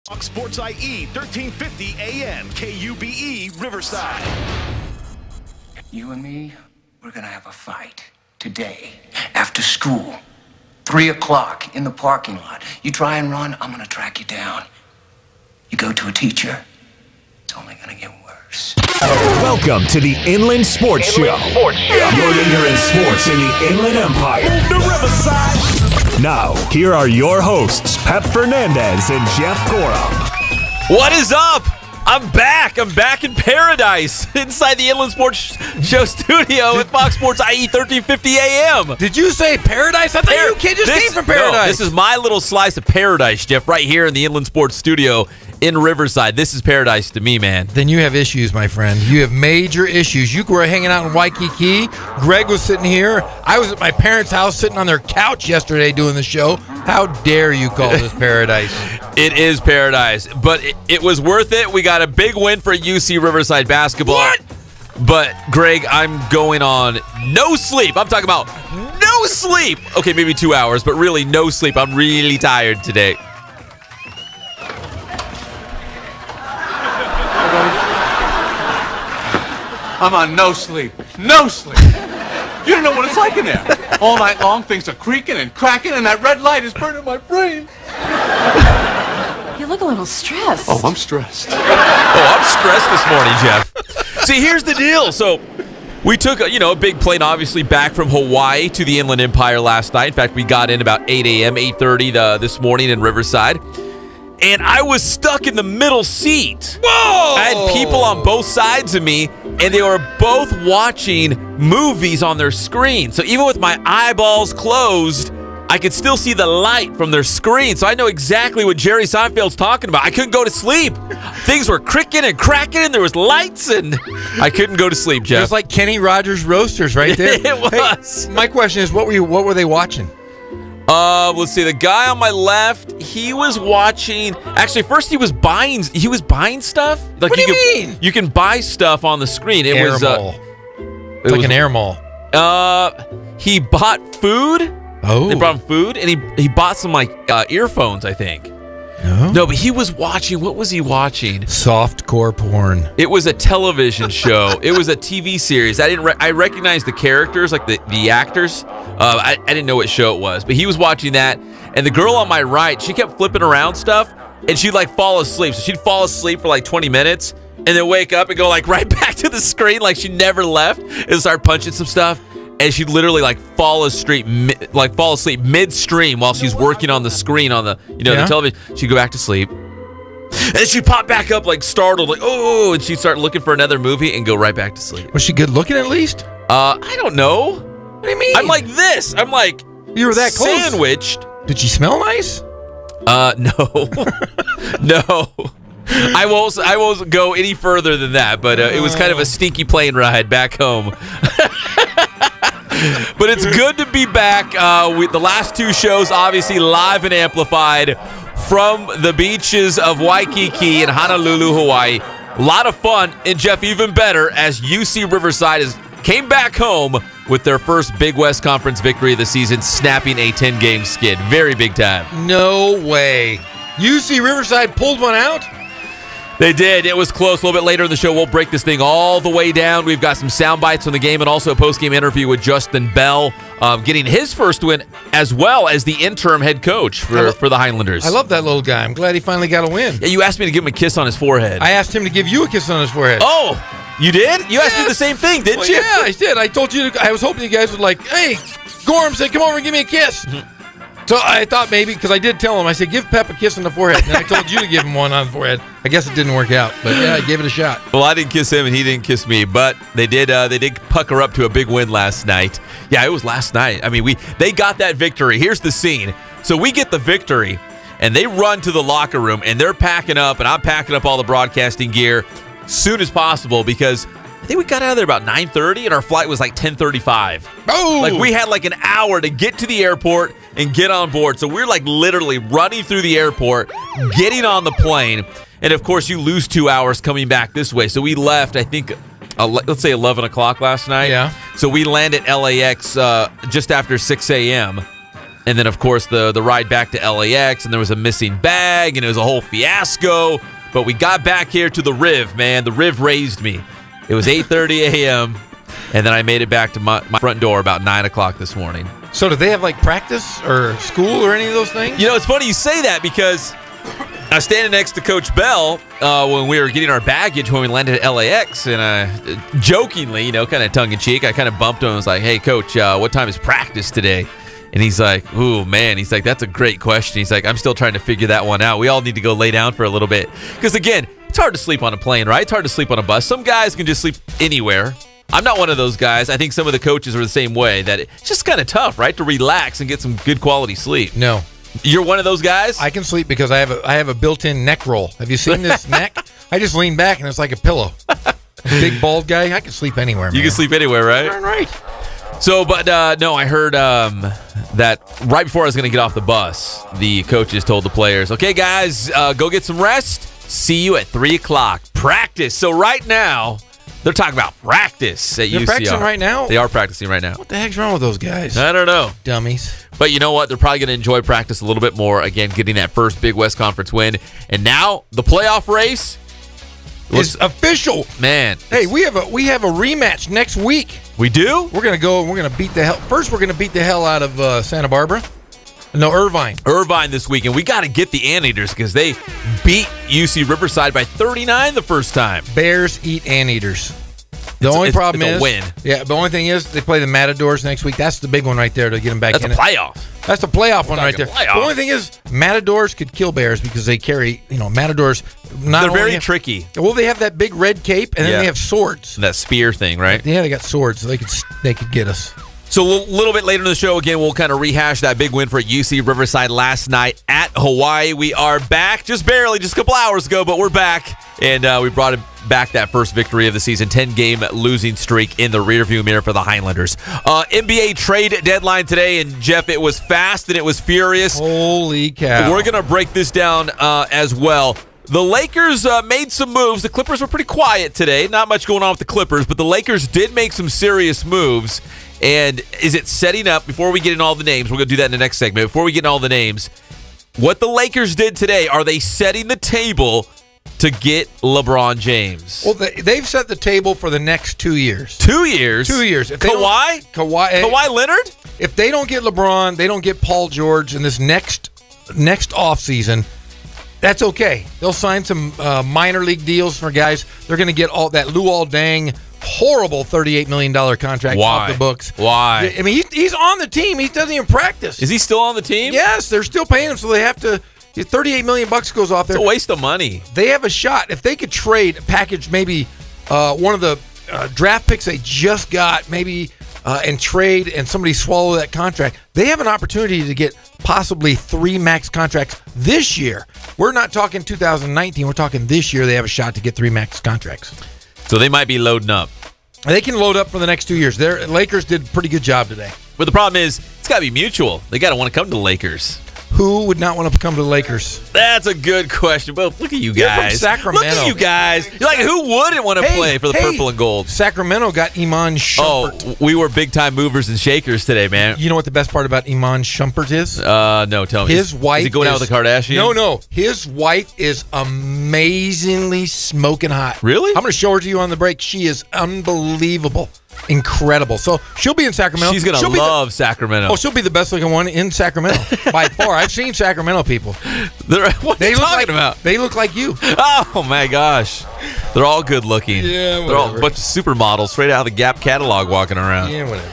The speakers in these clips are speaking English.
Fox Sports IE, 1350 AM, KUBE, Riverside. You and me, we're gonna have a fight today after school. 3 o'clock in the parking lot. You try and run, I'm gonna track you down. You go to a teacher, it's only gonna get worse. Welcome to the Inland Sports Show. Your leader in sports in the Inland Empire. Move to Riverside. Now, here are your hosts, Pep Fernandez and Jeff Gorham. What is up? I'm back in paradise inside the Inland Sports Show studio at Fox Sports IE 1350 AM. Did you say paradise? I thought you kid just came from paradise. No, this is my little slice of paradise, Jeff, right here in the Inland Sports studio in Riverside. This is paradise to me, man. Then you have issues, my friend. You have major issues. You were hanging out in Waikiki. Greg was sitting here. I was at my parents' house sitting on their couch yesterday doing the show. How dare you call this paradise? It is paradise, but it was worth it. We got a big win for UC Riverside basketball. What? But, Greg, I'm going on no sleep. I'm talking about no sleep. Okay, maybe 2 hours, but really no sleep. I'm really tired today. I'm on no sleep. No sleep. You don't know what it's like in there. All night long, things are creaking and cracking, and that red light is burning my brain. You look a little stressed. Oh, I'm stressed. Oh, I'm stressed this morning, Jeff. See, here's the deal. So we took a big plane, obviously, back from Hawaii to the Inland Empire last night. In fact, we got in about 8 a.m., 8:30 this morning in Riverside. And I was stuck in the middle seat. Whoa! I had people on both sides of me, and they were both watching movies on their screen. So even with my eyeballs closed, I could still see the light from their screen. So I know exactly what Jerry Seinfeld's talking about. I couldn't go to sleep. Things were cricking and cracking, and there was lights, and I couldn't go to sleep, Jeff. It was like Kenny Rogers Roasters right there. It was. Hey, my question is, what were they watching? Let's see. The guy on my left, he was watching. Actually, first he was buying stuff. Like, what do you mean? You can buy stuff on the screen. It Air was mall. It's like an air mall. He bought food. Oh, They brought him food, and he bought some earphones, I think. No, but he was watching. What was he watching? Softcore porn. It was a television show. It was a TV series. I recognized the characters, like the actors. I didn't know what show it was, but he was watching that. And the girl on my right, she kept flipping around stuff, and she'd fall asleep. So she'd fall asleep for 20 minutes, and then wake up and go right back to the screen like she never left, and start punching some stuff. And she'd literally fall asleep midstream while she's working on the screen on the the television. She'd go back to sleep, and then she'd pop back up startled, oh, and she'd start looking for another movie and go right back to sleep. Was she good looking at least? I don't know. What do you mean? I'm like this. I'm like you were that close. Sandwiched. Did she smell nice? No, no. I won't go any further than that. But it was kind of a stinky plane ride back home. But it's good to be back. The last two shows, obviously, live and amplified from the beaches of Waikiki and Honolulu, Hawaii. A lot of fun, and Jeff, even better, as UC Riverside came back home with their first Big West Conference victory of the season, snapping a 10-game skid. Very big time. No way. UC Riverside pulled one out? They did. It was close. A little bit later in the show, we'll break this thing all the way down. We've got some sound bites from the game and also a post-game interview with Justin Bell, getting his first win as well as the interim head coach for the Highlanders. I love that little guy. I'm glad he finally got a win. Yeah, you asked me to give him a kiss on his forehead. I asked him to give you a kiss on his forehead. Oh, you did? You asked me the same thing, didn't you? Yeah, I did. I told you. I was hoping you guys would hey, Gorham said, come over and give me a kiss. So I thought maybe, because I did tell him, I said, give Pep a kiss on the forehead. And I told you to give him one on the forehead. I guess it didn't work out, but yeah, I gave it a shot. Well, I didn't kiss him, and he didn't kiss me, but they did pucker up to a big win last night. Yeah, it was last night. I mean, they got that victory. Here's the scene. So we get the victory, and they run to the locker room, and they're packing up, and I'm packing up all the broadcasting gear as soon as possible because I think we got out of there about 9:30, and our flight was 10:35. Oh! We had an hour to get to the airport and get on board. So we're literally running through the airport, getting on the plane, and of course you lose 2 hours coming back this way. So we left, I think, let's say 11 o'clock last night. Yeah. So we landed LAX just after 6 a.m. And then, of course, the ride back to LAX, and there was a missing bag, and it was a whole fiasco. But we got back here to the Riv, man. The Riv raised me. It was 8:30 a.m., and then I made it back to my front door about 9 o'clock this morning. So did they have, like, practice or school or any of those things? You know, it's funny you say that because I was standing next to Coach Bell when we were getting our baggage when we landed at LAX, and jokingly, kind of tongue-in-cheek, I kind of bumped him and was like, hey, Coach, what time is practice today? And he's like, ooh, man. He's like, that's a great question. He's like, I'm still trying to figure that one out. We all need to go lay down for a little bit. Because, again, it's hard to sleep on a plane, right? It's hard to sleep on a bus. Some guys can just sleep anywhere. I'm not one of those guys. I think some of the coaches are the same way, that it's just kind of tough, right, to relax and get some good quality sleep. No. You're one of those guys? I can sleep because I have a built-in neck roll. Have you seen this neck? I just lean back, and it's like a pillow. A big, bald guy, I can sleep anywhere, man. You can sleep anywhere, right? Darn right. So, but no, I heard that right before I was going to get off the bus, the coaches told the players, okay, guys, go get some rest. See you at 3 o'clock. Practice. So right now, they're talking about practice at UCR. They're practicing right now? They are practicing right now. What the heck's wrong with those guys? I don't know. Dummies. But you know what? They're probably going to enjoy practice a little bit more. Again, getting that first Big West Conference win. And now the playoff race is official. Man. Hey, we have a rematch next week. We do? We're going to go and we're going to beat the hell. First, we're going to beat the hell out of Santa Barbara. No, Irvine. Irvine this week. And we got to get the Anteaters because they beat UC Riverside by 39 the first time. Bears eat Anteaters. The only problem is, win. Yeah, the only thing is they play the Matadors next week. That's the big one right there to get them back in. That's a playoff. That's the playoff one right there. Playoff. The only thing is Matadors could kill Bears because they carry, Matadors. They're very tricky. Well, they have that big red cape, and then they have swords. That spear thing, right? Yeah, they got swords, so they could get us. So a little bit later in the show, again, we'll kind of rehash that big win for UC Riverside last night at Hawaii. We are back, just barely, just a couple hours ago, but we're back. And we brought back that first victory of the season, 10-game losing streak in the rearview mirror for the Highlanders. NBA trade deadline today, and Jeff, it was fast and it was furious. Holy cow. We're going to break this down as well. The Lakers made some moves. The Clippers were pretty quiet today. Not much going on with the Clippers, but the Lakers did make some serious moves. And is it setting up, before we get in all the names, we're going to do that in the next segment, before we get in all the names, what the Lakers did today, are they setting the table to get LeBron James? Well, they've set the table for the next 2 years. 2 years? 2 years. If Kawhi Leonard? If they don't get LeBron, they don't get Paul George in this next offseason, that's okay. They'll sign some minor league deals for guys. They're going to get all that Luol Deng horrible $38 million contract off the books. Why? I mean, he's on the team. He doesn't even practice. Is he still on the team? Yes, they're still paying him, so they have to. $38 million goes off there. It's a waste of money. They have a shot. If they could package maybe one of the draft picks they just got, maybe, and trade and somebody swallow that contract, they have an opportunity to get possibly 3 max contracts this year. We're not talking 2019. We're talking this year. They have a shot to get 3 max contracts. So they might be loading up. They can load up for the next 2 years. Their Lakers did a pretty good job today. But the problem is, it's got to be mutual. They got to want to come to the Lakers. Who would not want to come to the Lakers? That's a good question. But look at you guys. You're from Sacramento. Look at you guys. You're like, who wouldn't want to play for the purple and gold? Sacramento got Iman Shumpert. Oh, we were big-time movers and shakers today, man. You know what the best part about Iman Shumpert is? No, tell me. His wife is he going out with the Kardashians? No. His wife is amazingly smoking hot. Really? I'm going to show her to you on the break. She is unbelievable. Incredible. So she'll be in Sacramento. She's going to love Sacramento. Oh, she'll be the best looking one in Sacramento by far. I've seen Sacramento people. What are you talking about? They look like you. Oh, my gosh. They're all good looking. Yeah, whatever. They're all a bunch of supermodels straight out of the Gap catalog walking around. Yeah, whatever.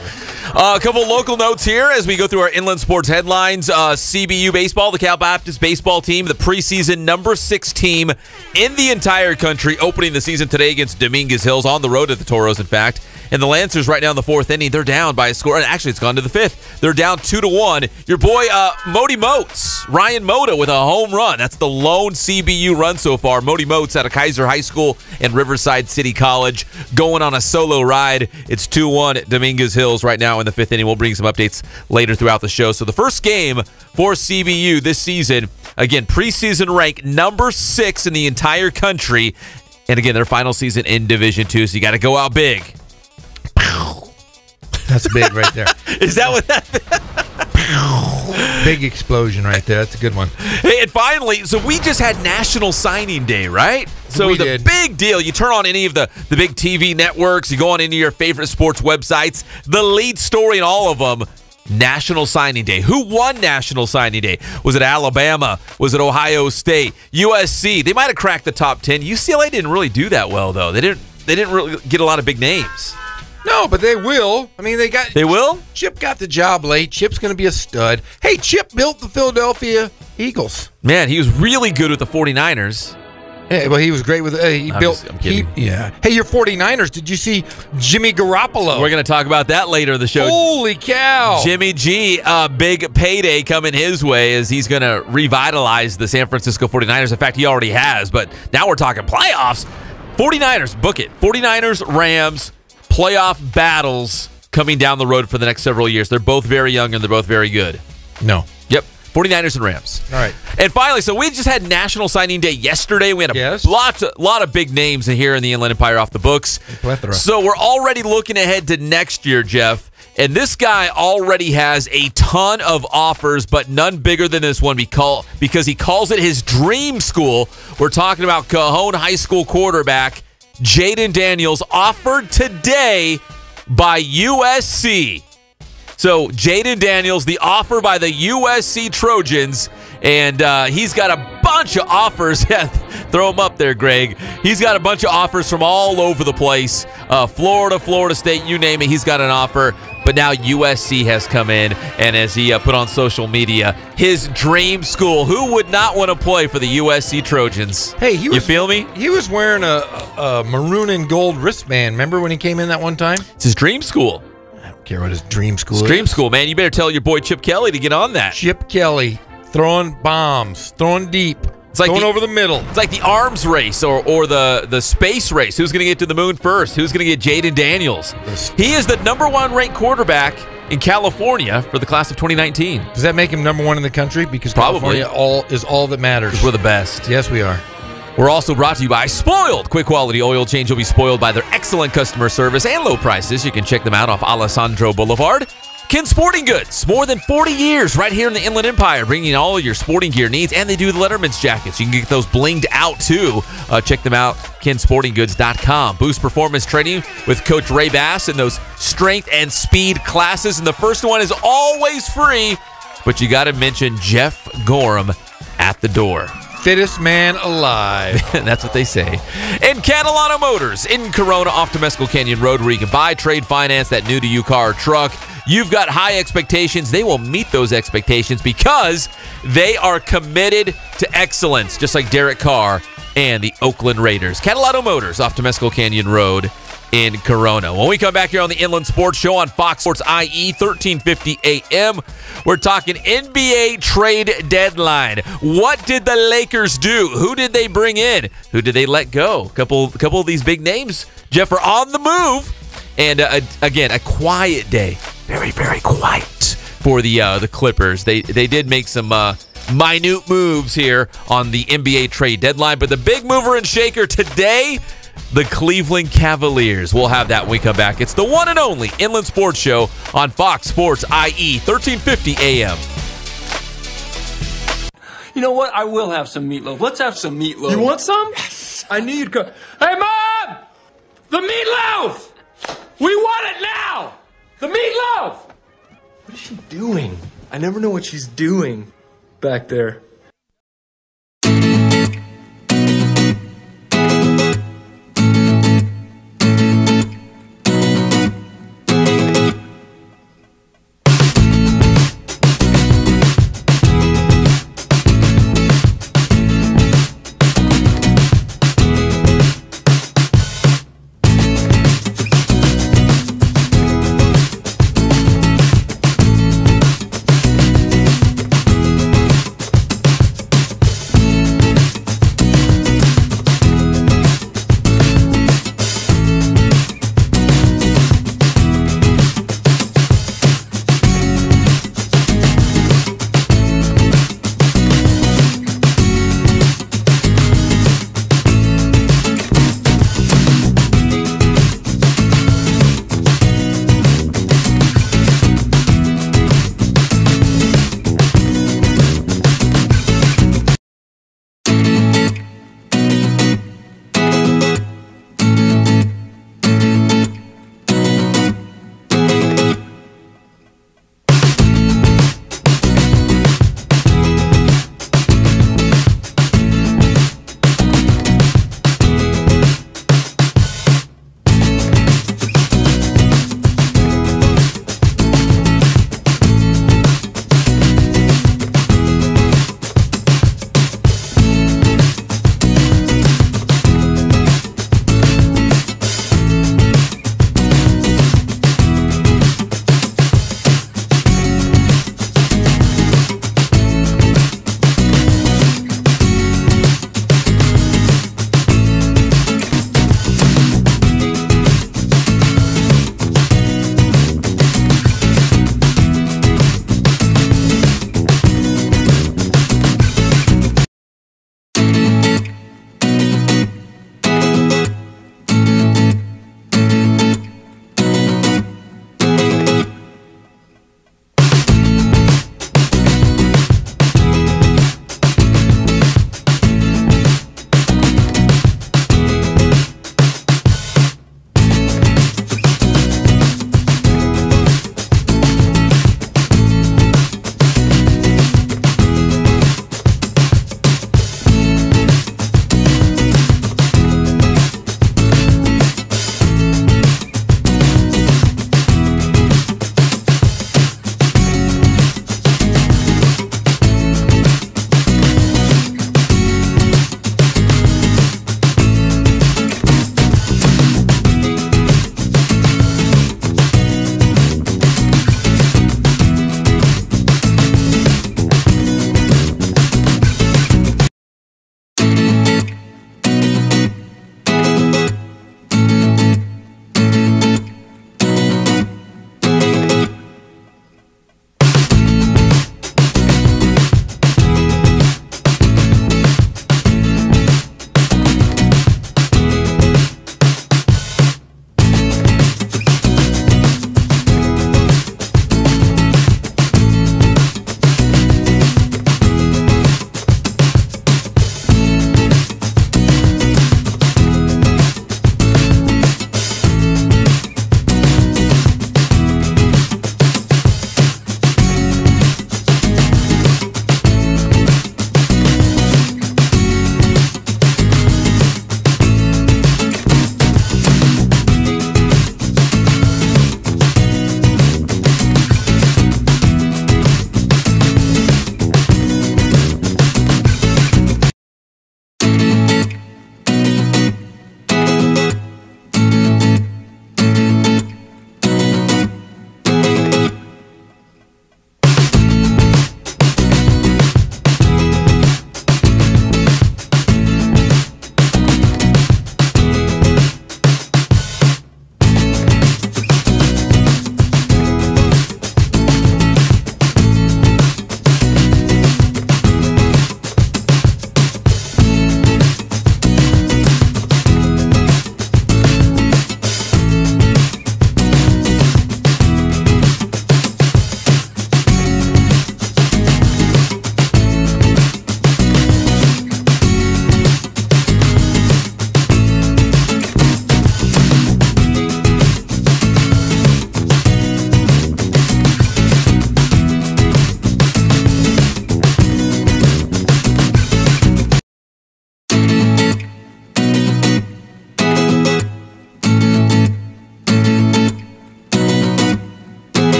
A couple local notes here as we go through our Inland Sports headlines. CBU baseball, the Cal Baptist baseball team, the preseason number 6 team in the entire country, opening the season today against Dominguez Hills, on the road to the Toros, in fact. And the Lancers right now in the 4th inning, they're down by a score. And actually, it's gone to the 5th. They're down 2-1. Your boy, Modi Moats, Ryan Mota with a home run. That's the lone CBU run so far. Modi Moats out of Kaiser High School and Riverside City College going on a solo ride. It's 2-1 at Dominguez Hills right now in the 5th inning. We'll bring some updates later throughout the show. So the first game for CBU this season, again, preseason rank number 6 in the entire country. And again, their final season in Division II, so you got to go out big. That's big right there. Is that what that Big explosion right there. That's a good one. Hey, and finally, so we just had National Signing Day, right? So We the did. big deal, you turn on any of the big TV networks, you go on any of your favorite sports websites, the lead story in all of them, National Signing Day. Who won National Signing Day? Was it Alabama? Was it Ohio State? USC? They might have cracked the top 10. UCLA didn't really do that well, though. They didn't really get a lot of big names. No, but they will. I mean, They will? Chip got the job late. Chip's going to be a stud. Hey, Chip built the Philadelphia Eagles. Man, he was really good with the 49ers. Yeah, well, he was great with he built. I'm kidding. Yeah. Hey, your 49ers. Did you see Jimmy Garoppolo? We're going to talk about that later in the show. Holy cow! Jimmy G, big payday coming his way as he's going to revitalize the San Francisco 49ers. In fact, he already has, but now we're talking playoffs. 49ers, book it. 49ers, Rams, playoff battles coming down the road for the next several years. They're both very young and they're both very good. No. Yep. 49ers and Rams. All right. And finally, so we just had National Signing Day yesterday. We had a lot of big names here in the Inland Empire off the books. Plethora. So we're already looking ahead to next year, Jeff. And this guy already has a ton of offers, but none bigger than this one because he calls it his dream school. We're talking about Cajon High School quarterback Jayden Daniels, offered today by USC. So Jayden Daniels, the offer by the USC Trojans, and he's got a bunch of offers. Throw them up there, Greg. He's got a bunch of offers from all over the place. Florida, Florida State, you name it, he's got an offer. But now USC has come in, and as he put on social media, his dream school. Who would not want to play for the USC Trojans? Hey, you feel me? He was wearing a maroon and gold wristband. Remember when he came in that one time? It's his dream school. I don't care what his dream school is. Dream school, man. You better tell your boy Chip Kelly to get on that. Chip Kelly throwing bombs, throwing deep. It's like going over the middle. It's like the arms race or the space race. Who's going to get to the moon first? Who's going to get Jayden Daniels? He is the #1 ranked quarterback in California for the class of 2019. Does that make him #1 in the country? Because Probably. California is all that matters. We're the best. Yes, we are. We're also brought to you by Spoiled. Quick quality oil change will be spoiled by their excellent customer service and low prices. You can check them out off Alessandro Boulevard. Ken Sporting Goods, more than 40 years right here in the Inland Empire, bringing all your sporting gear needs, and they do the Letterman's jackets. You can get those blinged out, too. Check them out, kensportinggoods.com. Boost performance training with Coach Ray Bass in those strength and speed classes, and the first one is always free, but you got to mention Jeff Gorham at the door. Fittest man alive. That's what they say. And Catalano Motors in Corona off Temescal Canyon Road, where you can buy, trade, finance that new-to-you car or truck. You've got high expectations. They will meet those expectations because they are committed to excellence, just like Derek Carr and the Oakland Raiders. Catalano Motors off Temescal Canyon Road in Corona. When we come back here on the Inland Sports Show on Fox Sports IE, 1350 AM, we're talking NBA trade deadline. What did the Lakers do? Who did they bring in? Who did they let go? A couple of these big names, Jeff, are on the move. And again, a quiet day. Very, very quiet for the Clippers. They did make some minute moves here on the NBA trade deadline. But the big mover and shaker today, the Cleveland Cavaliers. We'll have that when we come back. It's the one and only Inland Sports Show on Fox Sports IE, 1350 AM. You know what? I will have some meatloaf. Let's have some meatloaf. You want some? Yes. I knew you'd come. Hey, Mom! The meatloaf! We want it now! The meatloaf! What is she doing? I never know what she's doing back there.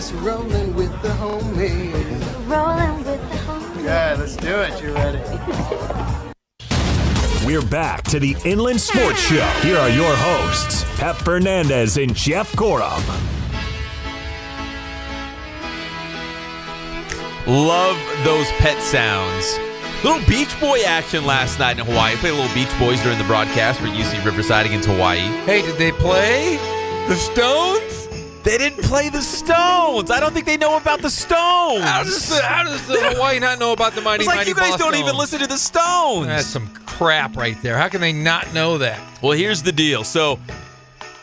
just rolling with the homies. Rolling with the homies. Yeah, let's do it. You ready? We're back to the Inland Sports Show. Here are your hosts, Pep Fernandez and Jeff Gorham. Love those pet sounds. Little Beach Boy action last night in Hawaii. Played a little Beach Boys during the broadcast for UC Riverside against Hawaii. Hey, did they play the Stones? They didn't play the Stones. I don't think they know about the Stones. How does the Hawaii not know about the Mighty It's like Mighty you guys Boston? don't even listen to the Stones. That's some crap right there. How can they not know that? Well, here's the deal. So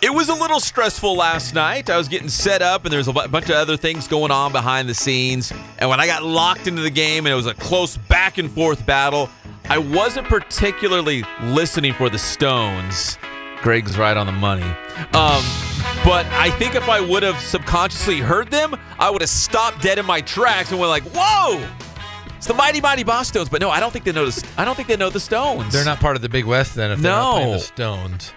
it was a little stressful last night. I was getting set up, and there's a bunch of other things going on behind the scenes. And when I got locked into the game, and it was a close back-and-forth battle, I wasn't particularly listening for the Stones. Greg's right on the money. But I think if I would have subconsciously heard them, I would have stopped dead in my tracks and went like, "Whoa, it's the Mighty Mighty Bosstones." But no, I don't think they know the Stones. They're not part of the Big West then. If they're not playing the Stones.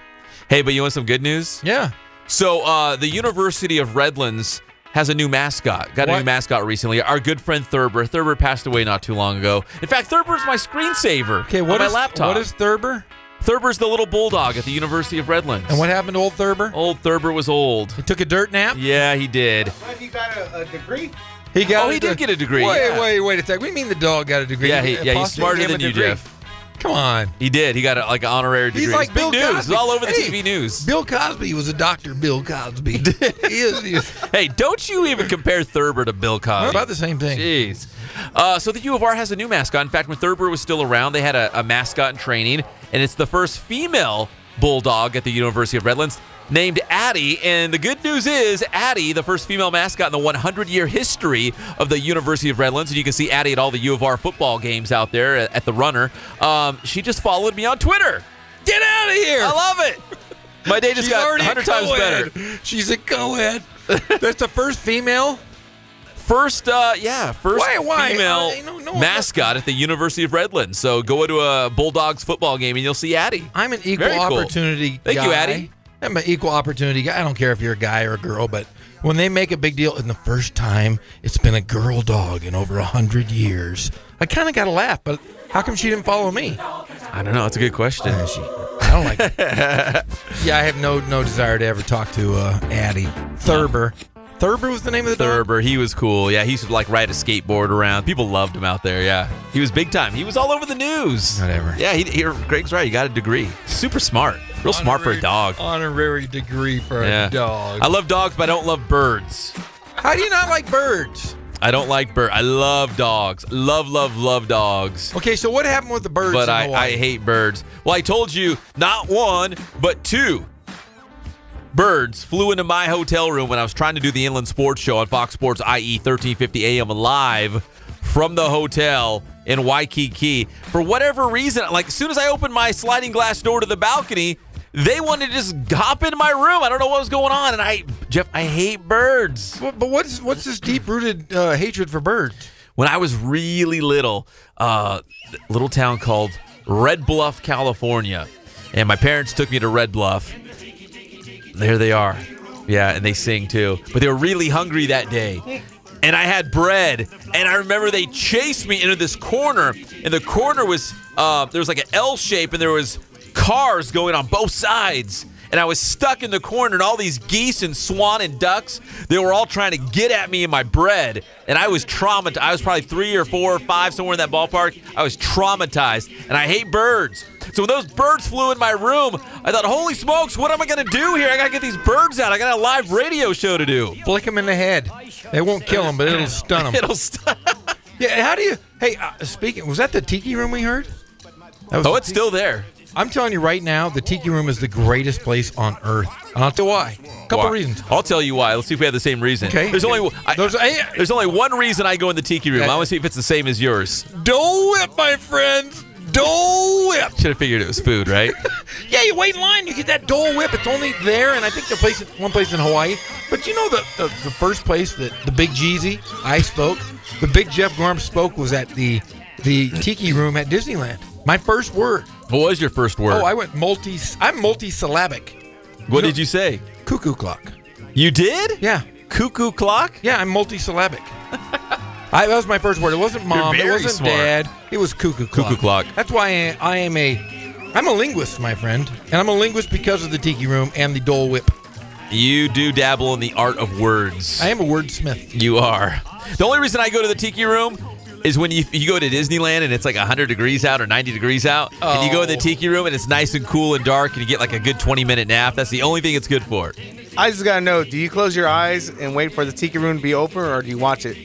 Hey, but you want some good news? Yeah. So the University of Redlands has a new mascot. Got a new mascot recently. Our good friend Thurber. Thurber passed away not too long ago. In fact, Thurber's my screensaver on my laptop. What is Thurber? Thurber's the little bulldog at the University of Redlands. And what happened to old Thurber? Old Thurber was old. He took a dirt nap? Yeah, he did. Have you got a degree? He did get a degree. Wait a second. What do you mean the dog got a degree? Yeah, he's smarter than you, Jeff. Come on. He did. He got an honorary degree. He's like Bill big news. Cosby. It's all over the TV news. Bill Cosby was a doctor. Bill Cosby. he is. Hey, don't you even compare Thurber to Bill Cosby. About the same thing. Jeez. So the U of R has a new mascot. In fact, when Thurber was still around, they had a mascot in training, and it's the first female bulldog at the University of Redlands named Addie. And the good news is Addie, the first female mascot in the 100-year history of the University of Redlands, and you can see Addie at all the U of R football games out there at the Runner. She just followed me on Twitter. Get out of here. I love it. My day just got 100 times better. She's a co-ed. That's the first female? First female No, mascot at the University of Redlands. So go to a Bulldogs football game and you'll see Addie. I'm an equal opportunity guy. Thank you, Addie. I'm an equal opportunity guy. I don't care if you're a guy or a girl, but when they make a big deal, and the first time it's been a girl dog in over 100 years, I kind of got to laugh, but how come she didn't follow me? I don't know. That's a good question. I don't like it. Yeah, I have no desire to ever talk to Addie. Thurber. Thurber was the name of the dog? Thurber. He was cool. Yeah, he used to ride a skateboard around. People loved him out there. Yeah, he was big time. He was all over the news. Whatever. Yeah, Greg's right. He got a degree. Super smart. Real smart for a dog. Honorary degree for a dog. I love dogs, but I don't love birds. How do you not like birds? I don't like birds. I love dogs. Love dogs. Okay, so what happened with the birds But in Hawaii? I hate birds. Well, I told you not one, but two birds flew into my hotel room when I was trying to do the Inland Sports Show on Fox Sports IE 1350 AM live from the hotel in Waikiki. For whatever reason, as soon as I opened my sliding glass door to the balcony, they wanted to just hop into my room. I don't know what was going on. And I hate birds. But what's this deep-rooted hatred for birds? When I was really little, little town called Red Bluff, California, and my parents took me to Red Bluff. There they are. Yeah, and they sing too. But they were really hungry that day. And I had bread. And I remember they chased me into this corner. And the corner was, there was like an L shape, and there was cars going on both sides. And I was stuck in the corner, and all these geese and swan and ducks, they were all trying to get at me and my bread. And I was traumatized. I was probably 3 or 4 or 5, somewhere in that ballpark. I was traumatized. And I hate birds. So when those birds flew in my room, I thought, holy smokes, what am I going to do here? I got to get these birds out. I got a live radio show to do. Flick them in the head. It won't kill them, but it'll stun them. It'll stun. Yeah, how do you... Hey, speaking... Was that the tiki room we heard? It's still there. I'm telling you right now, the tiki room is the greatest place on earth. And I'll tell you why. A couple reasons. I'll tell you why. Let's see if we have the same reason. Okay. There's only one reason I go in the tiki room. I want to see if it's the same as yours. Dole Whip, my friends. Dole Whip. Should have figured it was food, right? Yeah, you wait in line, you get that Dole Whip. It's only there, and I think one place in Hawaii. But you know the first place that the Big Jeezy, I spoke, the Big Jeff Gorham spoke was at the tiki room at Disneyland. My first word. What was your first word? Oh, I went I'm multisyllabic. What did you say? Cuckoo clock. You did? Yeah. Cuckoo clock? Yeah, I'm multisyllabic. That was my first word. It wasn't mom. It very wasn't smart. dad. It was cuckoo clock. Cuckoo clock. That's why I'm a linguist, my friend. And I'm a linguist because of the Tiki Room and the Dole Whip. You do dabble in the art of words. I am a wordsmith. You are. The only reason I go to the Tiki Room is when you go to Disneyland and it's like 100 degrees out or 90 degrees out, and you go in the Tiki Room and it's nice and cool and dark, and you get like a good 20-minute nap. That's the only thing it's good for. I just gotta know, do you close your eyes and wait for the Tiki Room to be open, or do you watch it?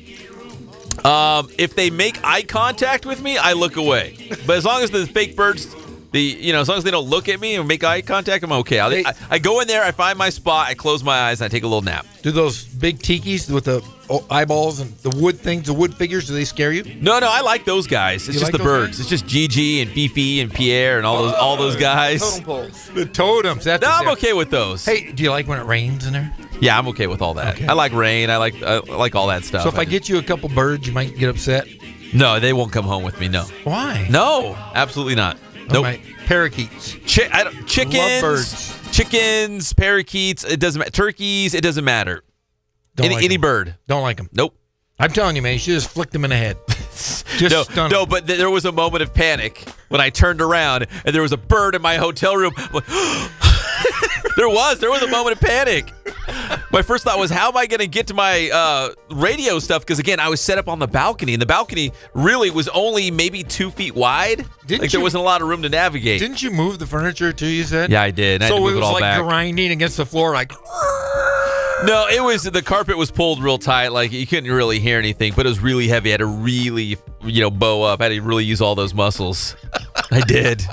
If they make eye contact with me, I look away. But as long as the fake birds, as long as they don't look at me and make eye contact, I'm okay. I go in there, I find my spot, I close my eyes, and I take a little nap. Do those big tikis with the eyeballs and the wood things, the wood figures, do they scare you? No, I like those guys. It's just the birds. It's just Gigi and Fifi and Pierre and all those guys. Totem poles. The totems. I'm okay with those. Hey, do you like when it rains in there? Yeah, I'm okay with all that. Okay. I like rain. I like all that stuff. So if I get you a couple birds, you might get upset? No, they won't come home with me, no. Why? No, absolutely not. Nope. Parakeets. Chickens. Love birds. Chickens, parakeets, it doesn't matter. Turkeys, it doesn't matter. Any bird. Don't like them. Nope. I'm telling you, man, you should just flick them in the head. No, but there was a moment of panic when I turned around and there was a bird in my hotel room. Like, there was a moment of panic. My first thought was, how am I going to get to my radio stuff? Because, again, I was set up on the balcony, and the balcony really was only maybe 2 feet wide. There wasn't a lot of room to navigate. Didn't you move the furniture, too, you said? Yeah, I did. So I had to move it was all like back. grinding against the floor, like... No, the carpet was pulled real tight. Like, you couldn't really hear anything, but it was really heavy. I had to really, bow up. I had to really use all those muscles. I did.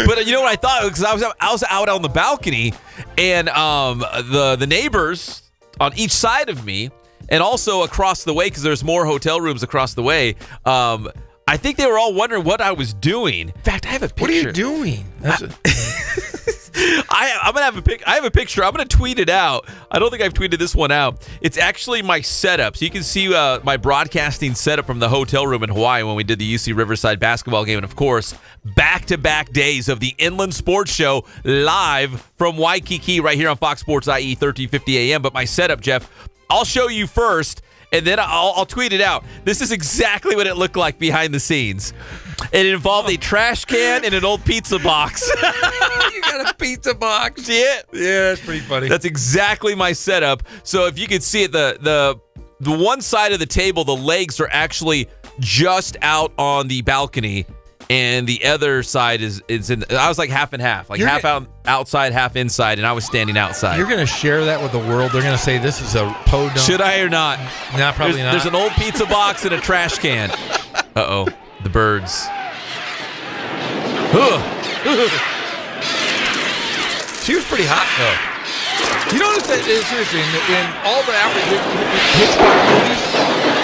But you know what I thought? Because I was out on the balcony, and the neighbors on each side of me, and also across the way, because there's more hotel rooms across the way, I think they were all wondering what I was doing. In fact, I have a picture. What are you doing? I'm gonna have a pic. I have a picture. I'm gonna tweet it out. I don't think I've tweeted this one out. It's actually my setup, so you can see my broadcasting setup from the hotel room in Hawaii when we did the UC Riverside basketball game, and of course, back-to-back days of the Inland Sports Show live from Waikiki right here on Fox Sports IE 1350 AM. But my setup, Jeff, I'll show you first, and then I'll tweet it out. This is exactly what it looked like behind the scenes. It involved a trash can and an old pizza box. You got a pizza box. See it? Yeah, that's pretty funny. That's exactly my setup. So if you can see it, the one side of the table, the legs are actually just out on the balcony, and the other side is in. I was like half and half, like half outside, half inside, and I was standing outside. You're going to share that with the world. They're going to say this is a podunk. Should I or not? No, probably not. There's an old pizza box and a trash can. Uh-oh. The birds. She was pretty hot, though. You notice that, seriously, in all the Hitchcock movies,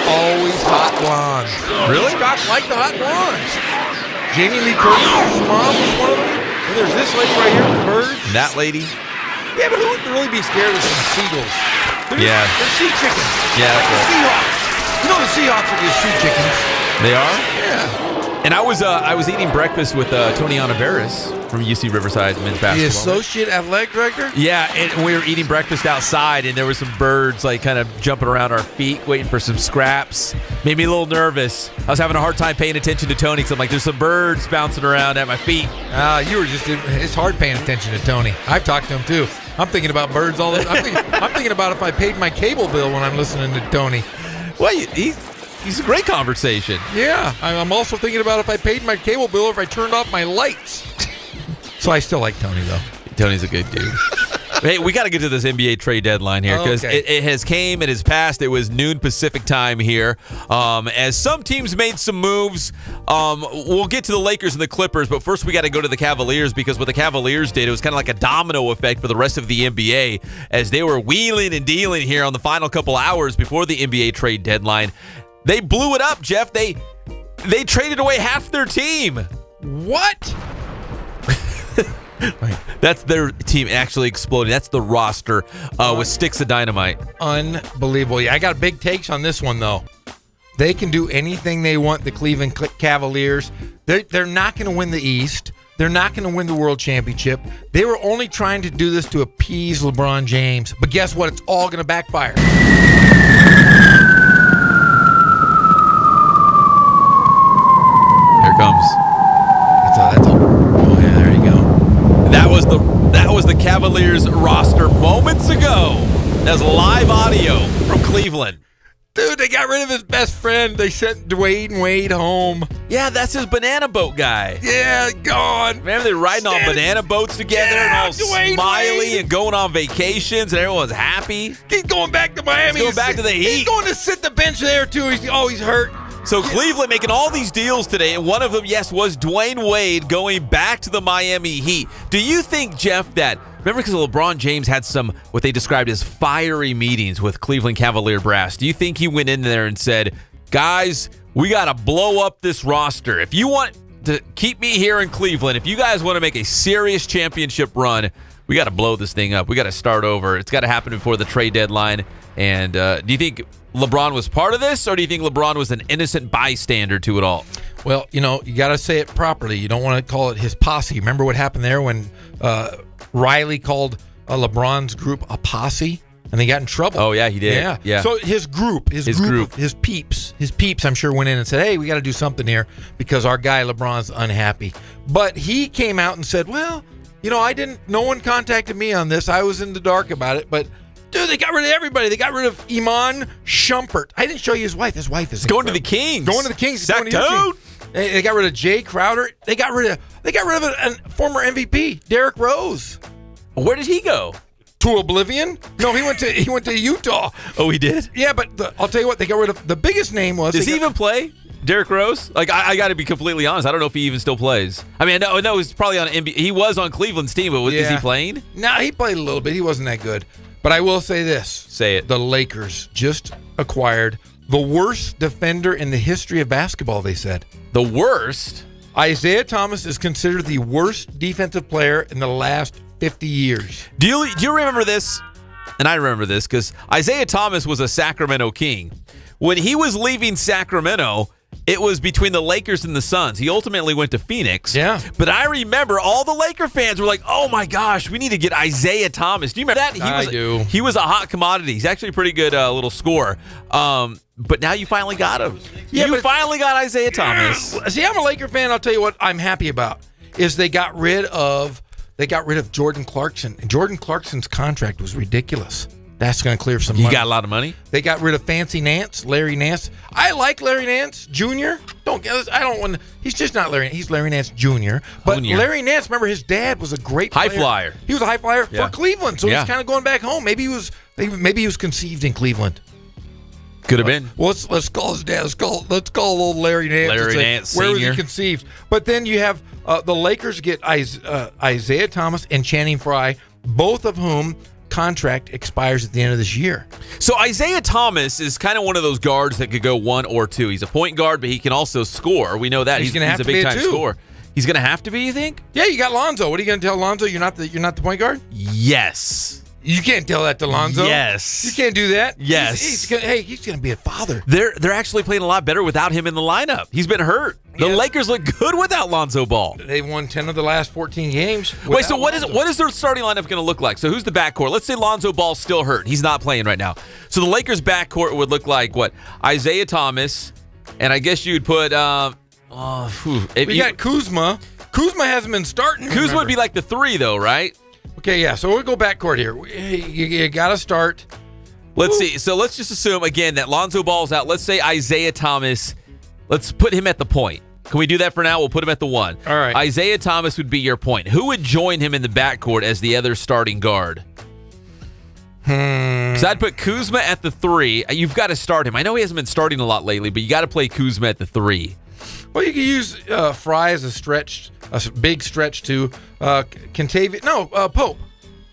always hot blondes. Really? Hitchcock liked the hot blondes. Jamie Lee Curtis's mom was one of them. And there's this lady right here with the birds. That lady? Yeah, but who would really be scared of some seagulls? Yeah. They're sea chickens. Yeah, like that's the Seahawks. You know the Seahawks are just sea chickens. They are? Yeah. And I was eating breakfast with Tony Onaveris from UC Riverside men's basketball. The associate athletic director? Yeah, and we were eating breakfast outside, and there were some birds like kind of jumping around our feet, waiting for some scraps. Made me a little nervous. I was having a hard time paying attention to Tony because I'm like, there's some birds bouncing around at my feet. You were it's hard paying attention to Tony. I've talked to him too. I'm thinking about birds all the time. I'm thinking about if I paid my cable bill when I'm listening to Tony. Well, he's a great conversation. Yeah, I'm also thinking about if I paid my cable bill or if I turned off my lights. So I still like Tony, though. Tony's a good dude. Hey, we got to get to this NBA trade deadline here because it has came, it has passed. It was noon Pacific time here. As some teams made some moves, we'll get to the Lakers and the Clippers, but first we got to go to the Cavaliers because what the Cavaliers did, it was kind of like a domino effect for the rest of the NBA as they were wheeling and dealing here on the final couple hours before the NBA trade deadline. They blew it up, Jeff. They traded away half their team. What? That's their team actually exploding. That's the roster with sticks of dynamite. Unbelievable. Yeah, I got big takes on this one, though. They can do anything they want, the Cleveland Cavaliers. They're not going to win the East. They're not going to win the world championship. They were only trying to do this to appease LeBron James. But guess what? It's all going to backfire. Here it comes. That's all. Oh, yeah, there you go. That was the Cavaliers roster moments ago. That's live audio from Cleveland. Dude, they got rid of his best friend. They sent Dwayne Wade home. Yeah, that's his banana boat guy. Yeah, gone. Remember they were riding on banana boats together and all Dwayne smiley Wade. and going on vacations and everyone's happy. He's going back to Miami. He's going back to the Heat. He's going to sit the bench there, too. He's hurt. So Cleveland making all these deals today, and one of them, yes, was Dwayne Wade going back to the Miami Heat. Do you think, Jeff, that, remember because LeBron James had some, what they described as fiery meetings with Cleveland Cavalier brass. Do you think he went in there and said, guys, we got to blow up this roster. If you want to keep me here in Cleveland, if you guys want to make a serious championship run, we got to blow this thing up. We got to start over. It's got to happen before the trade deadline. And do you think LeBron was part of this, or do you think LeBron was an innocent bystander to it all? Well, you got to say it properly. You don't want to call it his posse. Remember what happened there when Riley called LeBron's group a posse, and they got in trouble? Oh, yeah, he did. Yeah. So his group, his peeps, I'm sure went in and said, hey, we got to do something here because our guy LeBron's unhappy. But he came out and said, well, no one contacted me on this. I was in the dark about it, but dude, they got rid of everybody. They got rid of Iman Shumpert. I didn't show you his wife. His wife is going to the Kings. Going to the Kings. Sack toad. They got rid of Jay Crowder. They got rid of a former MVP, Derrick Rose. Where did he go? To oblivion? No, he went to Utah. Oh, he did? Yeah, but I'll tell you what, they got rid of the biggest name was. Does he even play? Derrick Rose? Like, I got to be completely honest. I don't know if he even still plays. I mean, I know he's probably on NBA. He was on Cleveland's team, but is he playing? No, he played a little bit. He wasn't that good. But I will say this. Say it. The Lakers just acquired the worst defender in the history of basketball, they said. The worst? Isaiah Thomas is considered the worst defensive player in the last 50 years. Do you remember this? And I remember this because Isaiah Thomas was a Sacramento King. When he was leaving Sacramento, it was between the Lakers and the Suns. He ultimately went to Phoenix. Yeah. But I remember all the Laker fans were like, oh, my gosh, we need to get Isaiah Thomas. Do you remember that? I do. He was a hot commodity. He's actually a pretty good little scorer. But now you finally got him. Yeah, you finally got Isaiah Thomas. See, I'm a Laker fan. I'll tell you what I'm happy about is they got rid of Jordan Clarkson. And Jordan Clarkson's contract was ridiculous. That's going to clear some money. He got a lot of money? They got rid of Fancy Nance, Larry Nance. I like Larry Nance Jr. He's just not Larry. He's Larry Nance Jr. But Larry Nance, remember his dad was a great player. High flyer. He was a high flyer for Cleveland, so he's kind of going back home. Maybe he was conceived in Cleveland. Could have been. Well, let's call his dad. Let's call old Larry Nance. Larry Nance Where Sr. was he conceived? But then you have the Lakers get Isaiah Thomas and Channing Frye, both of whom contract expires at the end of this year. So Isaiah Thomas is kind of one of those guards that could go 1 or 2. He's a point guard, but he can also score. We know that. He's going to have a to be big time a 2. scorer. He's going to have to be, you think? Yeah, you got Lonzo. What are you going to tell Lonzo? You're not the point guard? Yes. You can't tell that to Lonzo. Yes. You can't do that. Yes. He's going to be a father. They're actually playing a lot better without him in the lineup. He's been hurt. The Lakers look good without Lonzo Ball. They've won 10 of the last 14 games. Wait, so what is their starting lineup going to look like? So who's the backcourt? Let's say Lonzo Ball's still hurt. He's not playing right now. So the Lakers' backcourt would look like what? Isaiah Thomas, and I guess you'd put we got Kuzma. Kuzma hasn't been starting. Kuzma would be like the 3, though, right? Okay, yeah. So we'll go backcourt here. You got to start. Let's see. So let's just assume, again, that Lonzo Ball's out. Let's say Isaiah Thomas. Let's put him at the point. Can we do that for now? We'll put him at the 1. All right. Isaiah Thomas would be your point. Who would join him in the backcourt as the other starting guard? Because I'd put Kuzma at the 3. You've got to start him. I know he hasn't been starting a lot lately, but you got to play Kuzma at the 3. Well, you can use Fry as a big stretch to Pope.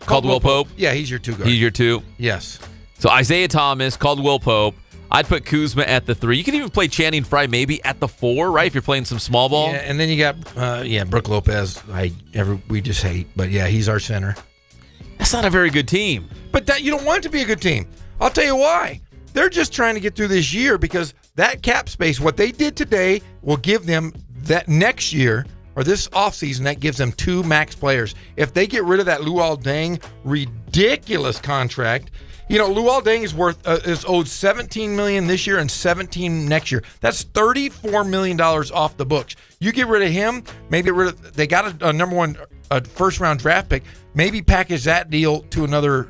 Caldwell Pope? Yeah, he's your 2 guard. He's your 2? Yes. So Isaiah Thomas, Caldwell Pope. I'd put Kuzma at the 3. You could even play Channing Frye maybe at the 4, right? If you're playing some small ball. Yeah, and then you got Brook Lopez. We just hate, but yeah, he's our center. That's not a very good team. But you don't want it to be a good team. I'll tell you why. They're just trying to get through this year because that cap space, what they did today, will give them that next year, or this offseason, that gives them 2 max players. If they get rid of that Luol Deng ridiculous contract, Luol Deng is owed $17 million this year and $17 next year. That's $34 million off the books. You get rid of him, maybe they got a number 1 first round draft pick. Maybe package that deal to another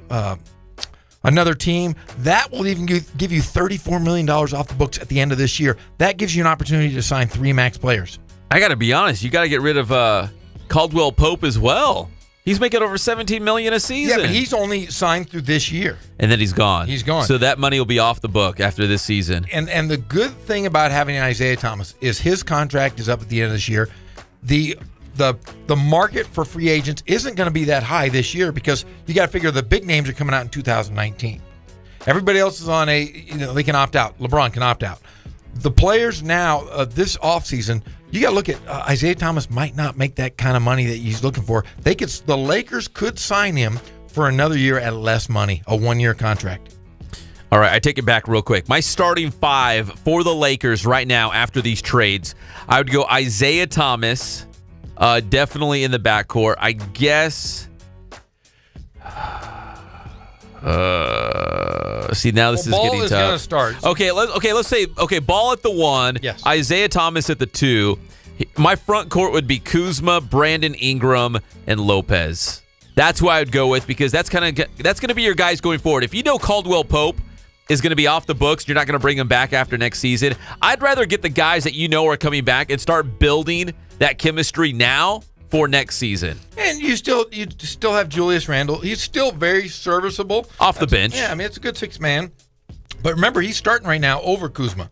team. That will even give you $34 million off the books at the end of this year. That gives you an opportunity to sign 3 max players. I got to be honest. You got to get rid of Caldwell Pope as well. He's making over $17 million a season. Yeah, but he's only signed through this year. And then he's gone. He's gone. So that money will be off the book after this season. And the good thing about having Isaiah Thomas is his contract is up at the end of this year. The market for free agents isn't going to be that high this year because you got to figure the big names are coming out in 2019. Everybody else is on they can opt out. LeBron can opt out. The players now, this offseason, you got to look at Isaiah Thomas might not make that kind of money that he's looking for. The Lakers could sign him for another year at less money, a 1-year contract. All right, I take it back real quick. My starting 5 for the Lakers right now after these trades, I would go Isaiah Thomas, definitely in the backcourt. I guess. See, now this is getting tough. Ball is going to start. Let's say Ball at the 1, yes. Isaiah Thomas at the 2. My front court would be Kuzma, Brandon Ingram, and Lopez. That's who I would go with because that's going to be your guys going forward. If you know Caldwell Pope is going to be off the books, you're not going to bring him back after next season. I'd rather get the guys that you know are coming back and start building that chemistry now for next season. And you still have Julius Randle. He's still very serviceable. Off the bench. Yeah, I mean, it's a good 6-man. But remember, he's starting right now over Kuzma.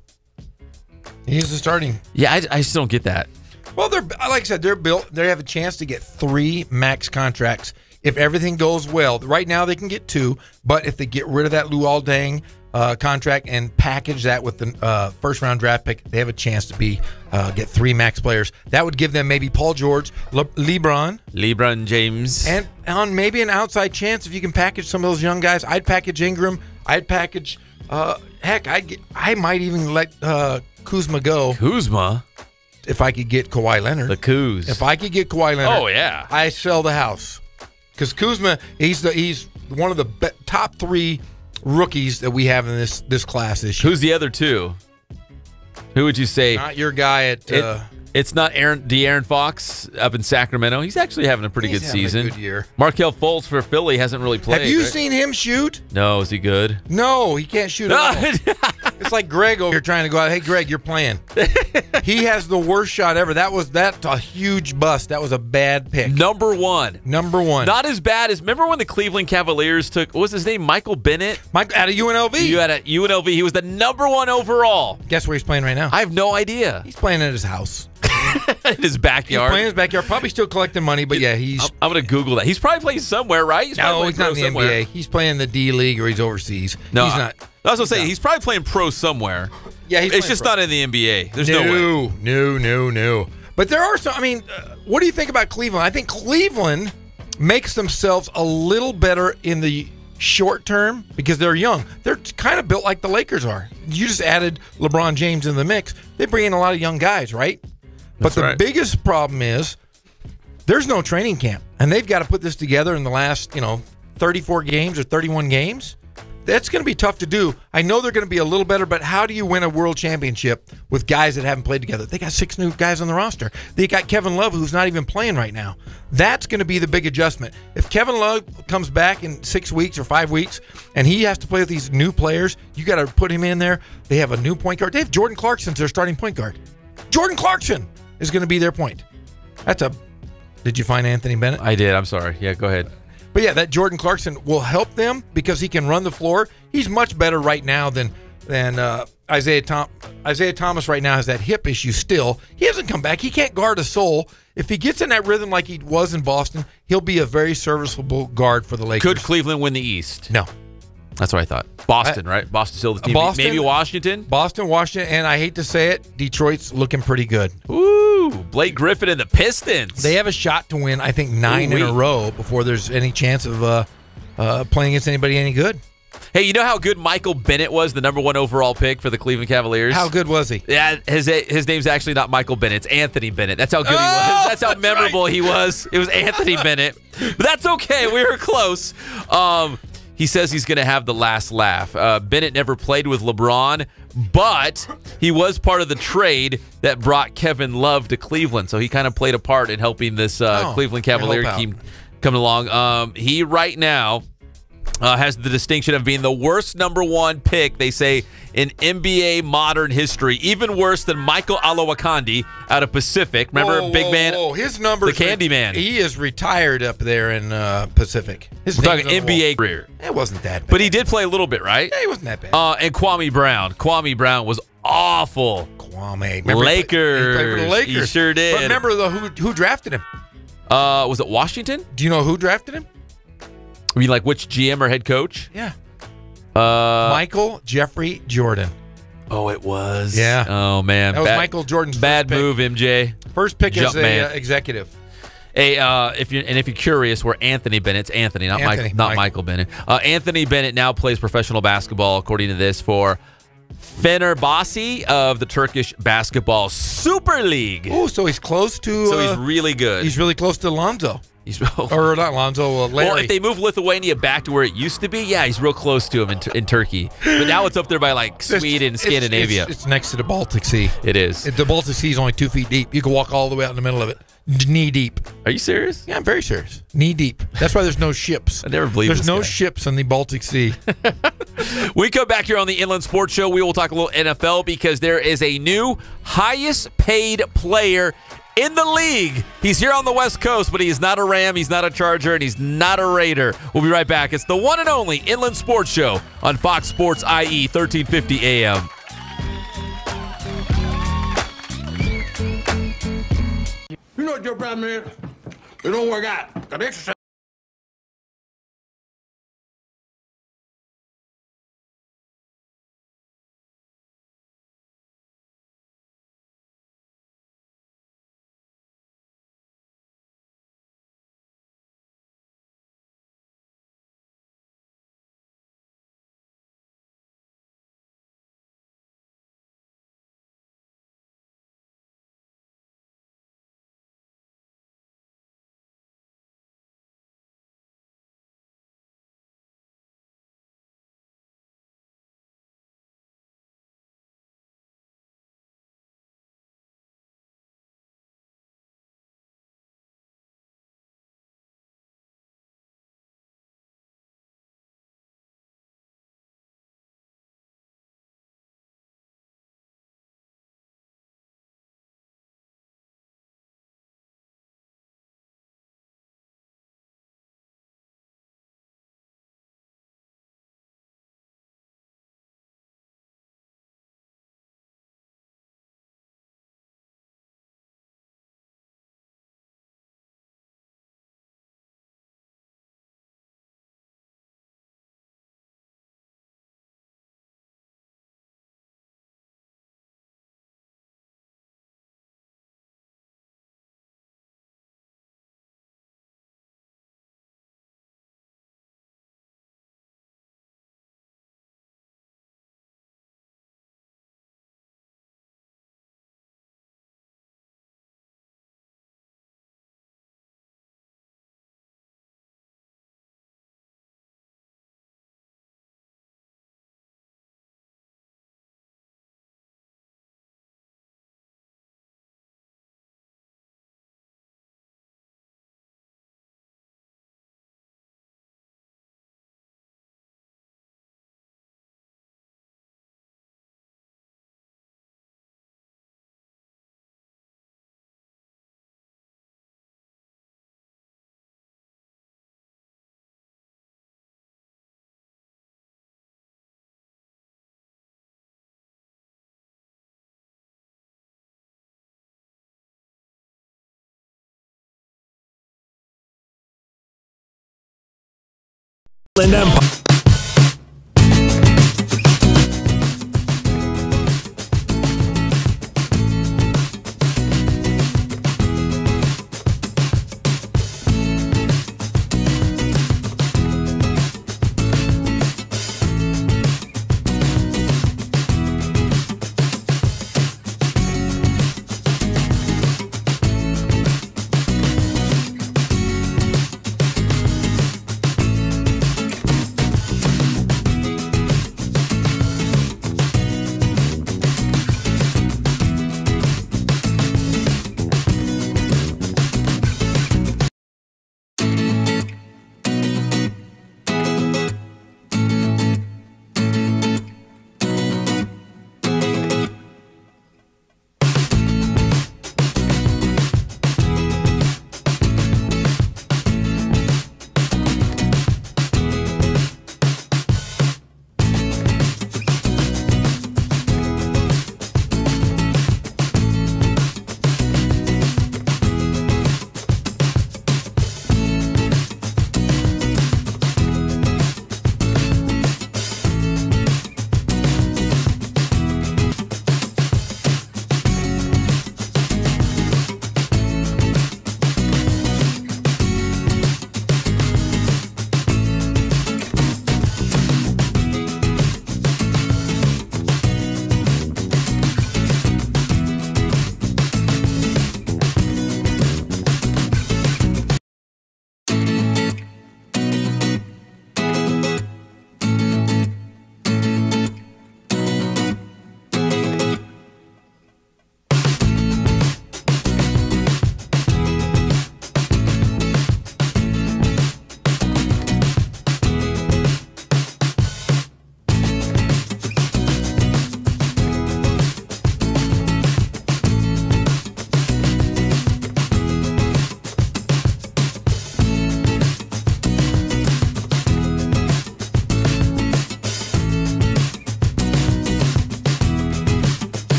He's the starting. Yeah, I just don't get that. Well, like I said, they're built. They have a chance to get 3 max contracts if everything goes well. Right now, they can get 2. But if they get rid of that Luol Deng contract and package that with the first-round draft pick, they have a chance to get 3 max players. That would give them maybe Paul George, LeBron James, and on maybe an outside chance if you can package some of those young guys. I'd package Ingram. I'd package. I might even let Kuzma go. Kuzma. If I could get Kawhi Leonard. The Kuz. If I could get Kawhi Leonard. Oh yeah. I sell the house because Kuzma. He's one of the top 3 rookies that we have in this class this year. Who's the other 2? Who would you say? Not your guy at. It's not De'Aaron Fox up in Sacramento. He's actually having a pretty good season. A good year. Markelle Fultz for Philly hasn't really played. Have you seen him shoot? No, is he good? No, he can't shoot at all. It's like Greg over here trying to go out. Hey, Greg, you're playing. He has the worst shot ever. That's a huge bust. That was a bad pick. Number 1. Not as bad as. Remember when the Cleveland Cavaliers took, what was his name? Michael Bennett? Out of UNLV. You had at UNLV. He was the number 1 overall. Guess where he's playing right now? I have no idea. He's playing at his house. In his backyard. He's playing in his backyard. Probably still collecting money, but yeah, I'm going to Google that. He's probably playing somewhere, right? He's not in the NBA. He's playing in the D League or he's overseas. No, he's not. I was going to say, he's probably playing pro somewhere. Yeah, it's just not in the NBA. There's no way. No. But there are some. I mean, what do you think about Cleveland? I think Cleveland makes themselves a little better in the short term because they're young. They're kind of built like the Lakers are. You just added LeBron James in the mix. They bring in a lot of young guys, right? But the biggest problem is there's no training camp, and they've got to put this together in the last, 34 games or 31 games. That's going to be tough to do. I know they're going to be a little better, but how do you win a world championship with guys that haven't played together? They got 6 new guys on the roster. They got Kevin Love, who's not even playing right now. That's going to be the big adjustment. If Kevin Love comes back in 6 weeks or 5 weeks, and he has to play with these new players, you got to put him in there. They have a new point guard. They have Jordan Clarkson as their starting point guard. Jordan Clarkson is going to be their point. Did you find Anthony Bennett? I did. I'm sorry. Yeah, go ahead. But yeah, that Jordan Clarkson will help them because he can run the floor. He's much better right now than Isaiah Thomas. Isaiah Thomas right now has that hip issue still. He hasn't come back. He can't guard a soul. If he gets in that rhythm like he was in Boston, he'll be a very serviceable guard for the Lakers. Could Cleveland win the East? No. That's what I thought. Boston, right? Boston still the team. Maybe Washington? Boston, Washington, and I hate to say it, Detroit's looking pretty good. Ooh, Blake Griffin and the Pistons. They have a shot to win, I think, 9 in a row before there's any chance of playing against anybody any good. Hey, you know how good Michael Bennett was, the number 1 overall pick for the Cleveland Cavaliers? How good was he? Yeah, his name's actually not Michael Bennett. It's Anthony Bennett. That's how good he was. That's how memorable he was. It was Anthony Bennett. But that's okay. We were close. He says he's going to have the last laugh. Bennett never played with LeBron, but he was part of the trade that brought Kevin Love to Cleveland. So he kind of played a part in helping this Cleveland Cavalier team come along. He right now has the distinction of being the worst number 1 pick, they say, in NBA modern history. Even worse than Michael Olowokandi out of Pacific. Remember, big man? His numbers. The Candy Man. He is retired up there in Pacific. We're talking NBA career. It wasn't that bad. But he did play a little bit, right? Yeah, he wasn't that bad. And Kwame Brown. Kwame Brown was awful. Kwame. Lakers. He played for the Lakers. He sure did. But remember who drafted him? Was it Washington? Do you know who drafted him? I mean, like which GM or head coach? Yeah. Michael Jeffrey Jordan. Oh, it was. Yeah. Oh, man. That was Michael Jordan's bad first move, MJ. First pick as man. executive. Hey, if you're curious, where Anthony Bennett's Anthony, not Michael Bennett. Anthony Bennett now plays professional basketball, according to this, for Fenerbahce of the Turkish Basketball Super League. Oh, so he's close to. So he's really good. He's really close to Lonzo. Or not Lonzo, Larry. Well, if they move Lithuania back to where it used to be, yeah, he's real close to him in Turkey. But now it's up there by like Sweden and Scandinavia. It's next to the Baltic Sea. It is. The Baltic Sea is only 2 feet deep. You can walk all the way out in the middle of it, knee deep. Are you serious? Yeah, I'm very serious. Knee deep. That's why there's no ships. I never believed There's no ships in the Baltic Sea. We come back here on the Inland Sports Show. We will talk a little NFL because there is a new highest paid player in the league. He's here on the West Coast, but he is not a Ram, he's not a Charger, and he's not a Raider. We'll be right back. It's the one and only Inland Sports Show on Fox Sports IE 1350 AM. You know what your problem is? It don't work out. Got exercise. Empire.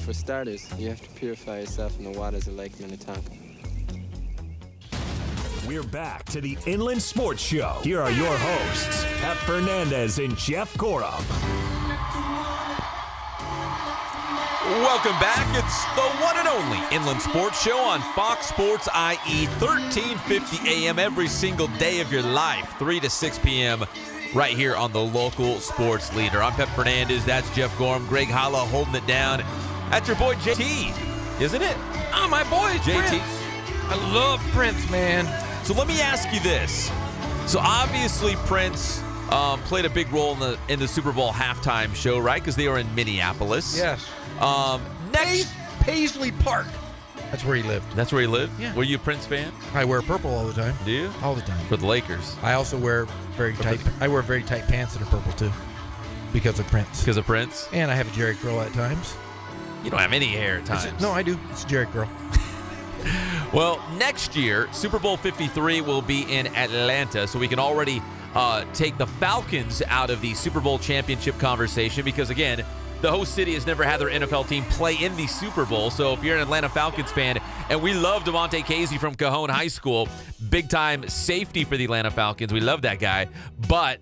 for starters, you have to purify yourself in the waters of Lake Minnetonka. We're back to the Inland Sports Show. Here are your hosts, Pep Fernandez and Jeff Gorham. Welcome back. It's the one and only Inland Sports Show on Fox Sports IE, 1350 AM every single day of your life, 3 to 6 p.m. right here on the local sports leader. I'm Pep Fernandez. That's Jeff Gorham. Greg Holla holding it down. That's your boy JT, isn't it? Oh, my boy, JT. Prince. I love Prince, man. So let me ask you this. So obviously Prince played a big role in the Super Bowl halftime show, right? Because they were in Minneapolis. Yes. Next, Paisley Park. That's where he lived. That's where he lived? Yeah. Were you a Prince fan? I wear purple all the time. Do you? All the time. For the Lakers. I also wear very tight pants that are purple too, because of Prince. Because of Prince? And I have a Jerry curl at times. You don't have any hair at times. No, I do. It's a Jerry curl. Well, next year, Super Bowl 53 will be in Atlanta, so we can already take the Falcons out of the Super Bowl championship conversation because, again, the host city has never had their NFL team play in the Super Bowl. So if you're an Atlanta Falcons fan, and we love Devontae Casey from Cajon High School, big-time safety for the Atlanta Falcons. We love that guy. But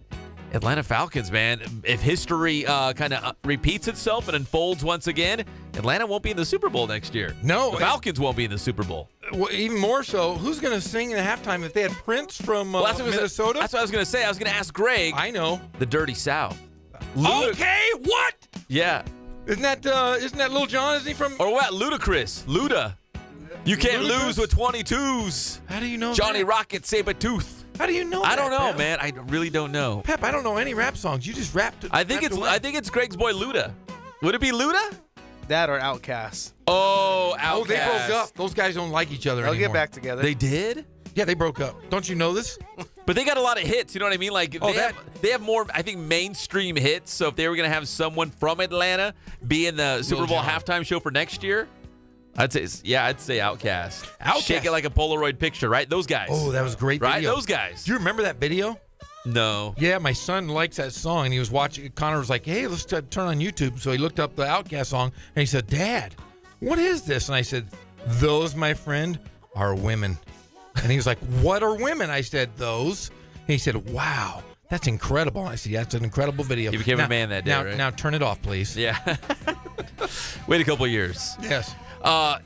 Atlanta Falcons, man, if history kind of repeats itself and unfolds once again, Atlanta won't be in the Super Bowl next year. No. The Falcons won't be in the Super Bowl. Well, even more so, who's going to sing in halftime if they had Prince from Minnesota? That's what I was going to say. I was going to ask Greg. I know. The Dirty South. Okay, what? Yeah. Isn't that Lil Jon? Isn't he from? Or what? Ludacris. Luda. You can't Ludacris? lose with 22s. How do you know Johnny that? Rocket, Sabretooth. How do you know I that, don't know, Pep? man. I really don't know. Pep, I don't know any rap songs. You just rapped. I think it's Greg's boy Luda. Would it be Luda? That or Outkast. Oh, Outkast. Oh, they broke up. Those guys don't like each other They'll anymore. get back together. They did? Yeah, they broke up. Don't you know this? But they got a lot of hits, you know what I mean? Like they have more, I think, mainstream hits. So if they were gonna have someone from Atlanta be in the Super Bowl halftime show for next year, I'd say Outkast. Shake it like a Polaroid picture, right? Those guys. Oh, that was a great video. Right? Those guys. Do you remember that video? No. Yeah, my son likes that song, and he was watching. Connor was like, "Hey, let's turn on YouTube." So he looked up the Outkast song, and he said, "Dad, what is this?" And I said, "Those, my friend, are women." And he was like, "What are women?" I said, "Those." And he said, "Wow, that's incredible." I said, "Yeah, it's an incredible video." You became a man that day, right? Now turn it off, please. Yeah. Wait a couple of years. Yes.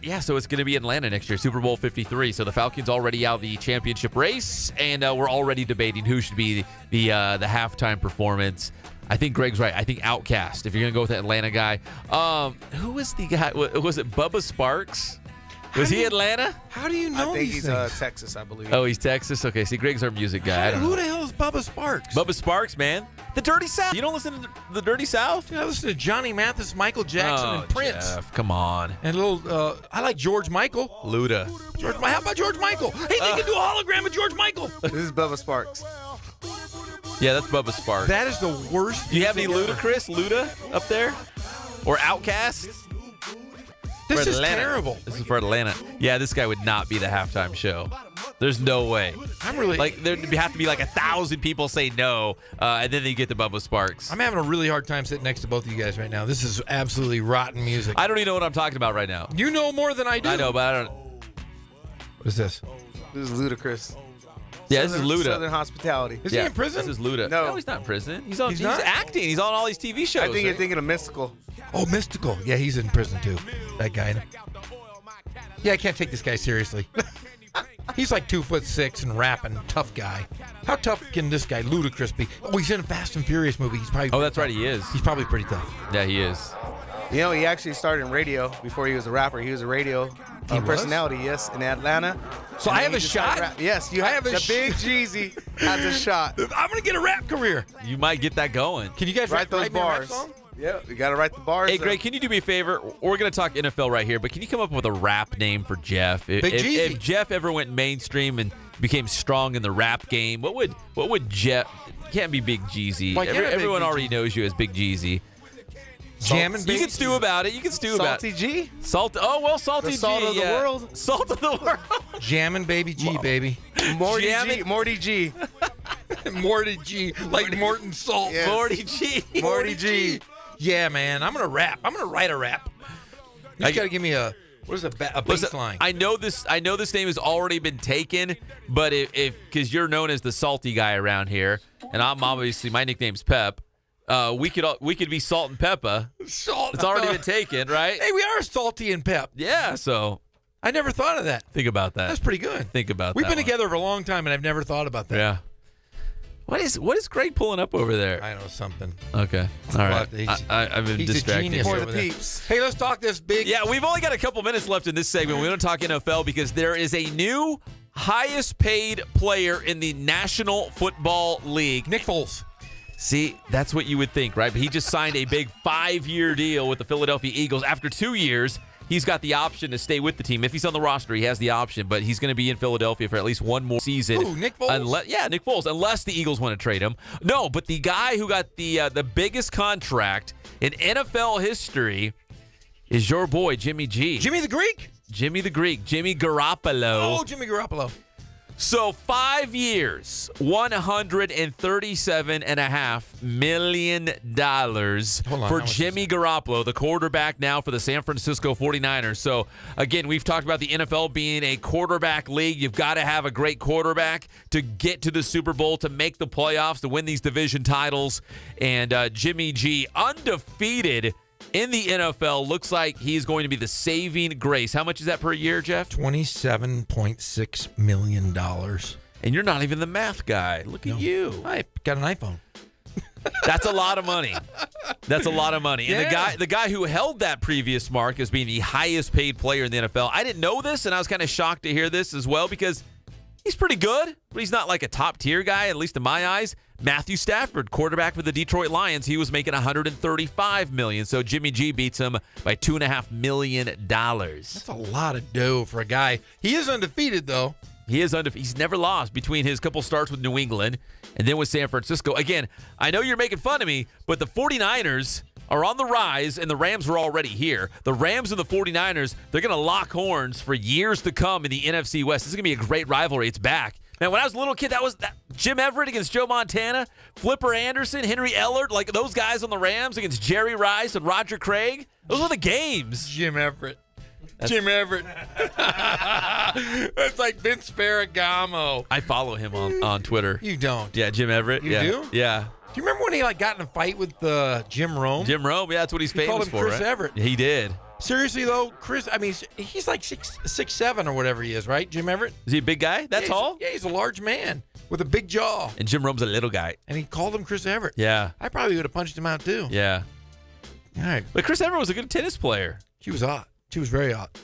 Yeah, so it's going to be Atlanta next year, Super Bowl 53. So the Falcons already out of the championship race, and we're already debating who should be the halftime performance. I think Greg's right. I think Outkast, if you're going to go with the Atlanta guy. Who was the guy? Was it Bubba Sparks? Was he Atlanta? How do you know I think these he's things? Texas, I believe. Oh, he's Texas? Okay, see, Greg's our music guy. I don't Who know. the hell is Bubba Sparks? Bubba Sparks, man. The Dirty South. You don't listen to the Dirty South? I listen to Johnny Mathis, Michael Jackson, and Prince. Jeff, come on. And I like George Michael. Luda. How about George Michael? Hey, they can do a hologram of George Michael. This is Bubba Sparks. Yeah, that's Bubba Sparks. That is the worst. Do you have any music ever. Ludacris, Luda up there? Or Outkast? This For is Atlanta. terrible. This is for Atlanta. Yeah, this guy would not be the halftime show. There's no way. I'm really like there'd have to be like 1,000 people say no, and then they get the Bubba Sparks. I'm having a really hard time sitting next to both of you guys right now. This is absolutely rotten music. I don't even know what I'm talking about right now. You know more than I do. I know, but I don't. What is this? This is Ludacris. Yeah, this is Luda. Southern Hospitality. Is he in prison? This is Luda. No. He's not in prison. He's He's not? acting. He's on all these TV shows. I think you're right? thinking of Mystical. Oh, Mystical. Yeah, he's in prison too. That guy. Yeah, I can't take this guy seriously. He's like 2'6" and rapping, tough guy. How tough can this guy, Ludacris, be? Oh, he's in a Fast and Furious movie. He's probably. Oh, that's right. He is. He's probably pretty tough. Yeah, he is. You know, he actually started in radio before he was a rapper. He was a radio personality, yes, in Atlanta. So And I then have he a just started shot? rap. Yes, you I have have a the Big Jeezy has a shot. I'm gonna get a rap career. You might get that going. Can you guys Write those me a rap bars. song? Yeah, we got to write the bars. Hey, up. Greg, can you do me a favor? We're going to talk NFL right here, but can you come up with a rap name for Jeff? Big Jeezy. If Jeff ever went mainstream and became strong in the rap game, what would Jeff? Can't be Big Jeezy. Why can't it be Everyone Big already knows you as Big Jeezy. Jamming, You baby. can stew about it. You can stew about Salty it. G? Salt. Oh well, Salty The G. salt of the yeah. world. Salt of the world. Jamming, baby G, baby. Morty Jamming. G. Morty G. Morty G, like Morton Salt. Yes. Morty G. Morty G. Yeah, man. I'm gonna rap. I'm gonna write a rap. You got to give me a baseline. I know this name has already been taken, but if because you're known as the salty guy around here, and I'm obviously my nickname's Pep. We could be Salt and Peppa. Salt. It's already been taken, right? Hey, we are salty and Pep. Yeah. So I never thought of that. Think about that. That's pretty good. Think about We've that. We've been together for a long time, and I've never thought about that. Yeah. What is Greg pulling up over there? I know something. Okay. All right. I've been distracted. He's a genius over there. Hey, let's talk this big. Yeah, we've only got a couple minutes left in this segment. We want to talk NFL because there is a new highest paid player in the National Football League. Nick Foles. See, that's what you would think, right? But he just signed a big 5-year deal with the Philadelphia Eagles. After 2 years, he's got the option to stay with the team. If he's on the roster, he has the option, but he's going to be in Philadelphia for at least one more season. Ooh, Nick Foles? Nick Foles, unless the Eagles want to trade him. No, but the guy who got the biggest contract in NFL history is your boy, Jimmy G. Jimmy the Greek? Jimmy the Greek. Jimmy Garoppolo. Oh, Jimmy Garoppolo. So 5 years, $137.5 million for Jimmy Garoppolo, the quarterback now for the San Francisco 49ers. So, again, we've talked about the NFL being a quarterback league. You've got to have a great quarterback to get to the Super Bowl, to make the playoffs, to win these division titles. And Jimmy G, undefeated in the NFL, looks like he's going to be the saving grace. How much is that per year, Jeff? $27.6 million. And you're not even the math guy. Look at you. I got an iPhone. That's a lot of money. That's a lot of money. And Yeah. the guy who held that previous mark as being the highest paid player in the NFL, I didn't know this, and I was kind of shocked to hear this as well because he's pretty good, but he's not like a top-tier guy, at least in my eyes. Matthew Stafford, quarterback for the Detroit Lions, he was making $135 million. So Jimmy G beats him by $2.5 million. That's a lot of dough for a guy. He is undefeated, though. He is undefeated. He's never lost between his couple starts with New England and then with San Francisco. Again, I know you're making fun of me, but the 49ers are on the rise, and the Rams were already here. The Rams and the 49ers, they're going to lock horns for years to come in the NFC West. This is going to be a great rivalry. It's back. Man, when I was a little kid, that was Jim Everett against Joe Montana, Flipper Anderson, Henry Ellard, like those guys on the Rams against Jerry Rice and Roger Craig. Those were the games. Jim Everett. Jim Everett. That's like Vince Ferragamo. I follow him on Twitter. You don't? Yeah, Jim Everett. You yeah. do? Yeah. Do you remember when he got in a fight with Jim Rome? Jim Rome, yeah, that's what he's famous called him for. Chris right? Everett. He did. Seriously though, Chris, I mean, he's like 6'7" or whatever he is, right? Jim Everett. Is he a big guy? That tall? Yeah, he's a large man with a big jaw. And Jim Rome's a little guy. And he called him Chris Everett. Yeah. I probably would have punched him out too. Yeah. All right. But Chris Everett was a good tennis player. She was hot. She was very hot.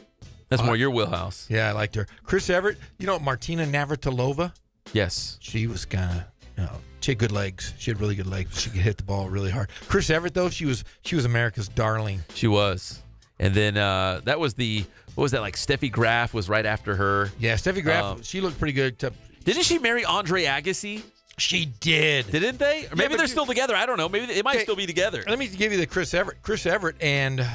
That's more your wheelhouse. Yeah, I liked her. Chris Everett, you know Martina Navratilova? Yes. She was kind of, she had good legs. She had really good legs. She could hit the ball really hard. Chris Everett, though, she was America's darling. She was. And then that was what was that, like Steffi Graf was right after her. Yeah, Steffi Graf, she looked pretty good. Didn't she marry Andre Agassi? She did. Didn't they? Or maybe they're still together. I don't know. Maybe they might still be together. Let me give you the Chris Everett. Chris Everett and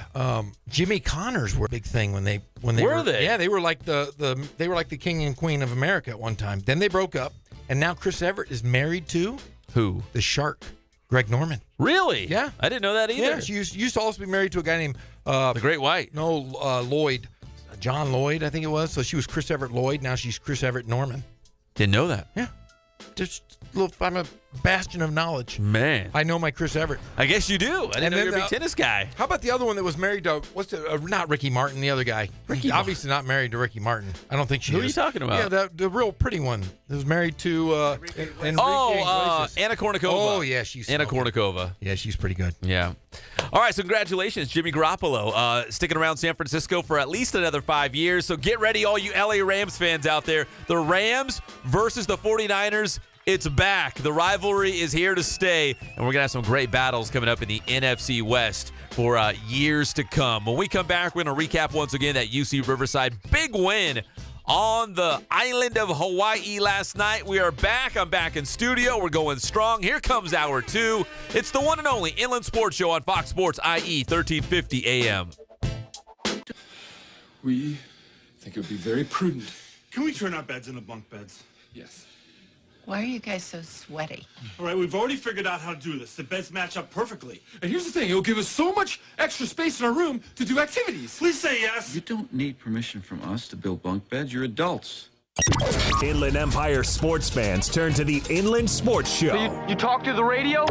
Jimmy Connors were a big thing when they were they? Yeah, they were like the king and queen of America at one time. Then they broke up, and now Chris Everett is married to who? The Shark, Greg Norman. Really? Yeah, I didn't know that either. Yeah, she used to also be married to a guy named the Great White. No, Lloyd, John Lloyd, I think it was. So she was Chris Everett Lloyd. Now she's Chris Everett Norman. Didn't know that. Yeah. Just a little, I'm a bastion of knowledge. Man. I know my Chris Everett. I guess you do. I didn't know you're a big tennis guy. How about the other one that was married to, not Ricky Martin, the other guy. Obviously not married to Ricky Martin. I don't think she is. Who are you talking about? Yeah, the real pretty one that was married to Enrique Iglesias. Anna Kournikova. Oh, yeah. She's Anna Kournikova. Yeah, she's pretty good. Yeah. All right, so congratulations, Jimmy Garoppolo, sticking around San Francisco for at least another 5 years. So get ready, all you LA Rams fans out there. The Rams versus the 49ers. It's back. The rivalry is here to stay, and we're going to have some great battles coming up in the NFC West for years to come. When we come back, we're going to recap once again that UC Riverside big win on the island of Hawaii last night. We are back. I'm back in studio. We're going strong. Here comes hour 2. It's the one and only Inland Sports Show on Fox Sports IE 1350 AM. We think it would be very prudent. Can we turn our beds into bunk beds? Yes. Why are you guys so sweaty? All right, we've already figured out how to do this. The beds match up perfectly. And here's the thing, it'll give us so much extra space in our room to do activities. Please say yes. You don't need permission from us to build bunk beds. You're adults. Inland Empire sports fans turn to the Inland Sports Show. You talk to the radio?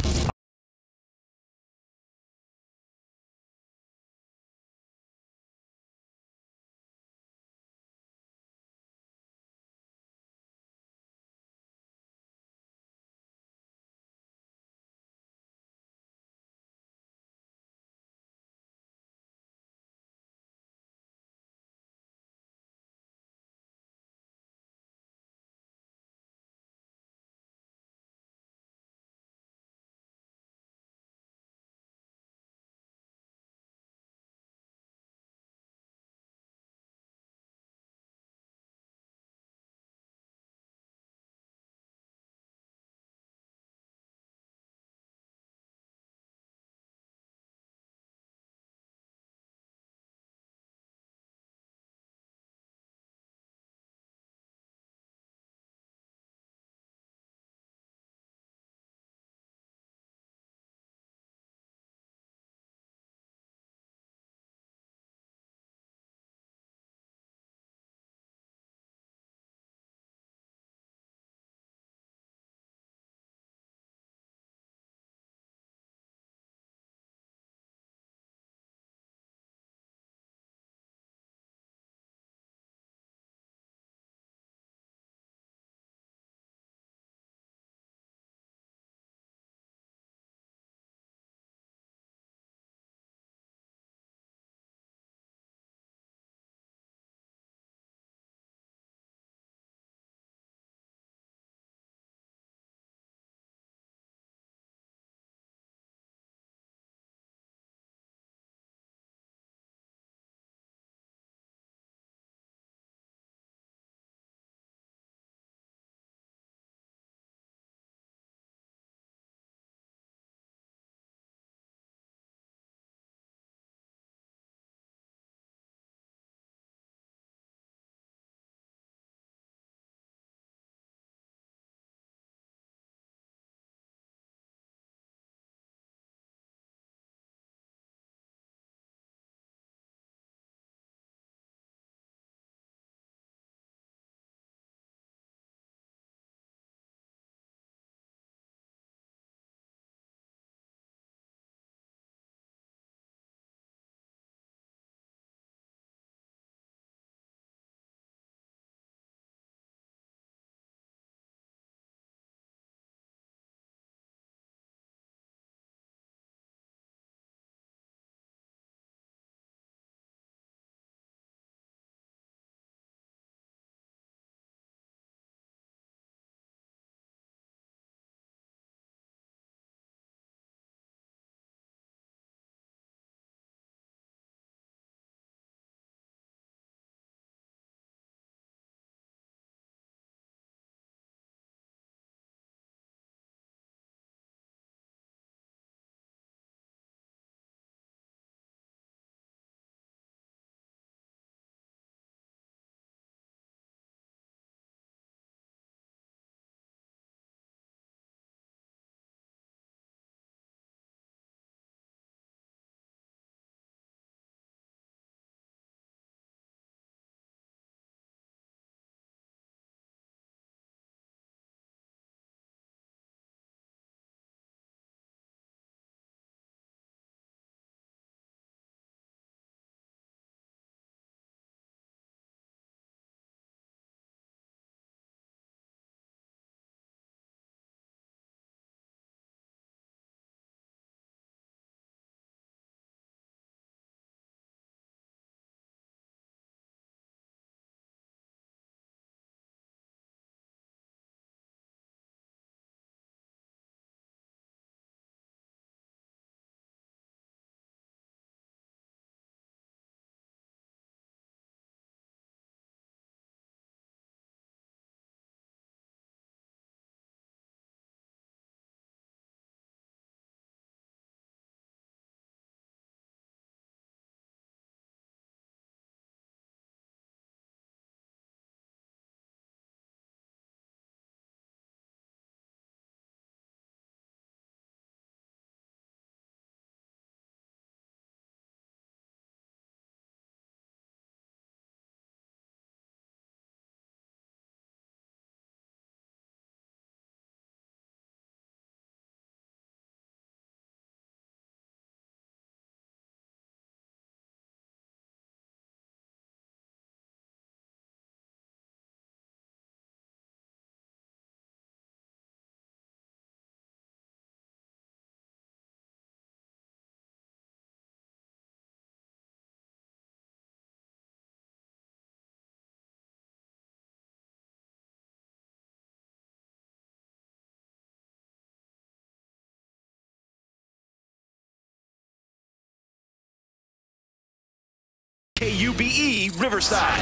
KUBE Riverside.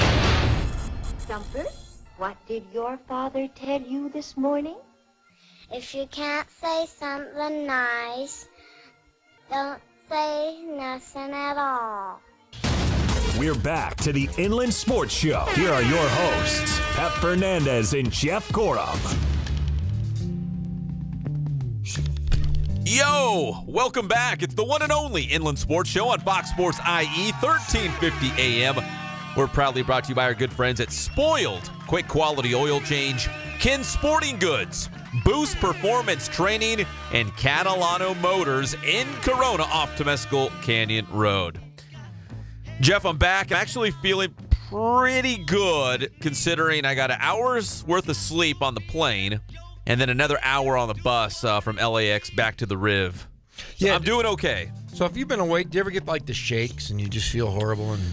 Thumper, what did your father tell you this morning? If you can't say something nice, don't say nothing at all. We're back to the Inland Sports Show. Here are your hosts, Pep Fernandez and Jeff Gorham. Yo, welcome back. It's the one and only Inland Sports Show on Fox Sports IE, 1350 AM. We're proudly brought to you by our good friends at Spoiled. Quick quality oil change, Kin Sporting Goods, Boost Performance Training, and Catalano Motors in Corona off Temescal Canyon Road. Jeff, I'm back. I'm actually feeling pretty good considering I got an hour's worth of sleep on the plane and then another hour on the bus from LAX back to the Riv. So yeah, I'm doing okay. So if you've been awake, do you ever get like the shakes and you just feel horrible? And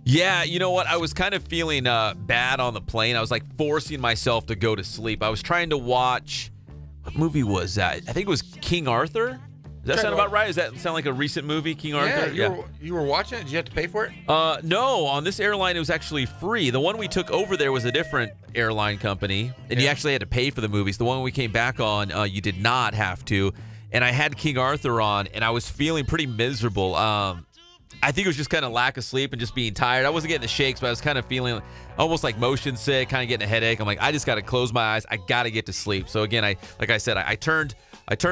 yeah, you know what? I was kind of feeling bad on the plane. I was like forcing myself to go to sleep. I was trying to watch, what movie was that? I think it was King Arthur. Does that sound about right? Does that sound like a recent movie, King Arthur? Yeah, you were watching it? Did you have to pay for it? No, on this airline it was actually free. The one we took over there was a different airline company, and you actually had to pay for the movies. The one we came back on, you did not have to. And I had King Arthur on, and I was feeling pretty miserable. I think it was just kind of lack of sleep and just being tired. I wasn't getting the shakes, but I was kind of feeling almost like motion sick, kind of getting a headache. I'm like, I just got to close my eyes. I got to get to sleep. So again, like I said, I turned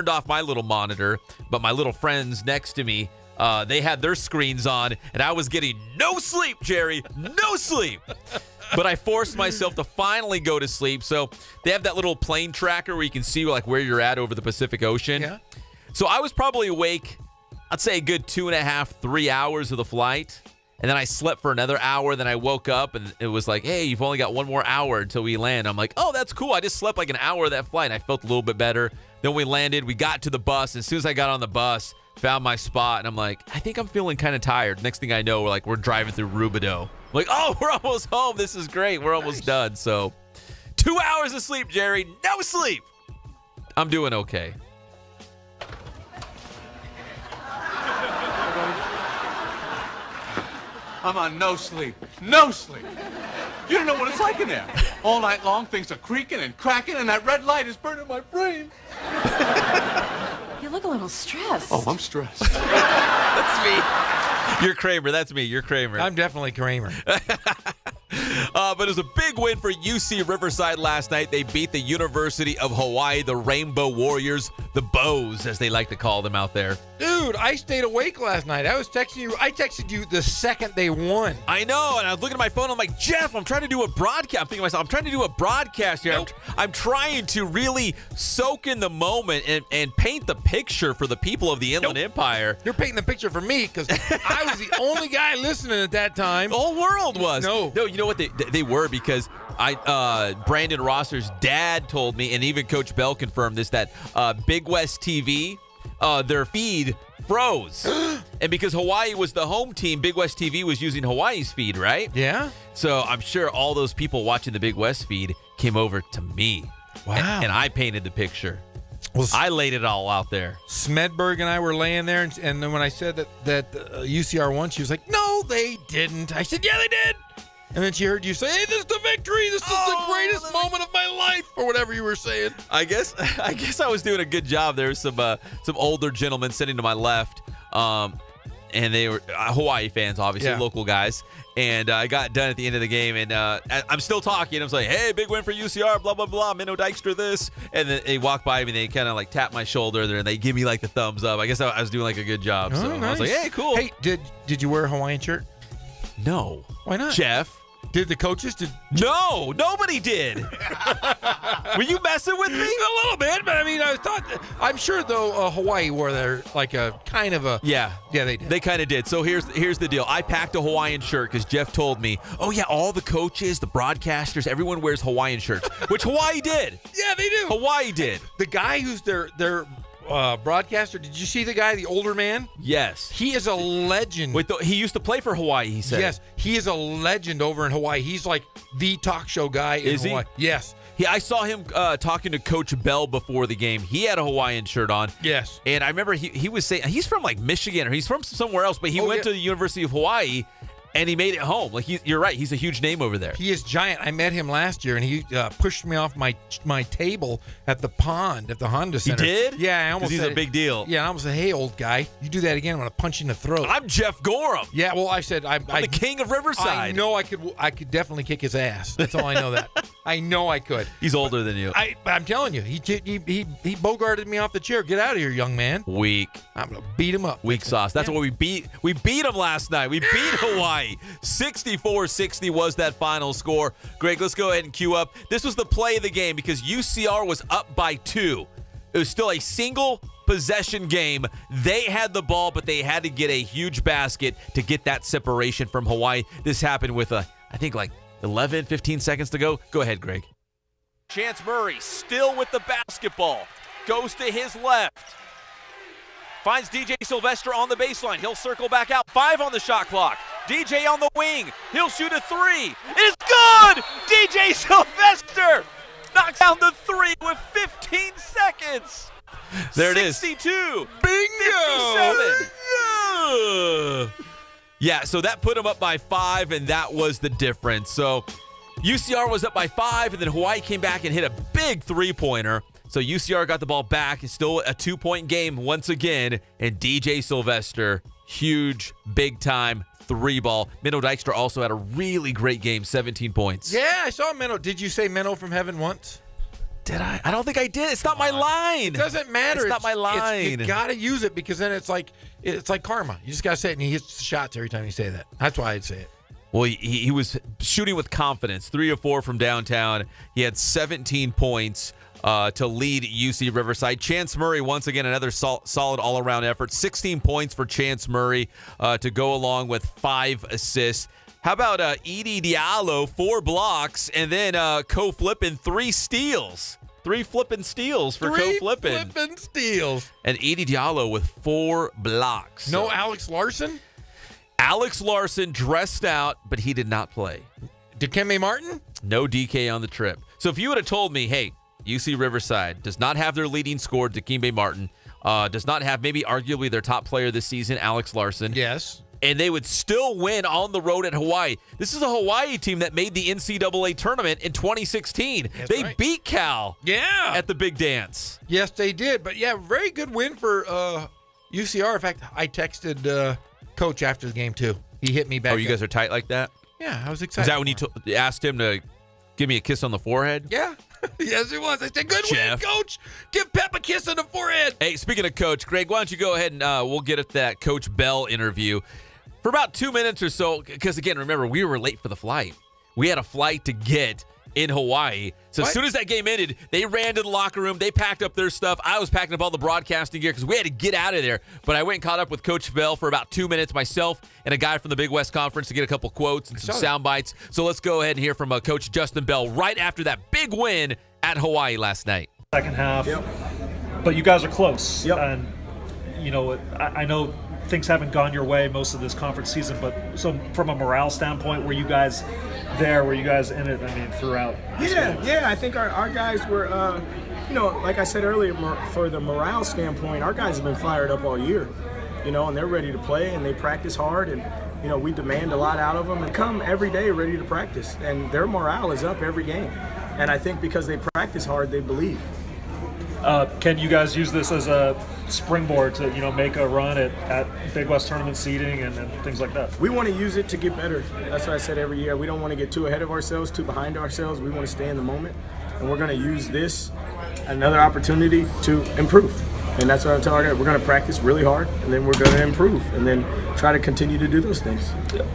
off my little monitor, but my little friends next to me, they had their screens on, and I was getting no sleep, Jerry, no sleep. But I forced myself to finally go to sleep. So they have that little plane tracker where you can see like where you're at over the Pacific Ocean. Yeah. So I was probably awake, I'd say a good 2.5, 3 hours of the flight. And then I slept for another hour. Then I woke up and it was like, hey, you've only got 1 more hour until we land. I'm like, oh, that's cool. I just slept like an hour of that flight. And I felt a little bit better. Then we landed. We got to the bus. As soon as I got on the bus, found my spot. And I'm like, I think I'm feeling kind of tired. Next thing I know, we're driving through Rubidoux. I'm like, oh, we're almost home. This is great. We're almost done. So 2 hours of sleep, Jerry. No sleep. I'm doing okay. I'm on no sleep. No sleep. You don't know what it's like in there. All night long, things are creaking and cracking, and that red light is burning my brain. You look a little stressed. Oh, I'm stressed. That's me. You're Kramer. That's me. You're Kramer. I'm definitely Kramer. But it was a big win for UC Riverside last night. They beat the University of Hawaii, the Rainbow Warriors, the Bows, as they like to call them out there. Dude, I stayed awake last night. I was texting you. I texted you the second they won. I know, and I was looking at my phone. I'm like, Jeff, I'm trying to do a broadcast. I'm thinking to myself, I'm trying to do a broadcast here. Nope. I'm trying to really soak in the moment and paint the picture for the people of the Inland Empire. You're painting the picture for me because I was the only guy listening at that time. The whole world was. No, you know what? They were, because Brandon Rosser's dad told me, and even Coach Bell confirmed this, that Big West TV, their feed froze. And because Hawaii was the home team, Big West TV was using Hawaii's feed, right? Yeah. So I'm sure all those people watching the Big West feed came over to me. Wow. And I painted the picture. Well, I laid it all out there. Smedberg and I were laying there, and then when I said that UCR won, she was like, no, they didn't. I said, yeah, they did. And then she heard you say, hey, this is the victory. This is the greatest moment of my life, or whatever you were saying. I guess I was doing a good job. There was some older gentlemen sitting to my left, and they were Hawaii fans, obviously, local guys. And I got done at the end of the game, and I'm still talking. I'm like, hey, big win for UCR, blah, blah, blah, Minnow Dykstra this. And then they walk by me, and they kind of like tap my shoulder there, and they give me like the thumbs up. I guess I was doing like a good job. Oh, so nice. I was like, hey, cool. Hey, did you wear a Hawaiian shirt? No. Why not? Jeff. Did the coaches? No, nobody did. Were you messing with me? A little bit, but I mean, I'm sure though Hawaii wore their like a kind of a yeah they did. They kind of did. So here's the deal. I packed a Hawaiian shirt because Jeff told me, oh yeah, all the coaches, the broadcasters, everyone wears Hawaiian shirts, which Hawaii did. Yeah, they do. Hawaii did. The guy who's their broadcaster, did you see the guy, the older man? Yes. He is a legend. Wait, he used to play for Hawaii, he said. Yes, he is a legend over in Hawaii. He's like the talk show guy in Hawaii. Yes. I saw him talking to Coach Bell before the game. He had a Hawaiian shirt on. Yes. And I remember he was saying, he's from like Michigan or he's from somewhere else, but he went to the University of Hawaii. And he made it home. Like you're right. He's a huge name over there. He is giant. I met him last year, and he pushed me off my table at the pond at the Honda Center. He did? Yeah, I almost. He's said, a big deal. Yeah, I almost said, "Hey, old guy, you do that again, I'm gonna punch you in the throat." I'm Jeff Gorham. Yeah, well, I said I'm the king of Riverside. I know I could definitely kick his ass. That's all I know. That I know I could. He's older than you. I'm telling you, he bogarted me off the chair. Get out of here, young man. Weak. I'm gonna beat him up. Weak sauce. That's what we beat. We beat him last night. We beat Hawaii. 64-60 was that final score. Greg, let's go ahead and cue up. This was the play of the game because UCR was up by 2. It was still a single possession game. They had the ball, but they had to get a huge basket to get that separation from Hawaii. This happened with, I think, like 11, 15 seconds to go. Go ahead, Greg. Chance Murray still with the basketball. Goes to his left. Finds DJ Sylvester on the baseline. He'll circle back out. 5 on the shot clock. DJ on the wing. He'll shoot a 3. It's good! DJ Sylvester knocks down the 3 with 15 seconds. There it is. 62. Bingo! 57. Yeah, so that put them up by 5, and that was the difference. So UCR was up by 5, and then Hawaii came back and hit a big three-pointer. So UCR got the ball back. It's still a 2-point game once again. And DJ Sylvester, huge, big-time 3-ball. Minnow Dykstra also had a really great game, 17 points. Yeah, I saw Minnow. Did you say Minnow from heaven once? Did I? I don't think I did. It's not my line. It doesn't matter. It's not my line. You got to use it because then it's like karma. You just got to say it, and he hits shots every time you say that. That's why I'd say it. Well, he was shooting with confidence. 3 of 4 from downtown. He had 17 points to lead UC Riverside. Chance Murray, once again, another solid all-around effort. 16 points for Chance Murray to go along with 5 assists. How about Edie Diallo, 4 blocks, and then Ko Flippin, 3 steals. 3 flippin' steals for Ko Flippin. 3 flippin' steals. And Edie Diallo with 4 blocks. No Alex Larson? Alex Larson dressed out, but he did not play. Dikembe Martin? No DK on the trip. So if you would have told me, hey, UC Riverside does not have their leading scorer, Dikembe Martin, does not have maybe arguably their top player this season, Alex Larson. Yes. And they would still win on the road at Hawaii. This is a Hawaii team that made the NCAA tournament in 2016. They beat Cal at the big dance. Yes, they did. But, yeah, very good win for UCR. In fact, I texted Coach after the game, too. He hit me back. Oh, you guys are tight like that? Yeah, I was excited. Is that when you asked him to give me a kiss on the forehead? Yeah. Yes, it was. I said, good win, Coach. Give Pep a kiss on the forehead. Hey, speaking of Coach, Greg, why don't you go ahead and we'll get at that Coach Bell interview for about 2 minutes or so. Because, again, remember, we were late for the flight. We had a flight to get in Hawaii. So as soon as that game ended, they ran to the locker room. They packed up their stuff. I was packing up all the broadcasting gear because we had to get out of there. But I went and caught up with Coach Bell for about 2 minutes, myself and a guy from the Big West Conference, to get a couple quotes and some sound bites. So let's go ahead and hear from Coach Justin Bell right after that big win at Hawaii last night. Second half, but you guys are close. And, you know, I know things haven't gone your way most of this conference season, but so from a morale standpoint, were you guys there? Were you guys in it, I mean, throughout? Yeah, I think our guys were, you know, like I said earlier, for the morale standpoint, our guys have been fired up all year, you know, and they're ready to play, and they practice hard, and, you know, we demand a lot out of them, and come every day ready to practice, and their morale is up every game. And I think because they practice hard, they believe. Can you guys use this as a springboard to, you know, make a run at Big West tournament seeding and things like that? We want to use it to get better. That's what I said every year. We don't want to get too ahead of ourselves, too behind ourselves. We want to stay in the moment. And we're going to use this, another opportunity, to improve. And that's what I'm telling you. We're going to practice really hard, and then we're going to improve, and then try to continue to do those things.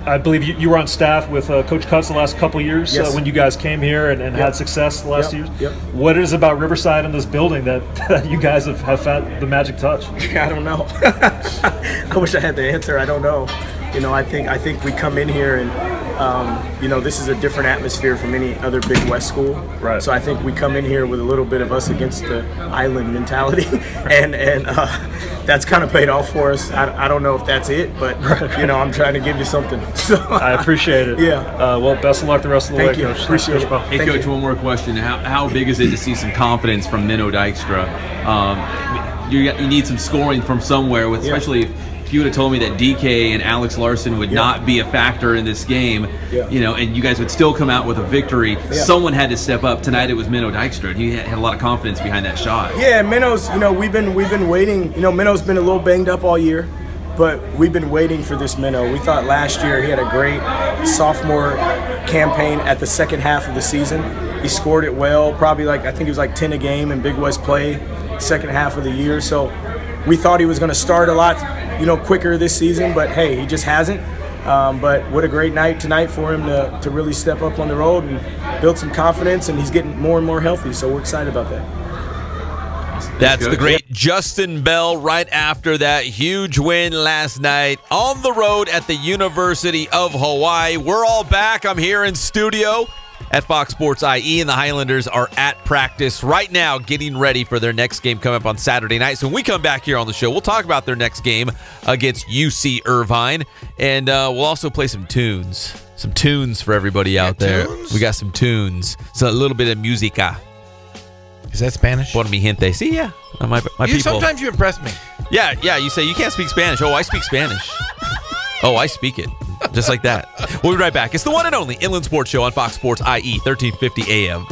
I believe you were on staff with Coach Cutts the last couple of years when you guys came here and had success the last years. What is it about Riverside and this building that you guys have found the magic touch? I don't know. I wish I had the answer. I don't know. You know, I think we come in here and, you know, this is a different atmosphere from any other Big West school. Right. So I think we come in here with a little bit of us against the island mentality, and that's kind of paid off for us. I don't know if that's it, but, you know, I'm trying to give you something. So, I appreciate it. Yeah. Well, best of luck the rest of the way, Coach. Appreciate it. Hey, Coach, one more question. How big is it to see some confidence from Minnow Dykstra? You need some scoring from somewhere, especially if you would have told me that DK and Alex Larson would not be a factor in this game, you know, and you guys would still come out with a victory, someone had to step up. Tonight it was Minnow Dykstra. He had a lot of confidence behind that shot. Yeah, Minnow's, you know, we've been waiting. You know, Minnow's been a little banged up all year, but we've been waiting for this Minnow. We thought last year he had a great sophomore campaign at the second half of the season. He scored it well, probably like, I think he was like 10 a game in Big West play second half of the year. So we thought he was going to start a lot, you know, quicker this season, but hey, he just hasn't. But what a great night tonight for him to really step up on the road and build some confidence, and he's getting more and more healthy, so we're excited about that. That's the great Justin Bell right after that huge win last night on the road at the University of Hawaii. We're all back. I'm here in studio at Fox Sports IE, and the Highlanders are at practice right now getting ready for their next game coming up on Saturday night. So when we come back here on the show, we'll talk about their next game against UC Irvine, and we'll also play some tunes. Some tunes for everybody out there. Tunes? We got some tunes. So a little bit of musica. Is that Spanish? Por mi gente. See, yeah. My people. Sometimes you impress me. Yeah. You say you can't speak Spanish. Oh, I speak Spanish. Oh, I speak it. Just like that. We'll be right back. It's the one and only Inland Sports Show on Fox Sports IE, 1350 AM.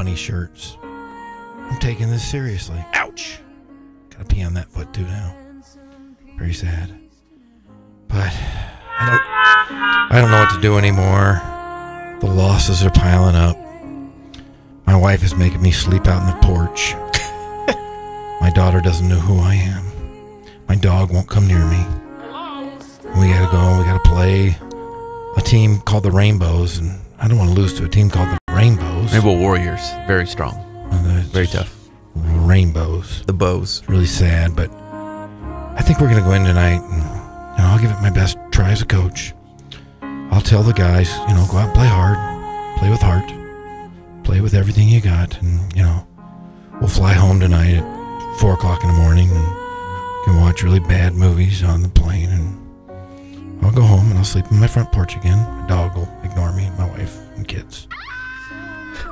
bunny shirts. I'm taking this seriously. Ouch! Gotta pee on that foot too now. Very sad. But I don't know what to do anymore. The losses are piling up. My wife is making me sleep out on the porch. My daughter doesn't know who I am. My dog won't come near me. We gotta go. We gotta play a team called the Rainbows, and I don't want to lose to a team called the Rainbows. Rainbow Warriors, very strong, very tough. Rainbows, the bows. Really sad, but I think we're gonna go in tonight, and I'll give it my best try as a coach. I'll tell the guys, go out and play hard, play with heart, play with everything you got, and we'll fly home tonight at 4 o'clock in the morning, and can watch really bad movies on the plane, and I'll go home and I'll sleep on my front porch again. My dog will ignore me, my wife and kids.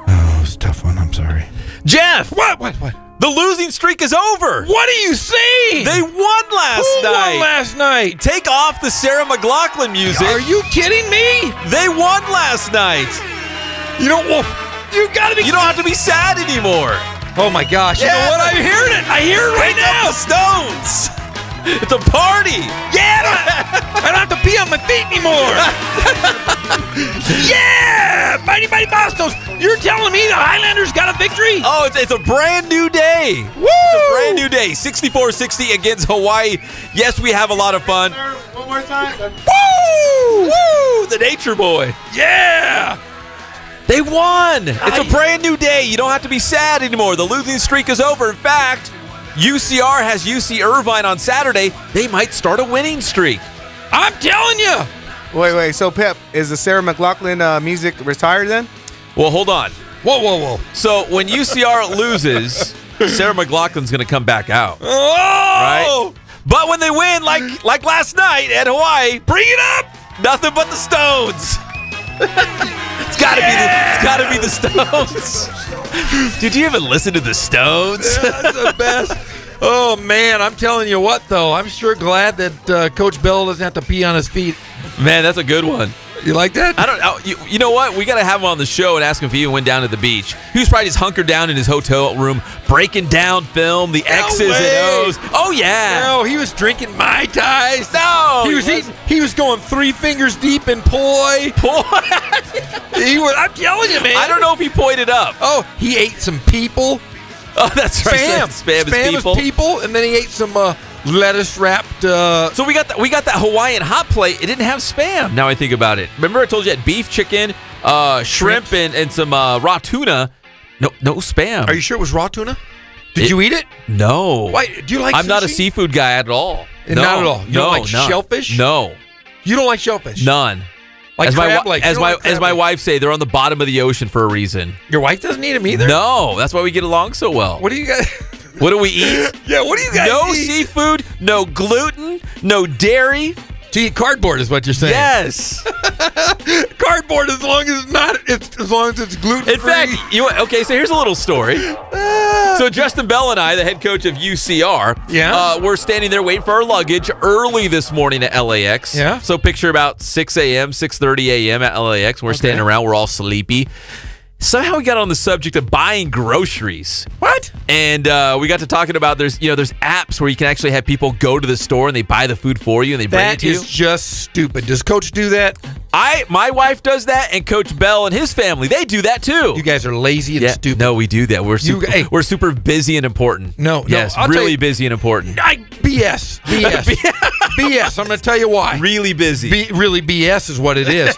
Oh, it's a tough one. I'm sorry. Jeff! What? The losing streak is over! What are you saying? They won last Who night! won last night? Take off the Sarah McLachlan music. Are you kidding me? They won last night! You don't have to be sad anymore! Oh my gosh, you know what? I'm hearing it! I hear it right now! The Stones! It's a party! Yeah! I don't have to pee on my feet anymore! Yeah! Mighty Bostos! You're telling me the Highlanders got a victory? Oh, it's a brand new day! Woo! It's a brand new day. 64-60 against Hawaii. Yes, we have a lot of fun. One more time. Woo! Woo! The Nature Boy. Yeah! They won! It's a brand new day. You don't have to be sad anymore. The losing streak is over. In fact, UCR has UC Irvine on Saturday. They might start a winning streak. I'm telling you! Wait. So, Pep, is the Sarah McLachlan music retired then? Well, hold on. Whoa. So, when UCR loses, Sarah McLachlan's going to come back out. Oh! Right? But when they win, like last night at Hawaii, bring it up! Nothing but the Stones. It's gotta be the Stones. Did you even listen to the Stones? Yeah, that's the best. Oh man, I'm telling you what though, I'm sure glad that Coach Bell doesn't have to pee on his feet. Man, that's a good one. You like that? I don't know. You know what? We got to have him on the show and ask him if he even went down to the beach. He was probably just hunkered down in his hotel room, breaking down film, the X's and O's. Oh, yeah. No, he was drinking Mai Tais. No. He was going 3 fingers deep in poi. I'm telling you, man. I don't know if he pointed up. Oh, he ate some people. Oh, that's right. Spam is people. And then he ate some lettuce wrapped. So we got that Hawaiian hot plate. It didn't have Spam. Now I think about it. Remember I told you I had beef, chicken, shrimp, and some raw tuna. No Spam. Are you sure it was raw tuna? Did you eat it? No. Why? Do you like? I'm sushi? not a seafood guy at all. No, not at all. You don't like shellfish? No. You don't like shellfish? None. Like as my wife say, they're on the bottom of the ocean for a reason. Your wife doesn't eat them either? No, that's why we get along so well. What do you guys? What do we eat? Yeah, what do you guys eat? No seafood, no gluten, no dairy. To eat cardboard is what you're saying. Yes. Cardboard as long as it's gluten free. In fact, okay, so here's a little story. So Justin Bell and I, the head coach of UCR, we're standing there waiting for our luggage early this morning at LAX. Yeah. So picture about 6 a.m., 6:30 a.m. at LAX. We're standing around. We're all sleepy. Somehow we got on the subject of buying groceries. What? And we got to talking about there's apps where you can actually have people go to the store and they buy the food for you and they bring it to you. That is just stupid. Does Coach do that? My wife does that, and Coach Bell and his family, they do that too. You guys are lazy and stupid. No, we do that. We're super busy and important. Yes, really busy and important. BS. BS. I'm going to tell you why. Really busy. Really BS is what it is.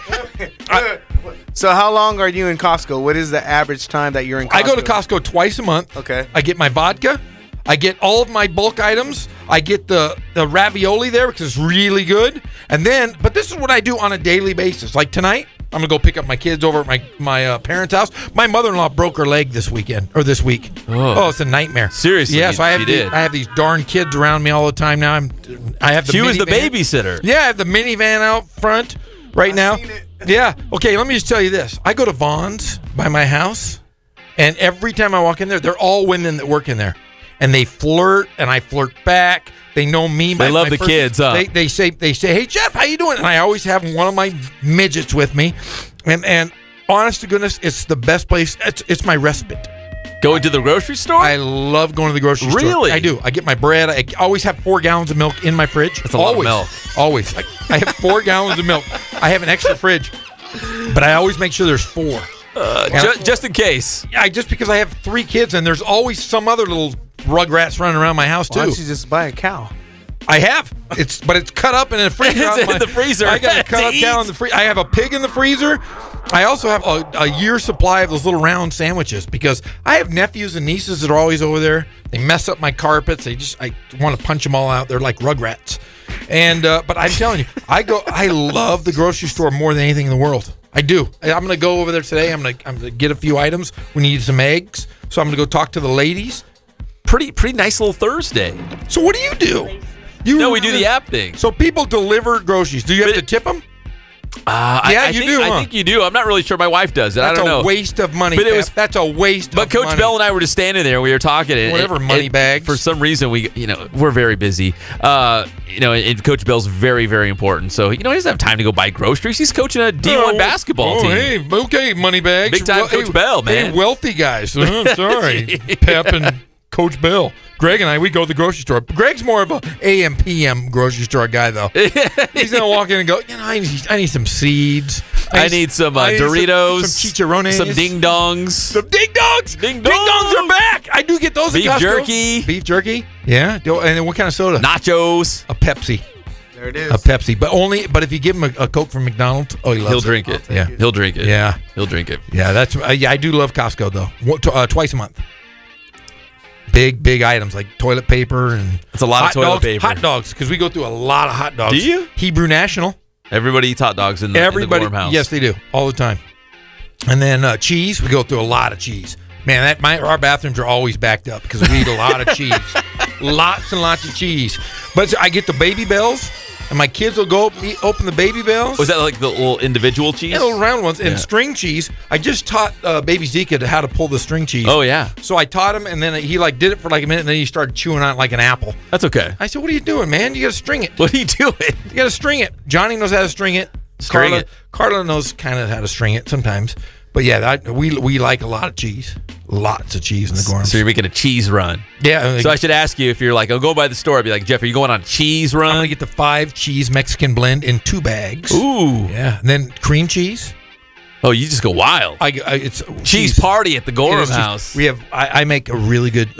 So how long are you in Costco? What is the average time that you're in Costco? I go to Costco twice a month. Okay. I get my vodka. I get all of my bulk items. I get the ravioli there because it's really good. And then, but this is what I do on a daily basis. Like tonight, I'm going to go pick up my kids over at my parents' house. My mother-in-law broke her leg this week. Oh, it's a nightmare. Seriously? Yes, I have these darn kids around me all the time now. She was the babysitter. Yeah, I have the minivan out front right now. Yeah. Okay, let me just tell you this. I go to Vaughn's by my house, and every time I walk in there, they're all women that work in there. And they flirt, and I flirt back. They know me. They love the kids, huh? They say, hey, Jeff, how you doing? And I always have one of my midgets with me. And honest to goodness, it's the best place. It's my respite. Going to the grocery store? I love going to the grocery store. Really? I do. I get my bread. I always have 4 gallons of milk in my fridge. That's a lot of milk. Always. I have 4 gallons of milk. I have an extra fridge, but I always make sure there's 4. Just in case. Yeah, just because I have 3 kids, and there's always some other little rugrats running around my house, too. Why don't you just buy a cow? I have. But it's cut up in a freezer. It's in the freezer. I got a cut up cow in the freezer. I have a pig in the freezer. I also have a year's supply of those little round sandwiches because I have nephews and nieces that are always over there. They mess up my carpets. I want to punch them all out. They're like rugrats. And but I'm telling you, I love the grocery store more than anything in the world. I do. I'm going to go over there today. I'm going to get a few items. We need some eggs, so I'm going to go talk to the ladies. Pretty nice little Thursday. So what do? No, we do the app thing. So people deliver groceries. Do you have to tip them? I think you do. I'm not really sure. My wife does it. That's I don't know. a waste of money. But that's a waste of money. But Coach Bell and I were just standing there. We were talking. Money bags. For some reason, we're very busy. And Coach Bell's very, very important. So, he doesn't have time to go buy groceries. He's coaching a D1 basketball team. Hey, okay, money bags. Big time Coach Bell, man. Hey, wealthy guys. Sorry. Pep and Coach Bell. Greg and we go to the grocery store. Greg's more of a AM PM grocery store guy, though. He's gonna walk in and go, I need some seeds. I need some Doritos, some chicharrones, some ding dongs. Some ding dongs. Ding dongs are back. I do get those. Beef jerky. Beef jerky. Yeah. And then what kind of soda? Nachos. A Pepsi. There it is. A Pepsi, but if you give him a Coke from McDonald's, he'll drink it. Yeah, he'll drink it. Yeah, he'll drink it. Yeah, I do love Costco though. Twice a month. Big items like toilet paper and it's a lot of toilet paper. Hot dogs, because we go through a lot of hot dogs. Do you? Hebrew National. Everybody eats hot dogs in the Gorham house. Yes, they do all the time. And then cheese. We go through a lot of cheese. Man, our bathrooms are always backed up because we eat a lot of cheese. Lots and lots of cheese. But I get the Baby Bells. And my kids will go open the Baby Bells. Was that like the little individual cheese? Yeah, little round ones. And string cheese. I just taught baby Zeke how to pull the string cheese. Oh, yeah. So I taught him, and then he did it for like a minute, and then he started chewing on it like an apple. That's okay. I said, what are you doing, man? You got to string it. What are you doing? You got to string it. Johnny knows how to string it. Carla knows kind of how to string it sometimes. But yeah, we like a lot of cheese. Lots of cheese in the Gorham. So you're making a cheese run. Yeah. So I should ask you if you're like, I'll go by the store. I'd be like, Jeff, are you going on a cheese run? I'm going to get the 5 cheese Mexican blend in 2 bags. Ooh. Yeah. And then cream cheese. Oh, you just go wild. It's cheese party at the Gorham house. We have. I make a really good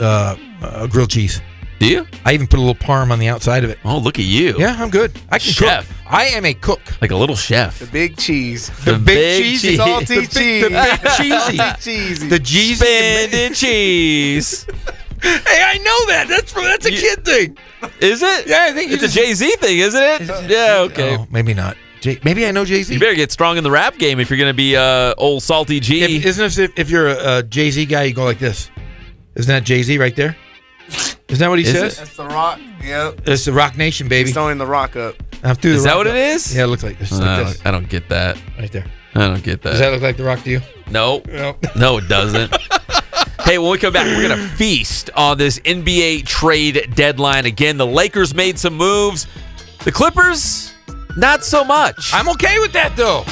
grilled cheese. Do you? I even put a little parm on the outside of it. Oh, look at you. Yeah, I'm good. I can chef. cook. I am a cook. Like a little chef. The big cheese. The big cheese. Salty cheese. The big cheesy. Cheesy. The cheesy. Spending cheese. Hey, I know that. That's a kid thing. Is it? Yeah, I think it's a Jay-Z thing, isn't it? Yeah, okay. Oh, maybe not. Maybe I know Jay-Z. You better get strong in the rap game if you're going to be old salty G. If you're a Jay-Z guy, you go like this. Isn't that Jay-Z right there? Isn't that what he says? That's the Rock. Yep. It's the Rock Nation, baby. He's throwing the rock up. Is that what it is? Yeah, it looks like this. I don't get that. Right there. I don't get that. Does that look like the Rock to you? No. No, it doesn't. Hey, when we come back, we're going to feast on this NBA trade deadline. Again, the Lakers made some moves. The Clippers, not so much. I'm okay with that, though.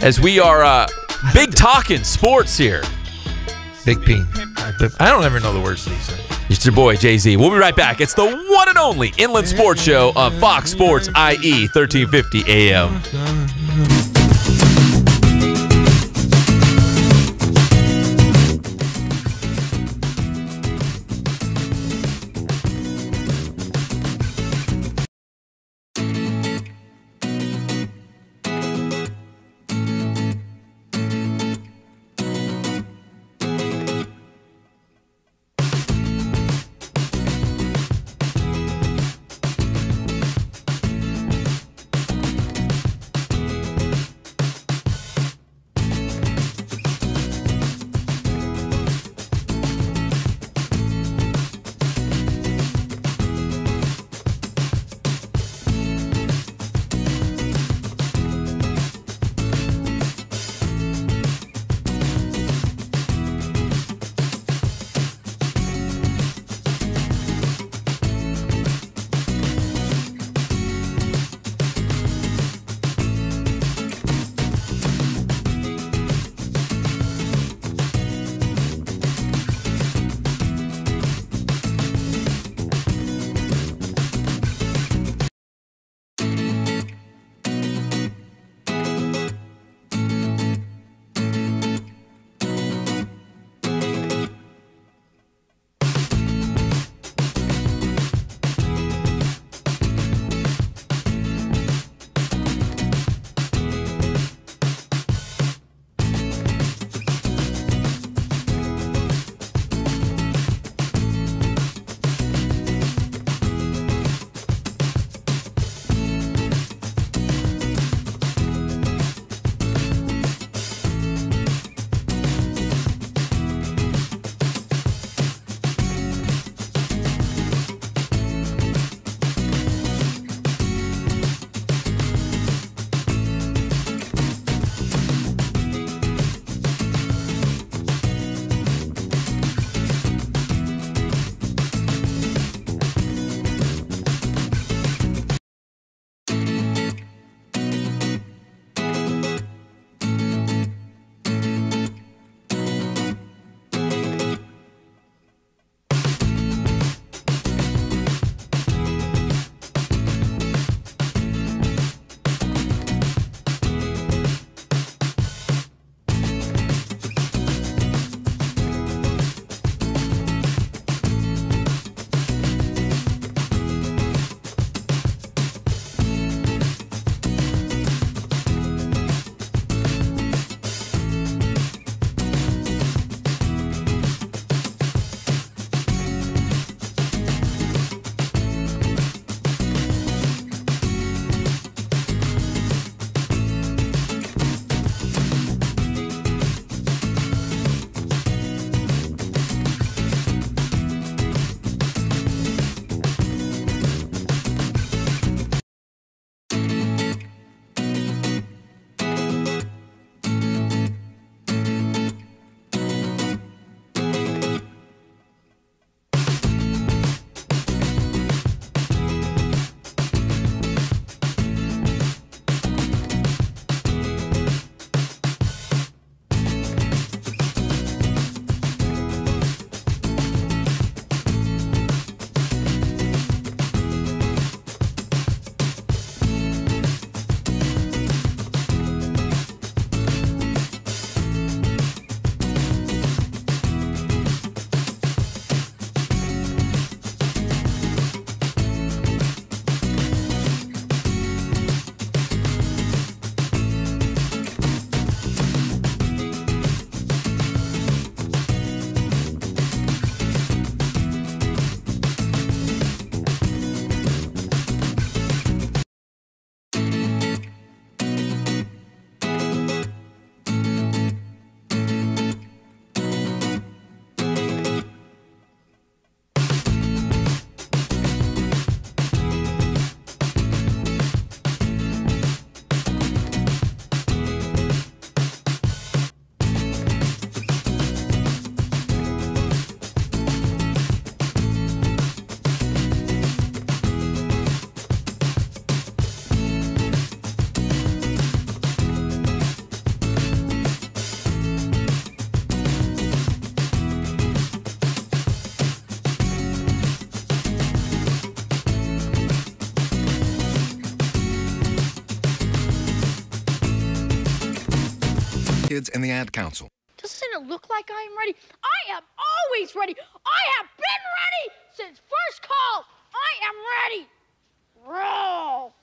As we are big talking sports here. Big P. I don't ever know the words to these things. It's your boy, Jay-Z. We'll be right back. It's the one and only Inland Sports Show on Fox Sports IE 1350 AM. kids and the Ad Council. Doesn't it look like I am ready? I am always ready. I have been ready since first call. I am ready. Roll.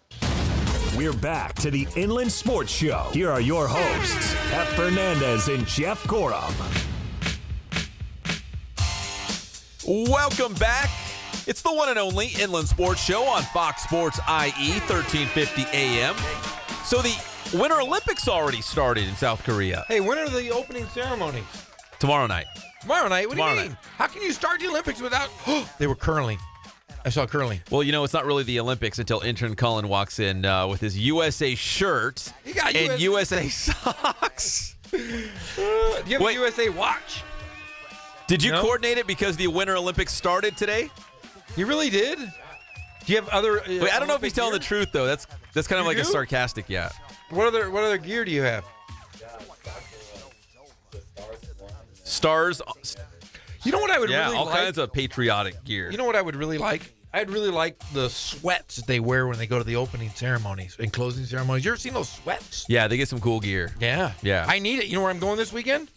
We're back to the Inland Sports Show. Here are your hosts, Pep Fernandez and Jeff Gorham. Welcome back. It's the one and only Inland Sports Show on Fox Sports IE, 1350 AM. So the Winter Olympics already started in South Korea. Hey, when are the opening ceremonies? Tomorrow night. Tomorrow night? What Tomorrow do you mean? How can you start the Olympics without... They were curling. I saw curling. Well, you know, it's not really the Olympics until intern Cullen walks in with his USA shirt and USA socks. Do you have a USA watch? Did you coordinate it because the Winter Olympics started today? You really did? Do you have other... Wait, I don't know if he's telling the truth, though. That's kind of like a sarcastic, yeah. What other gear do you have? Stars. You know what I would really all like? kinds of patriotic gear. You know what I would really like? I'd really like the sweats that they wear when they go to the opening ceremonies and closing ceremonies. You ever seen those sweats? Yeah, they get some cool gear. Yeah. Yeah. I need it. You know where I'm going this weekend?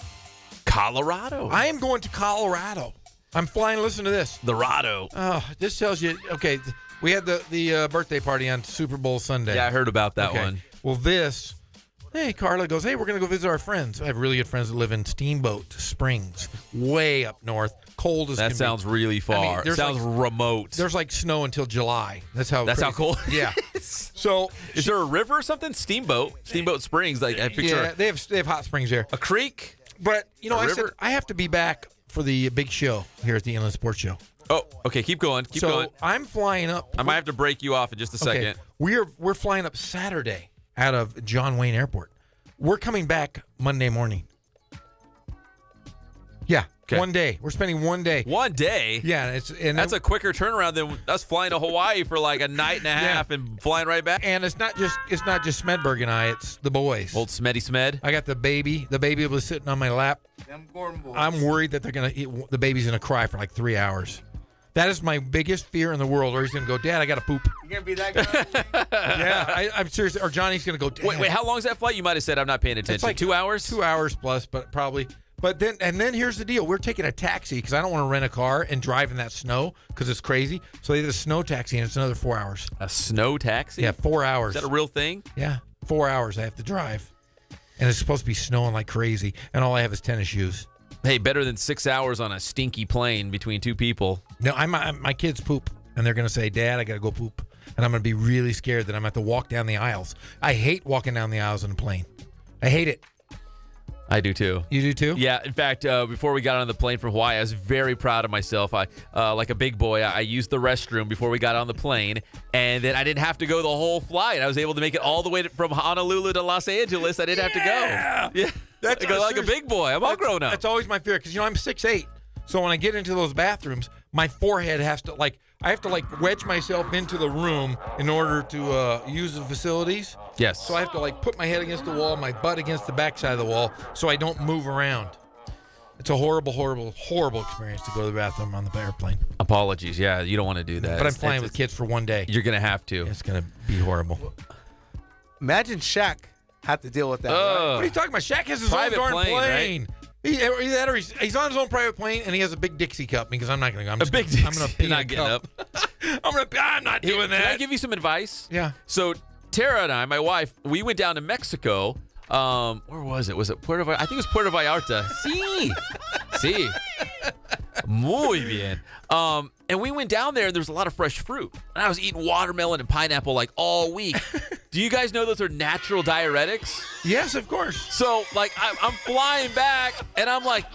Colorado. I am going to Colorado. I'm flying. Listen to this. The Rado. Oh, this tells you. Okay, we had the birthday party on Super Bowl Sunday. Yeah, I heard about that one. Well, this. Hey, Carla goes, hey, we're going to go visit our friends. I have really good friends that live in Steamboat Springs, way up north. Cold as that can sounds be. really far. I mean, sounds remote. There's like snow until July. That's how cold. Yeah. So is there a river or something? Steamboat Springs. Like I picture. Yeah, they have hot springs there. A creek. But you know, I said I have to be back for the big show here at the Inland Sports Show. Oh, okay. Keep going. Keep going. I'm flying up. I might have to break you off in just a second. We're flying up Saturday out of John Wayne Airport. We're coming back Monday morning. Yeah, one day. We're spending 1 day. 1 day? Yeah, that's a quicker turnaround than us flying to Hawaii for like a night and a half and flying right back. And it's not just Smedberg and I. It's the boys. Old Smeddy Smed. I got the baby. The baby was sitting on my lap. Them Gordon boys. I'm worried that the baby's gonna cry for like 3 hours. That is my biggest fear in the world. Or he's gonna go, Dad, I gotta poop. You gonna be that guy? Yeah, I'm serious. Or Johnny's gonna go. Dad. Wait, how long is that flight? You might have said I'm not paying attention. It's like 2 hours. 2 hours plus, but probably. But then here's the deal. We're taking a taxi because I don't want to rent a car and drive in that snow because it's crazy. So they did a snow taxi and it's another 4 hours. A snow taxi? Yeah, 4 hours. Is that a real thing? Yeah, 4 hours I have to drive. And it's supposed to be snowing like crazy. And all I have is tennis shoes. Hey, better than 6 hours on a stinky plane between two people. No, my kids poop. And they're going to say, Dad, I got to go poop. And I'm going to be really scared that I'm going to have to walk down the aisles. I hate walking down the aisles in a plane. I hate it. I do too. You do too? Yeah. In fact, before we got on the plane from Hawaii, I was very proud of myself. I, like a big boy, I used the restroom before we got on the plane, and then I didn't have to go the whole flight. I was able to make it all the way from Honolulu to Los Angeles. I didn't have to go. Yeah. That's like a big boy. I'm all grown up. That's always my fear because I'm 6'8". So when I get into those bathrooms, my forehead has to I have to wedge myself into the room in order to use the facilities. Yes. So I have to put my head against the wall, my butt against the backside of the wall, so I don't move around. It's a horrible, horrible, horrible experience to go to the bathroom on the airplane. Apologies. Yeah, you don't want to do that. But I'm flying with kids for 1 day. You're gonna have to. It's gonna be horrible. Imagine Shaq had to deal with that. What are you talking about? Shaq has his own darn plane. Right? He's on his own private plane, and he has a big Dixie cup because I'm not going to go. I'm going to pee not getting up. I'm not doing that. Can I give you some advice? Yeah. So Tara and I, my wife, we went down to Mexico. Where was it? Was it Puerto Vallarta? I think it was Puerto Vallarta. Sí. Muy bien. And we went down there, and there was a lot of fresh fruit. And I was eating watermelon and pineapple all week. Do you guys know those are natural diuretics? Yes, of course. So, I'm flying back, and I'm like,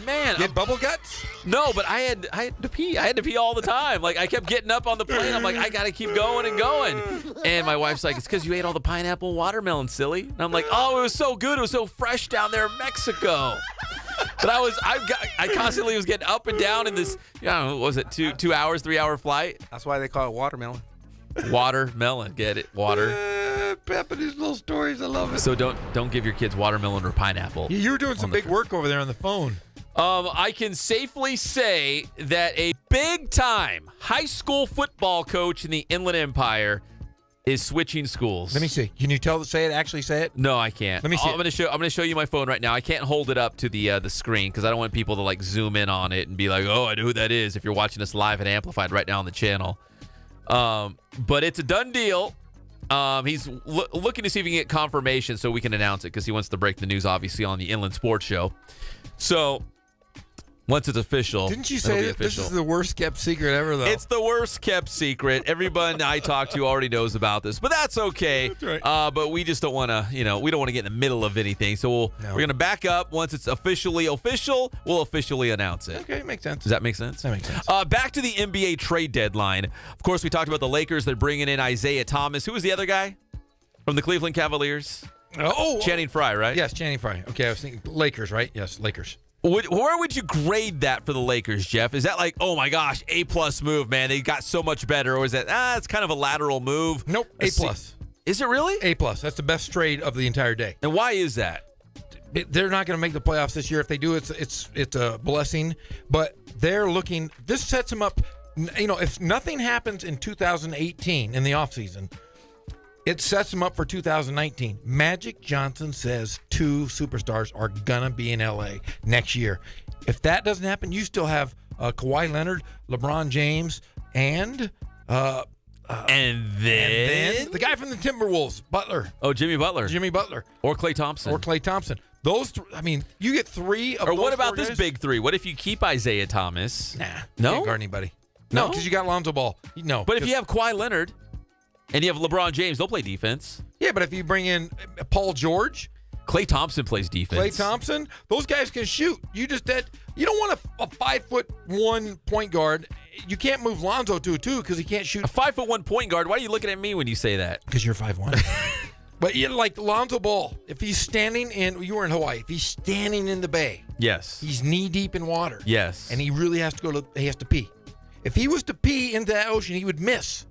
man. You had bubble guts? No, but I had to pee. I had to pee all the time. I kept getting up on the plane. I'm like, I got to keep going and going. And my wife's like, it's because you ate all the pineapple and watermelon, silly. And I'm like, oh, it was so good. It was so fresh down there in Mexico. But I constantly was getting up and down in this, what was it, 2 hours, 3 hour flight? That's why they call it watermelon. Watermelon, get it? Water. Pep and his little stories, I love it. So don't give your kids watermelon or pineapple. You were doing some big work over there on the phone. I can safely say that a big-time high school football coach in the Inland Empire is switching schools. Let me see. Can you actually say it? No, I can't. Let me see. I'm going to show you my phone right now. I can't hold it up to the screen because I don't want people to like zoom in on it and be like, "Oh, I know who that is." If you're watching us live and amplified right now on the channel, but it's a done deal. He's looking to see if he can get confirmation so we can announce it because he wants to break the news, obviously, on the Inland Sports Show. So once it's official, didn't you say that this is the worst kept secret ever, though? It's the worst kept secret. Everyone I talk to already knows about this, but that's okay. That's right. But we just don't want to, we don't want to get in the middle of anything. So we're going to back up. Once it's officially official, we'll officially announce it. Okay, makes sense. Does that make sense? That makes sense. Back to the NBA trade deadline. Of course, we talked about the Lakers. They're bringing in Isaiah Thomas. Who was the other guy from the Cleveland Cavaliers? Channing Frye, right? Yes, Channing Frye. Okay, I was thinking Lakers, right? Yes, Lakers. Where would you grade that for the Lakers, Jeff? Is that like, oh my gosh, A+ move, man? They got so much better, or is that it's kind of a lateral move? Nope, A+. Is it really? A+. That's the best trade of the entire day. And why is that? They're not going to make the playoffs this year. If they do, it's a blessing. But they're looking. This sets them up. If nothing happens in 2018 in the offseason, it sets them up for 2019. Magic Johnson says 2 superstars are going to be in L.A. next year. If that doesn't happen, you still have Kawhi Leonard, LeBron James, and then the guy from the Timberwolves, Butler. Oh, Jimmy Butler. Or Klay Thompson. Those, you get 3 of those. Or what about 4 this guys? big 3? What if you keep Isaiah Thomas? Nah. No? Can't guard anybody. No, because you got Lonzo Ball. No. But if you have Kawhi Leonard and you have LeBron James, they'll play defense. Yeah, but if you bring in Paul George, Klay Thompson plays defense. Those guys can shoot. You don't want a 5'1" point guard. You can't move Lonzo to a 2 because he can't shoot. A 5'1" point guard. Why are you looking at me when you say that? Because you're 5'1". But like Lonzo Ball, if he's standing you were in Hawaii. If he's standing in the bay, yes, he's knee deep in water. Yes, and he really has to he has to pee. If he was to pee into that ocean, he would miss.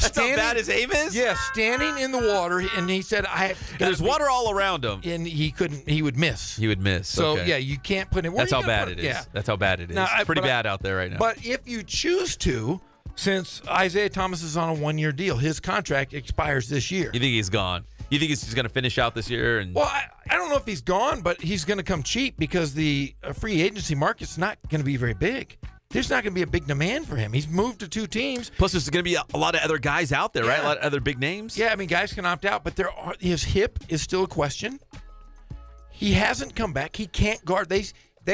That's how bad his aim is? Yeah, standing in the water, and he said, there's water all around him. And he would miss. He would miss. So, okay. Yeah, you can't put him. That's how bad it is. Yeah. That's how bad it is. It's pretty bad out there right now. But if you choose to, since Isaiah Thomas is on a 1-year deal, his contract expires this year. You think he's gone? You think he's just going to finish out this year? Well, I don't know if he's gone, but he's going to come cheap because the free agency market's not going to be very big. There's not going to be a big demand for him. He's moved to 2 teams. Plus, there's going to be a lot of other guys out there, right? A lot of other big names. Yeah, I mean, guys can opt out, but his hip is still a question. He hasn't come back. He can't guard.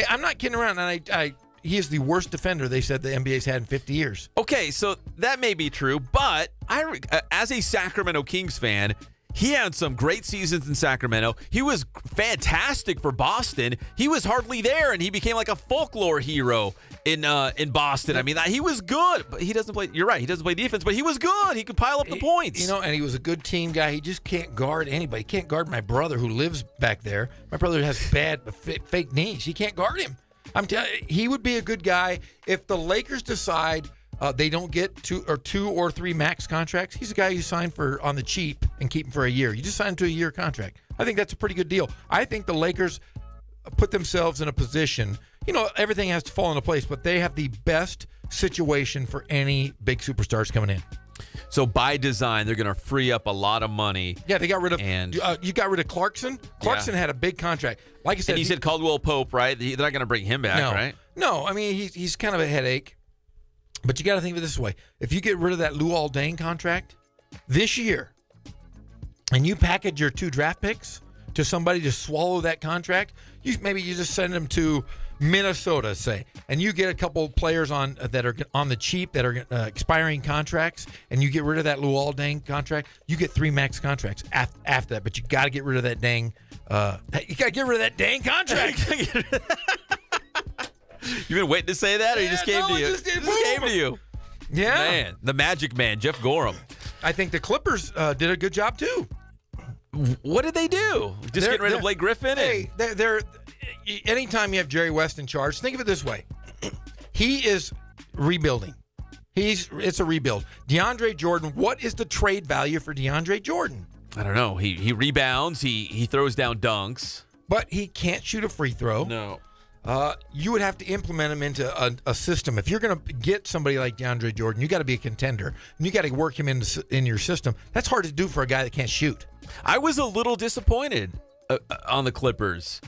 I'm not kidding around. And he is the worst defender they said the NBA's had in 50 years. Okay, so that may be true, but as a Sacramento Kings fan, he had some great seasons in Sacramento. He was fantastic for Boston. He was hardly there, and he became like a folklore hero in Boston. I mean, he was good, but he doesn't play. You're right. He doesn't play defense, but he was good. He could pile up the points. And he was a good team guy. He just can't guard anybody. He can't guard my brother who lives back there. My brother has bad fake knees. He can't guard him. I'm telling you, he would be a good guy if the Lakers decide they don't get 2 or 3 max contracts. He's a guy you sign for on the cheap and keep him for a year. You just sign him to a year contract. I think that's a pretty good deal. I think the Lakers put themselves in a position, everything has to fall into place, but they have the best situation for any big superstars coming in. So by design, they're going to free up a lot of money. Yeah, they got rid of you got rid of Clarkson. Clarkson had a big contract. Like I said, and you said Caldwell Pope, right? They're not going to bring him back, right? No, I mean he's kind of a headache. But you got to think of it this way. If you get rid of that Luol Deng contract this year and you package your 2 draft picks to somebody to swallow that contract, maybe you just send them to Minnesota, say, and you get a couple players that are on the cheap that are expiring contracts, and you get rid of that Luol Deng contract, you get 3 max contracts after that. But you got to get rid of that Deng. You got to get rid of that Deng contract. You've been waiting to say that, or he just came to you? Just came to you. Yeah. Man, the magic man, Jeff Gorham. I think the Clippers did a good job, too. What did they do? Just getting rid of Blake Griffin? Hey, anytime you have Jerry West in charge, think of it this way. He is rebuilding. It's a rebuild. DeAndre Jordan, what is the trade value for DeAndre Jordan? I don't know. He rebounds. He throws down dunks. But he can't shoot a free throw. No. you would have to implement him into a system. If you're going to get somebody like DeAndre Jordan, you got to be a contender, and you got to work him in your system. That's hard to do for a guy that can't shoot. I was a little disappointed on the Clippers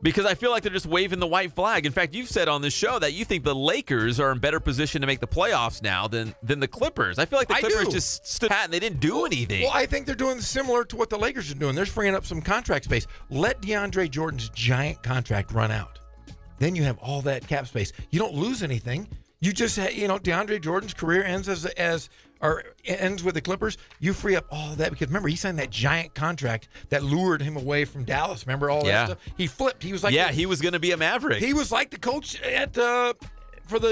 because I feel like they're just waving the white flag. In fact, you've said on this show that you think the Lakers are in better position to make the playoffs now than the Clippers. I feel like the Clippers just stood pat and they didn't do anything. Well, I think they're doing similar to what the Lakers are doing. They're freeing up some contract space. Let DeAndre Jordan's giant contract run out. Then you have all that cap space. You don't lose anything. You just, DeAndre Jordan's career ends ends with the Clippers. You free up all of that because remember he signed that giant contract that lured him away from Dallas. Remember all that stuff? He flipped. He was like, he was going to be a Maverick. He was like the coach at for the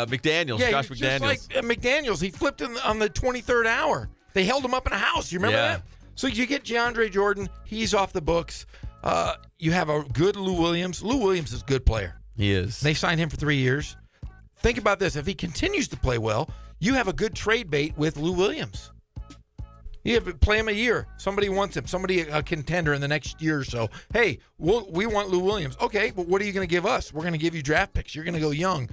McDaniels. Yeah, Josh he was McDaniels. just like McDaniels. He flipped on the 23rd hour. They held him up in a house. You remember that? So you get DeAndre Jordan. He's off the books. You have a good Lou Williams. Lou Williams is a good player. He is. They signed him for 3 years. Think about this. If he continues to play well, you have a good trade bait with Lou Williams. You have to play him a year. Somebody wants him. Somebody, a contender in the next year or so. Hey, we want Lou Williams. Okay, but what are you going to give us? We're going to give you draft picks. You're going to go young.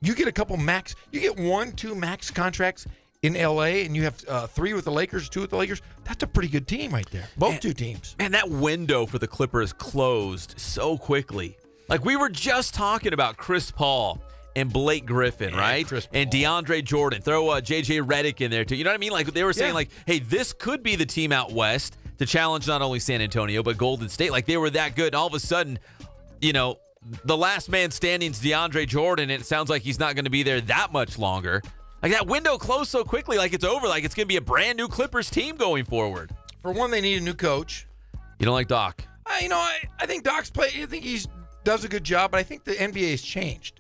You get a couple max. You get 1-2 max contracts in L.A., and you have 3 with the Lakers, 2 with the Lakers. That's a pretty good team right there. Both two teams. Man, that window for the Clippers closed so quickly. Like, we were just talking about Chris Paul and Blake Griffin, right? And DeAndre Jordan. Throw J.J. Redick in there, too. You know what I mean? Like, they were saying, hey, this could be the team out west to challenge not only San Antonio, but Golden State. Like, they were that good. And all of a sudden, the last man standing is DeAndre Jordan, and it sounds like he's not going to be there that much longer. Like, that window closed so quickly, like it's over. Like, it's going to be a brand-new Clippers team going forward. For one, they need a new coach. You don't like Doc? I think Doc's I think he does a good job, but I think the NBA has changed.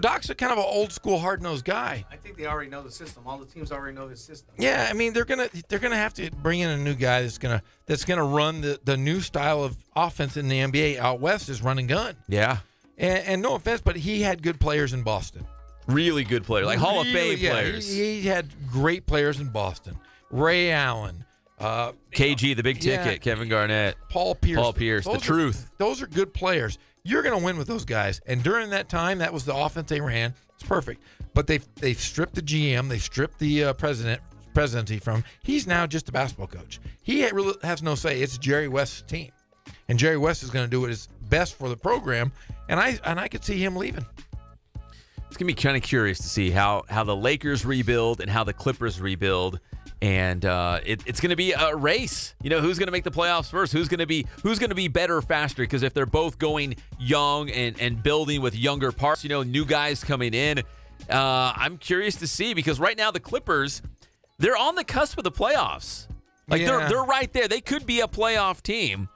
Doc's a kind of an old-school, hard-nosed guy. I think they already know the system. All the teams already know his system. Yeah, I mean, they're gonna have to bring in a new guy that's gonna run the new style of offense in the NBA. Out west is run and gun. Yeah. And no offense, but he had good players in Boston. Really good players, like Hall of Fame players. He had great players in Boston. Ray Allen. KG, the big ticket. Kevin Garnett. Paul Pierce. The truth. Those are good players. You're going to win with those guys. And during that time, that was the offense they ran. It's perfect. But they've stripped the GM. They stripped the presidency from him. He's now just a basketball coach. He really has no say. It's Jerry West's team. And Jerry West is going to do what is best for the program. And I could see him leaving. It's going to be kind of curious to see how the Lakers rebuild and how the Clippers rebuild. And it's going to be a race. Who's going to make the playoffs first? Who's going to be better faster? Because if they're both going young and building with younger parts, new guys coming in, I'm curious to see. Because right now the Clippers, they're on the cusp of the playoffs. Like they're right there. They could be a playoff team.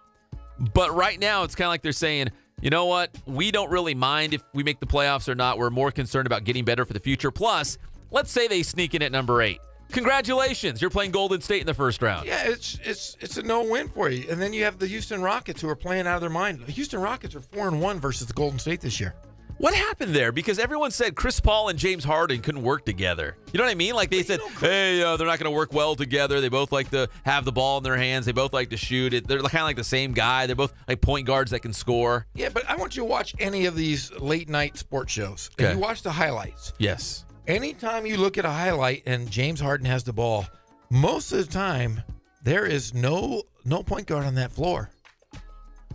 But right now it's kind of like they're saying, you know what? We don't really mind if we make the playoffs or not. We're more concerned about getting better for the future. Plus, let's say they sneak in at number 8. Congratulations, you're playing Golden State in the first round. Yeah, it's a no-win for you. And then you have the Houston Rockets who are playing out of their mind. The Houston Rockets are 4-1 versus the Golden State this year. What happened there? Because everyone said Chris Paul and James Harden couldn't work together. You know what I mean? Like they said, hey, they're not going to work well together. They both like to have the ball in their hands. They both like to shoot it. They're kind of like the same guy. They're both like point guards that can score. Yeah, but I want you to watch any of these late-night sports shows. And you watch the highlights. Yes. Anytime you look at a highlight and James Harden has the ball, most of the time there is no point guard on that floor.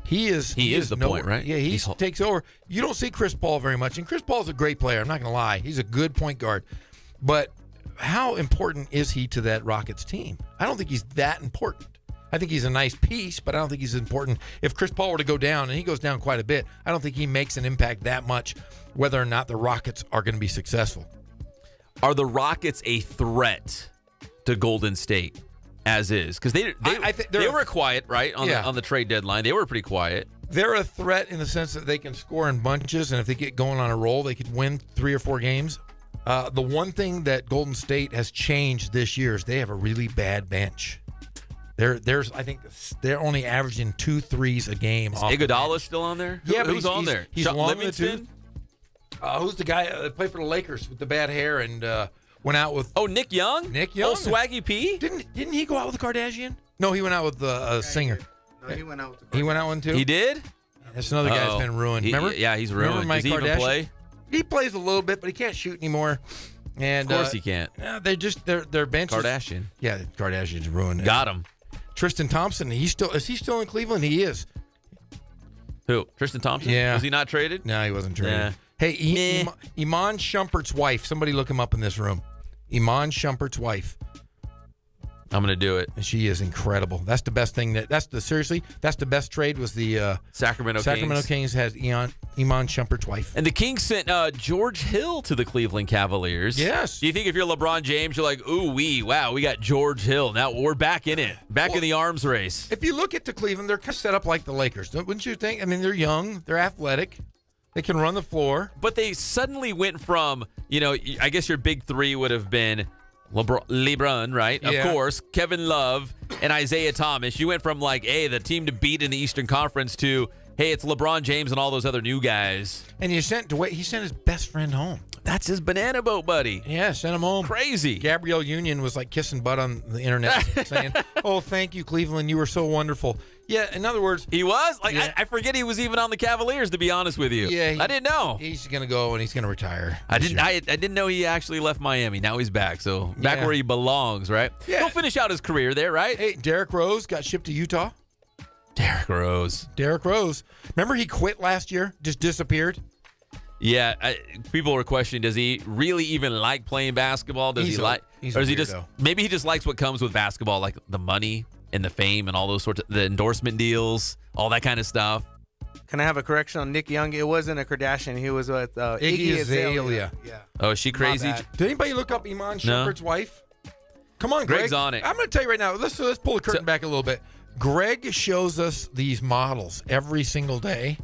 He is the point, right? Yeah, he takes over. You don't see Chris Paul very much, and Chris Paul's a great player. I'm not going to lie. He's a good point guard. But how important is he to that Rockets team? I don't think he's that important. I think he's a nice piece, but I don't think he's important. If Chris Paul were to go down, and he goes down quite a bit, I don't think he makes an impact that much whether or not the Rockets are going to be successful. Are the Rockets a threat to Golden State as is? Because they were quiet, right, on the trade deadline. They were pretty quiet. They're a threat in the sense that they can score in bunches, and if they get going on a roll, they could win 3 or 4 games. The one thing that Golden State has changed this year is they have a really bad bench. I think they're only averaging 2 threes a game. Is Iguodala still on there? Yeah, but who's on there? He's long in the Livingston? tooth. Who's the guy that played for the Lakers with the bad hair and went out with? Oh, Nick Young. Nick Young. Oh, Swaggy P. Didn't he go out with the Kardashian? No, he went out with the singer. No, he went out with the Kardashian. He went out one too. He did. That's another guy that's been ruined. Remember? Yeah, he's ruined. Does he even play? He plays a little bit, but he can't shoot anymore. And of course he can't. They're just their bench. Kardashian. Yeah, Kardashian's ruined. Got him. Tristan Thompson. Is he still in Cleveland? He is. Who? Tristan Thompson? Yeah. Was he not traded? No, he wasn't traded. Yeah. Hey, Iman Shumpert's wife. Somebody look him up in this room. Iman Shumpert's wife. I'm going to do it. And she is incredible. That's the best thing. That's the best trade was the Sacramento Kings has Iman Shumpert's wife. And the Kings sent George Hill to the Cleveland Cavaliers. Yes. Do you think if you're LeBron James, you're like, wow, we got George Hill. Now we're back in it. Back in the arms race. If you look at the Cleveland, they're kind of set up like the Lakers. Wouldn't you think? I mean, they're young. They're athletic. They can run the floor. But they suddenly went from, I guess your big three would have been LeBron, right? Yeah. Of course, Kevin Love and Isaiah Thomas. You went from the team to beat in the Eastern Conference to, hey, it's LeBron James and all those other new guys. And he sent his best friend home. That's his banana boat buddy. Yeah, sent him home. Crazy. Gabrielle Union was like kissing butt on the internet saying, "Oh, thank you, Cleveland. You were so wonderful." Yeah, in other words, he was yeah. I forget he was even on the Cavaliers, to be honest with you. Yeah, I didn't know he's gonna go and he's gonna retire. I didn't know he actually left Miami. Now he's back, so back Yeah. where he belongs, right? Yeah. He'll finish out his career there, right? Hey, Derrick Rose got shipped to Utah. Derrick Rose. Remember he quit last year? Just disappeared. Yeah, people were questioning, does he really even like playing basketball? Or is he just maybe he just likes what comes with basketball, like the money and the fame and all those sorts of the endorsement deals, all that kind of stuff. Can I have a correction on Nick Young? It wasn't a Kardashian. He was with Iggy Azalea. Yeah. Oh, is she crazy? Did anybody look up Iman Shumpert's wife? Come on, Greg's Greg. on it. I'm going to tell you right now. Let's pull the curtain back a little bit. Greg shows us these models every single day.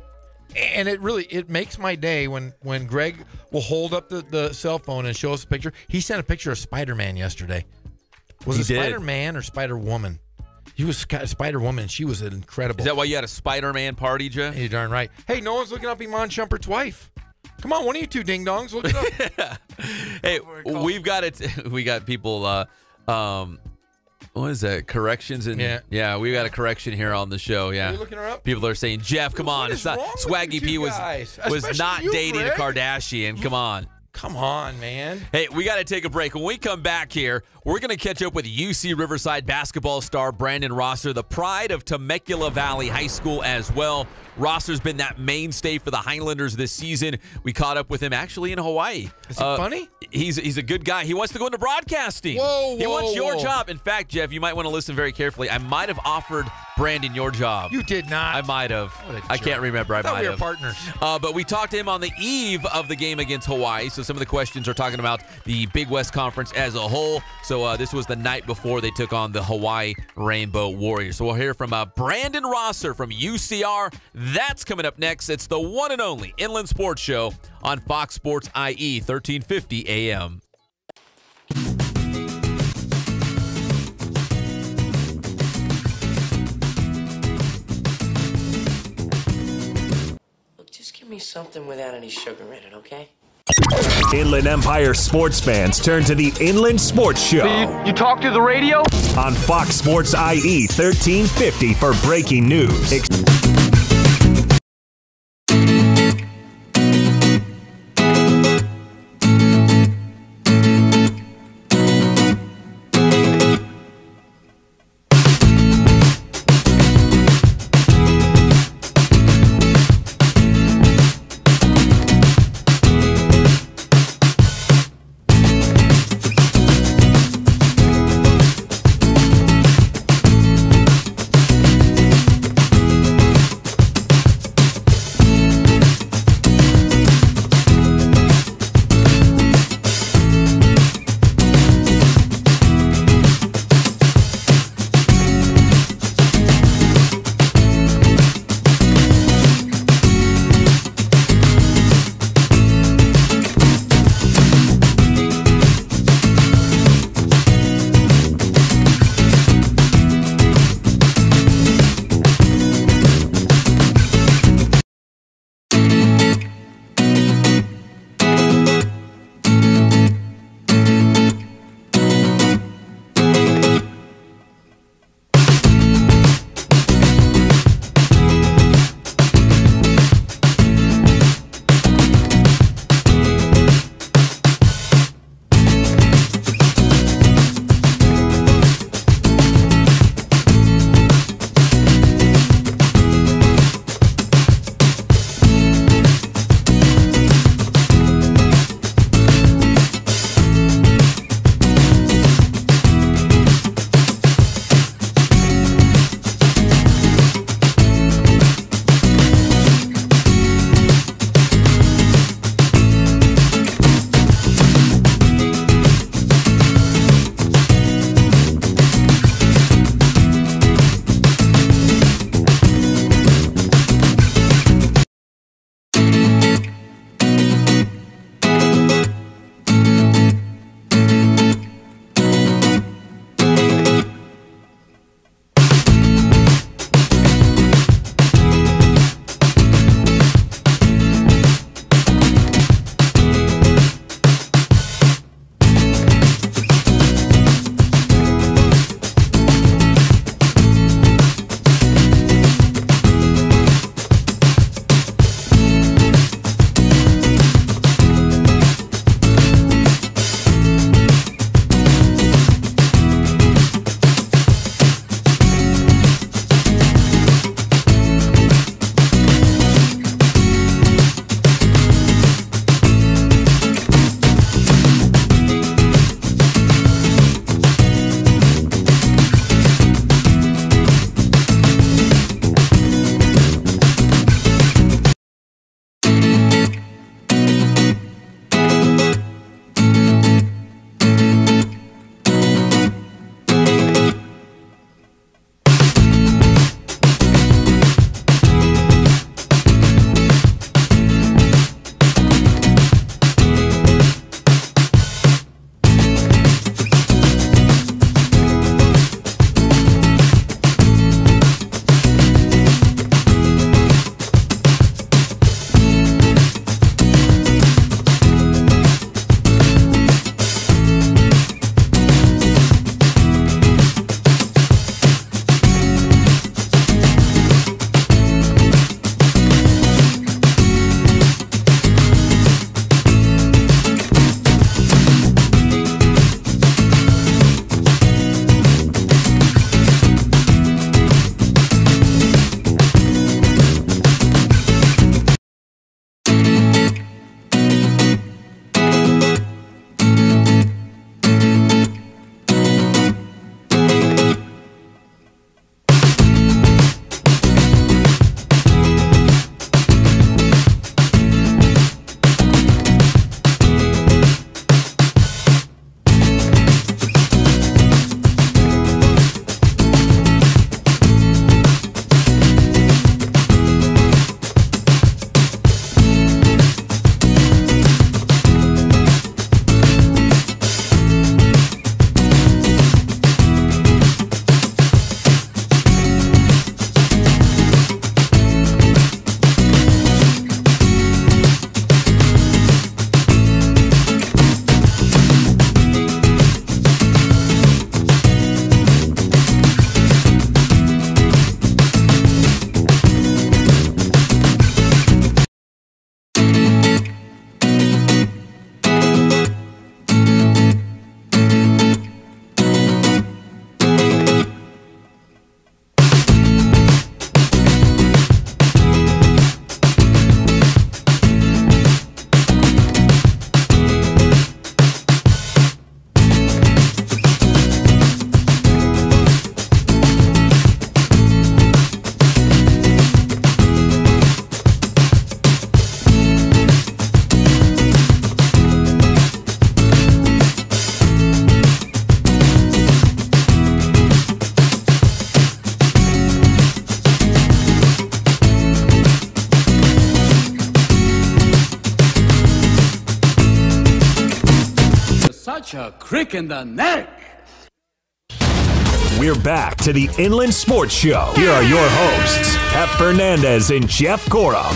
And it makes my day when Greg will hold up the cell phone and show us a picture. He sent a picture of Spider-Man yesterday. Was it Spider-Man or Spider-Woman? He was Spider-Woman. She was incredible. Is that why you had a Spider-Man party, Jeff? You're darn right. Hey, no one's looking up Iman Shumpert's wife. Come on, one of you two ding-dongs, look it up. Hey, we got people, what is that? Corrections and we got a correction here on the show. Yeah, are you looking her up? People are saying, Jeff, come on, it's not Swaggy P was not dating a Kardashian. Come on, man. Hey, we got to take a break. When we come back here, we're going to catch up with UC Riverside basketball star Brandon Rosser, the pride of Temecula Valley High School as well. Rosser's been that mainstay for the Highlanders this season. We caught up with him actually in Hawaii. Is he funny? He's a good guy. He wants to go into broadcasting. He wants your job. In fact, Jeff, you might want to listen very carefully. I might have offered Brandon your job. You did not. I might have. I can't remember. I might we have. were partners. But we talked to him on the eve of the game against Hawaii. So some of the questions are talking about the Big West Conference as a whole. So this was the night before they took on the Hawaii Rainbow Warriors. So we'll hear from Brandon Rosser from UCR. That's coming up next. It's the one and only Inland Sports Show on Fox Sports IE 1350 AM. Look, just give me something without any sugar in it, okay? Inland Empire sports fans turn to the Inland Sports Show. You talk to the radio? On Fox Sports IE 1350 for breaking news. a crick in the neck. We're back to the Inland Sports Show. Here are your hosts, Pep Fernandez and Jeff Gorham.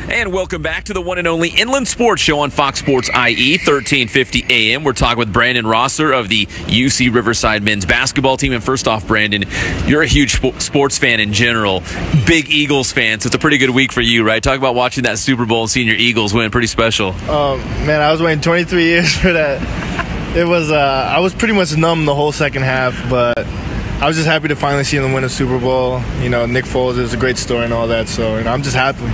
And welcome back to the one and only Inland Sports Show on Fox Sports IE, 1350 AM. We're talking with Brandon Rosser of the UC Riverside men's basketball team. And first off, Brandon, you're a huge sports fan in general, big Eagles fan, so it's a pretty good week for you, right? Talk about watching that Super Bowl and seeing your Eagles win. Pretty special. Man, I was waiting 23 years for that. It was, I was pretty much numb the whole second half, but I was just happy to finally see them win a Super Bowl. You know, Nick Foles is a great story and all that, so I'm just happy.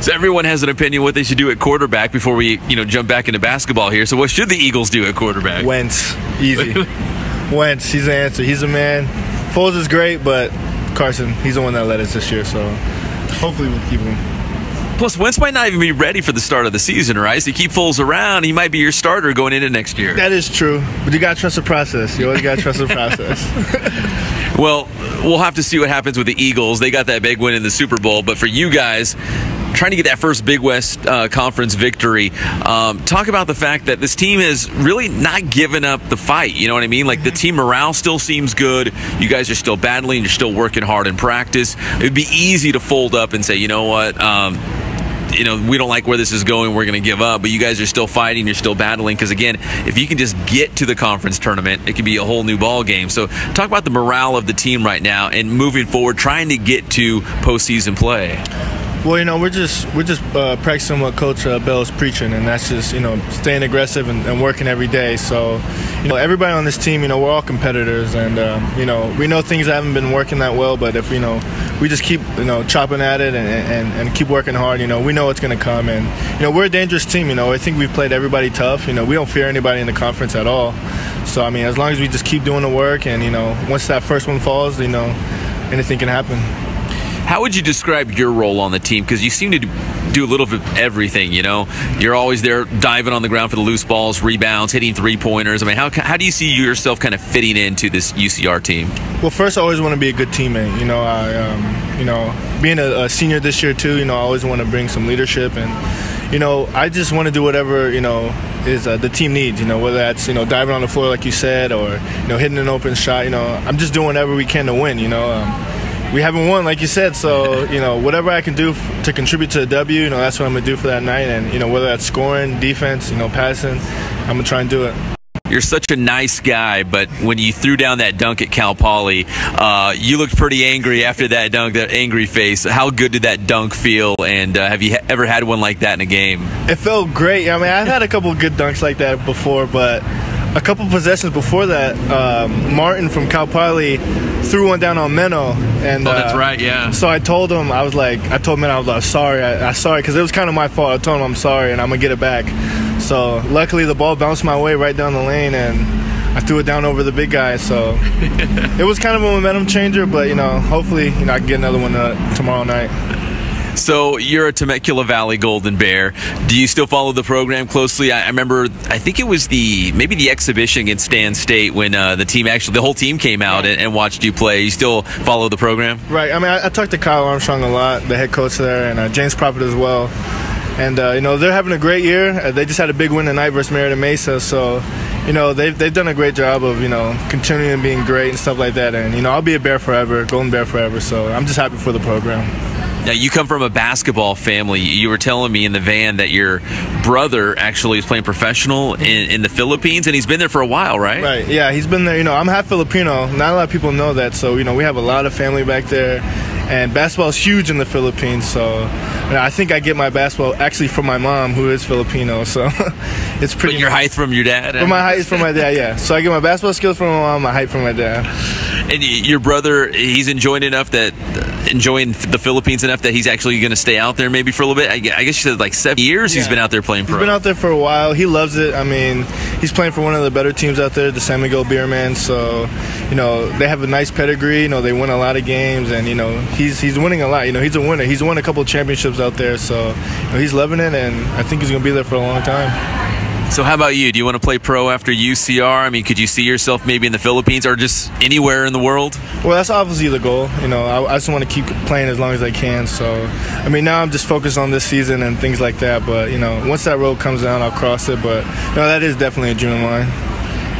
So everyone has an opinion what they should do at quarterback before we, jump back into basketball here. So what should the Eagles do at quarterback? Wentz. Easy. Wentz, he's the answer. He's the man. Foles is great, but Carson, he's the one that led us this year, so hopefully we'll keep him. Plus, Wentz might not even be ready for the start of the season, right? So you keep Foles around, he might be your starter going into next year. That is true, but you got to trust the process. You always got to trust the process. Well, we'll have to see what happens with the Eagles. They got that big win in the Super Bowl, but for you guys, trying to get that first Big West Conference victory, talk about the fact that this team has really not given up the fight. You know what I mean? Like, the team morale still seems good. You guys are still battling. You're still working hard in practice. It would be easy to fold up and say, you know what, we don't like where this is going, we're going to give up, but you guys are still fighting, you're still battling, because again, if you can just get to the conference tournament, it can be a whole new ball game. So talk about the morale of the team right now and moving forward, trying to get to postseason play. Well, we're just practicing what Coach Bell is preaching, and that's just staying aggressive and working every day. So everybody on this team, we're all competitors, and we know things haven't been working that well, but if we just keep chopping at it and keep working hard, we know it's going to come. And we're a dangerous team. I think we've played everybody tough. We don't fear anybody in the conference at all. So as long as we just keep doing the work, and once that first one falls, anything can happen. How would you describe your role on the team? Because you seem to do a little bit of everything, You're always there diving on the ground for the loose balls, rebounds, hitting three-pointers. How do you see yourself kind of fitting into this UCR team? Well, first, I always want to be a good teammate. Being a senior this year, too, I always want to bring some leadership. And, I just want to do whatever, is the team needs, whether that's, diving on the floor like you said, or, hitting an open shot. I'm just doing whatever we can to win, We haven't won, like you said, so, whatever I can do to contribute to the W, that's what I'm going to do for that night. And, whether that's scoring, defense, passing, I'm going to try and do it. You're such a nice guy, but when you threw down that dunk at Cal Poly, you looked pretty angry after that dunk, that angry face. How good did that dunk feel, and have you ever had one like that in a game? It felt great. I've had a couple of good dunks like that before, but a couple possessions before that, Martin from Cal Poly threw one down on Menno. And, that's right, yeah. So I told him, I told Menno, I was like, sorry, I'm sorry, because it was kind of my fault. I told him I'm sorry, and I'm going to get it back. So luckily the ball bounced my way right down the lane, and I threw it down over the big guy. So it was kind of a momentum changer, but, hopefully, I can get another one tomorrow night. So you're a Temecula Valley Golden Bear. Do you still follow the program closely? I remember, I think it was maybe the exhibition against Stan State when the whole team came out and watched you play. You still follow the program? Right. I talked to Kyle Armstrong a lot, the head coach there, and James Prophet as well. And, they're having a great year. They just had a big win tonight versus Merida Mesa. So, they've done a great job of, continuing being great and stuff like that. And, I'll be a Bear forever, Golden Bear forever. So I'm just happy for the program. Now, you come from a basketball family. You were telling me in the van that your brother actually is playing professional in the Philippines, and he's been there for a while, right? Right, yeah, he's been there. I'm half Filipino. Not a lot of people know that. So, we have a lot of family back there. And basketball is huge in the Philippines, so I think I get my basketball actually from my mom, who is Filipino. So it's pretty. But your height from your dad? From my height from my dad, yeah. So I get my basketball skills from my mom, my height from my dad. And your brother, he's enjoying the Philippines enough that he's actually going to stay out there maybe for a little bit. I guess you said like 7 years he's been out there playing pro. He's been out there for a while. He loves it. He's playing for one of the better teams out there, the San Miguel Beermen. So, they have a nice pedigree. They win a lot of games, and he's winning a lot. He's a winner. He's won a couple of championships out there, so he's loving it, and I think he's going to be there for a long time. So how about you? Do you want to play pro after UCR? I mean, could you see yourself maybe in the Philippines or just anywhere in the world? Well, that's obviously the goal. You know, I just want to keep playing as long as I can. So, I mean, now I'm just focused on this season and things like that. But, you know, once that road comes down, I'll cross it. But, you know, that is definitely a dream of mine.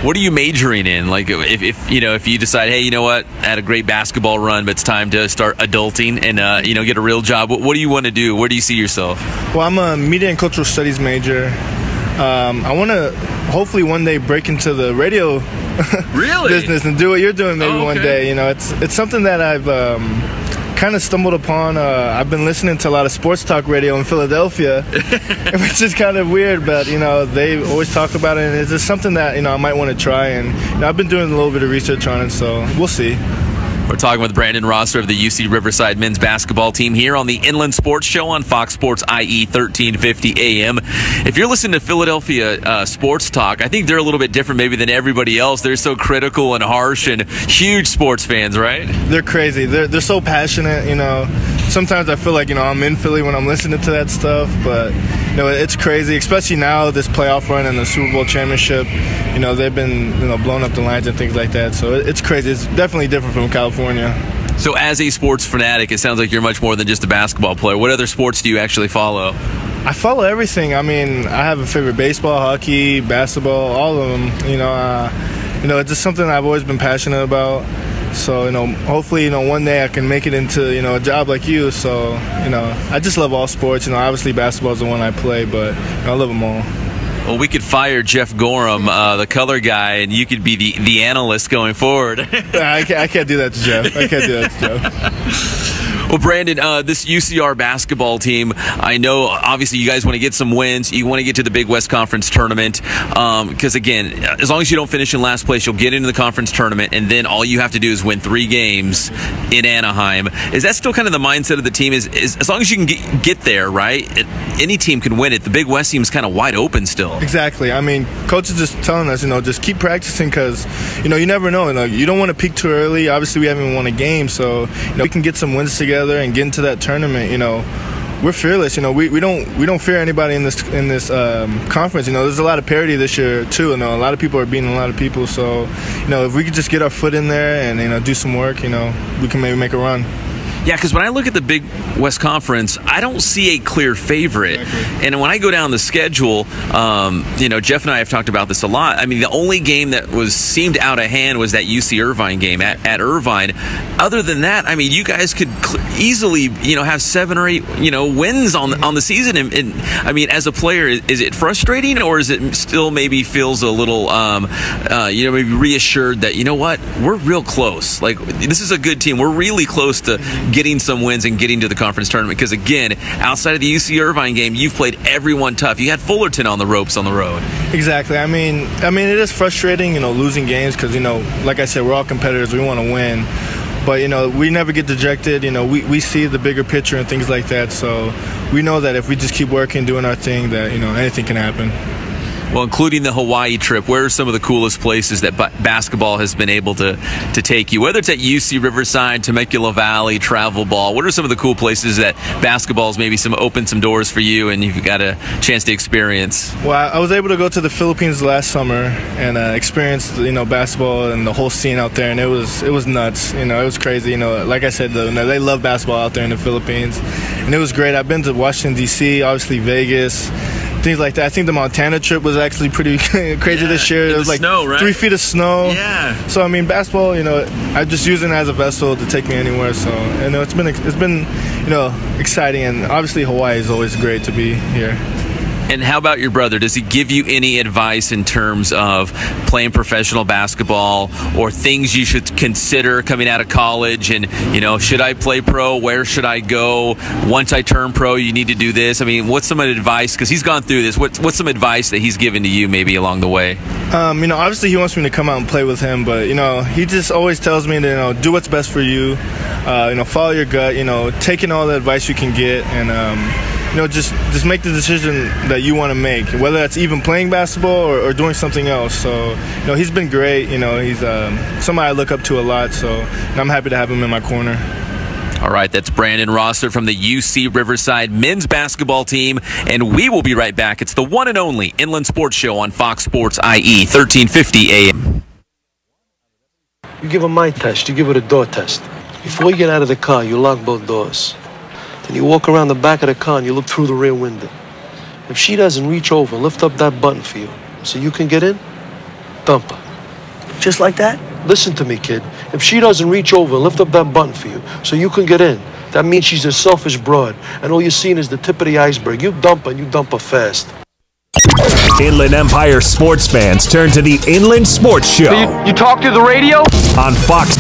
What are you majoring in? Like, if you decide, hey, you know what, I had a great basketball run, but it's time to start adulting and get a real job. What do you want to do? Where do you see yourself? Well, I'm a media and cultural studies major. I want to hopefully one day break into the radio business and do what you're doing maybe one day. You know, it's something that I've kind of stumbled upon. I've been listening to a lot of sports talk radio in Philadelphia, which is kind of weird, but, you know, they always talk about it, and it's just something that, you know, I might want to try. And, you know, I've been doing a little bit of research on it, so we'll see. We're talking with Brandon Rosser of the UC Riverside men's basketball team here on the Inland Sports Show on Fox Sports IE 1350 AM. If you're listening to Philadelphia sports talk, I think they're a little bit different maybe than everybody else. They're so critical and harsh and huge sports fans, right? They're crazy. They're so passionate, you know. Sometimes I feel like, you know, I'm in Philly when I'm listening to that stuff, but, you know, it's crazy, especially now, this playoff run and the Super Bowl championship. You know, they've been, you know, blowing up the lines and things like that. So it's crazy. It's definitely different from California. So as a sports fanatic, it sounds like you're much more than just a basketball player. What other sports do you actually follow? I follow everything. I mean, I have a favorite: baseball, hockey, basketball, all of them. You know, it's just something I've always been passionate about. So, you know, hopefully, you know, one day I can make it into, you know, a job like you. So, you know, I just love all sports. You know, obviously basketball is the one I play, but, you know, I love them all. Well, we could fire Jeff Gorham, the color guy, and you could be the analyst going forward. I can't do that to Jeff. I can't do that to Jeff. Well, Brandon, this UCR basketball team, I know obviously you guys want to get some wins. You want to get to the Big West Conference tournament because, again, as long as you don't finish in last place, you'll get into the conference tournament, and then all you have to do is win 3 games in Anaheim. Is that still kind of the mindset of the team? Is as long as you can get there, right? Any team can win it. The Big West team is kind of wide open still. Exactly. I mean, coach is just telling us, you know, just keep practicing because, you know, you never know. You know, you don't want to peak too early. Obviously, we haven't even won a game, so, you know, we can get some wins together and get into that tournament. You know, we're fearless. You know, we don't fear anybody in this conference. You know, there's a lot of parity this year too. You know, a lot of people are beating a lot of people. So, you know, if we could just get our foot in there and, you know, do some work, you know, we can maybe make a run. Yeah, because when I look at the Big West Conference, I don't see a clear favorite. Exactly. And when I go down the schedule, you know, Jeff and I have talked about this a lot. I mean, the only game that seemed out of hand was that UC Irvine game at Irvine. Other than that, I mean, you guys could easily, you know, have 7 or 8, you know, wins on the season. And I mean, as a player, is it frustrating, or is it still maybe feels a little, you know, maybe reassured that, you know what, we're real close. Like, this is a good team. We're really close to getting some wins and getting to the conference tournament, because again, outside of the UC Irvine game, you've played everyone tough. You had Fullerton on the ropes on the road. Exactly. I mean, it is frustrating, you know, losing games because, you know, like I said, we're all competitors. We want to win. But, you know, we never get dejected. You know, we see the bigger picture and things like that. So we know that if we just keep working, doing our thing, that, you know, anything can happen. Well, including the Hawaii trip, where are some of the coolest places that basketball has been able to take you? Whether it's at UC Riverside, Temecula Valley, Travel Ball, what are some of the cool places that basketball's maybe opened some doors for you and you've got a chance to experience? Well, I was able to go to the Philippines last summer and experience, you know, basketball and the whole scene out there, and it was nuts. You know, it was crazy. You know, like I said, they love basketball out there in the Philippines, and it was great. I've been to Washington, D.C., obviously Vegas, things like that. I think the Montana trip was actually pretty crazy this year. It was like snow, right? 3 feet of snow. Yeah. So I mean, basketball, you know, I just use it as a vessel to take me anywhere. So, you know, it's been you know, exciting, and obviously Hawaii is always great to be here. And how about your brother? Does he give you any advice in terms of playing professional basketball or things you should consider coming out of college? And, you know, should I play pro? Where should I go? Once I turn pro, you need to do this. I mean, what's some advice? Because he's gone through this. What's some advice that he's given to you maybe along the way? You know, obviously he wants me to come out and play with him, but, you know, he just always tells me to, you know, do what's best for you. You know, follow your gut. You know, take in all the advice you can get, and you know, just make the decision that you want to make, whether that's even playing basketball or doing something else. So, you know, he's been great. You know, he's somebody I look up to a lot. So, and I'm happy to have him in my corner. All right, that's Brandon Rosser from the UC Riverside men's basketball team, and we will be right back. It's the one and only Inland Sports Show on Fox Sports IE, 1350 AM. You give her my test, you give her the door test. Before you get out of the car, you lock both doors. Then you walk around the back of the car and you look through the rear window. If she doesn't reach over and lift up that button for you so you can get in, dump her. Just like that? Listen to me, kid. If she doesn't reach over and lift up that button for you so you can get in, that means she's a selfish broad, and all you're seeing is the tip of the iceberg. You dump her, and you dump her fast. Inland Empire sports fans turn to the Inland Sports Show. You talk to the radio? On Fox.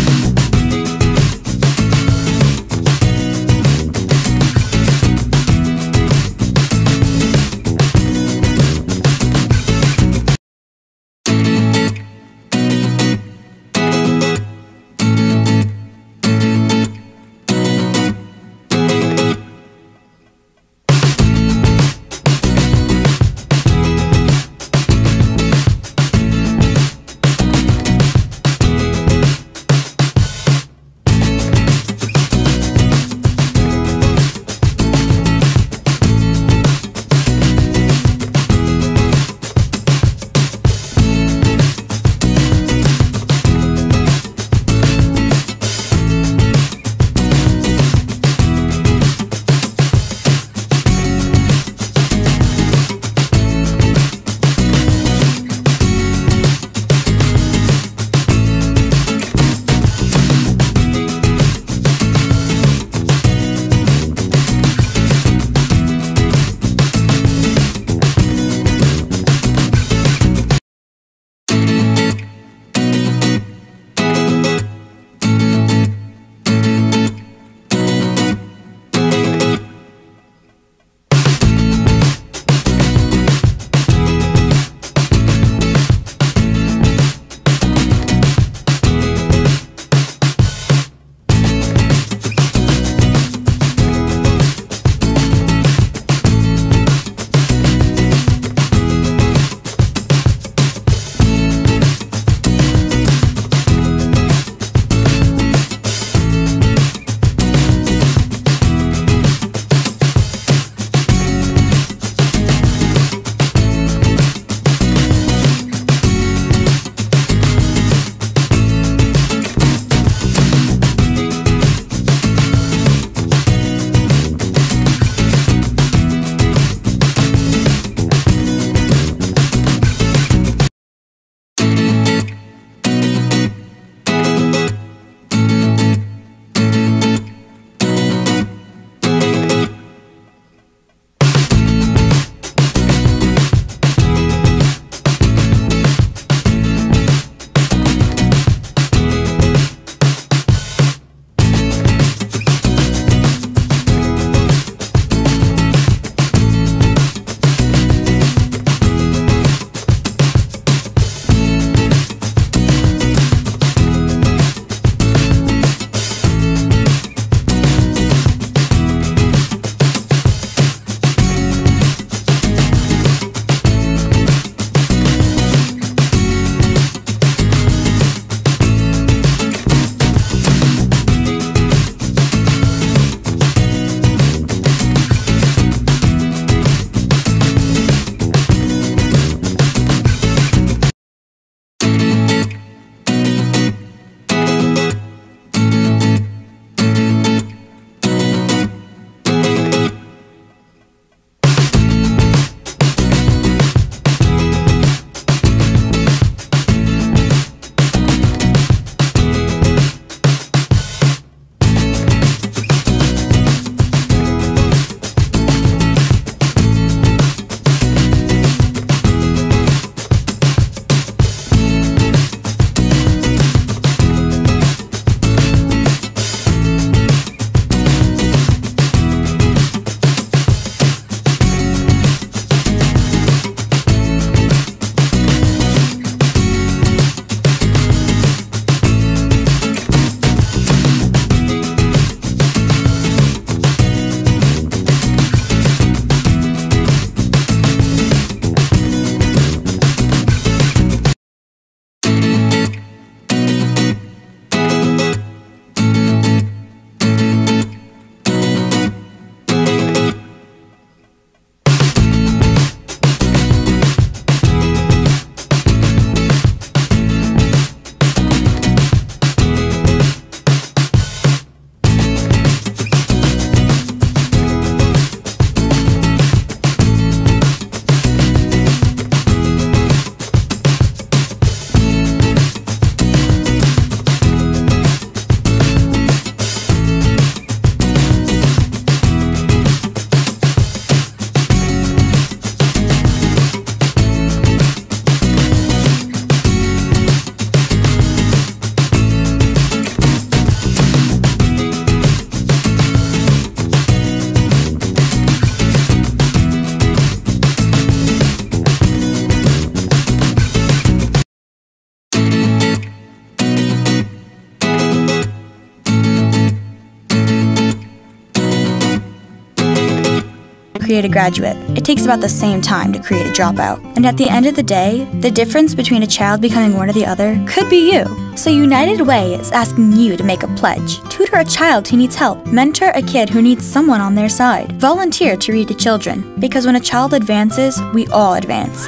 create a graduate. It takes about the same time to create a dropout. And at the end of the day, the difference between a child becoming one or the other could be you. So United Way is asking you to make a pledge. Tutor a child who needs help. Mentor a kid who needs someone on their side. Volunteer to read to children. Because when a child advances, we all advance.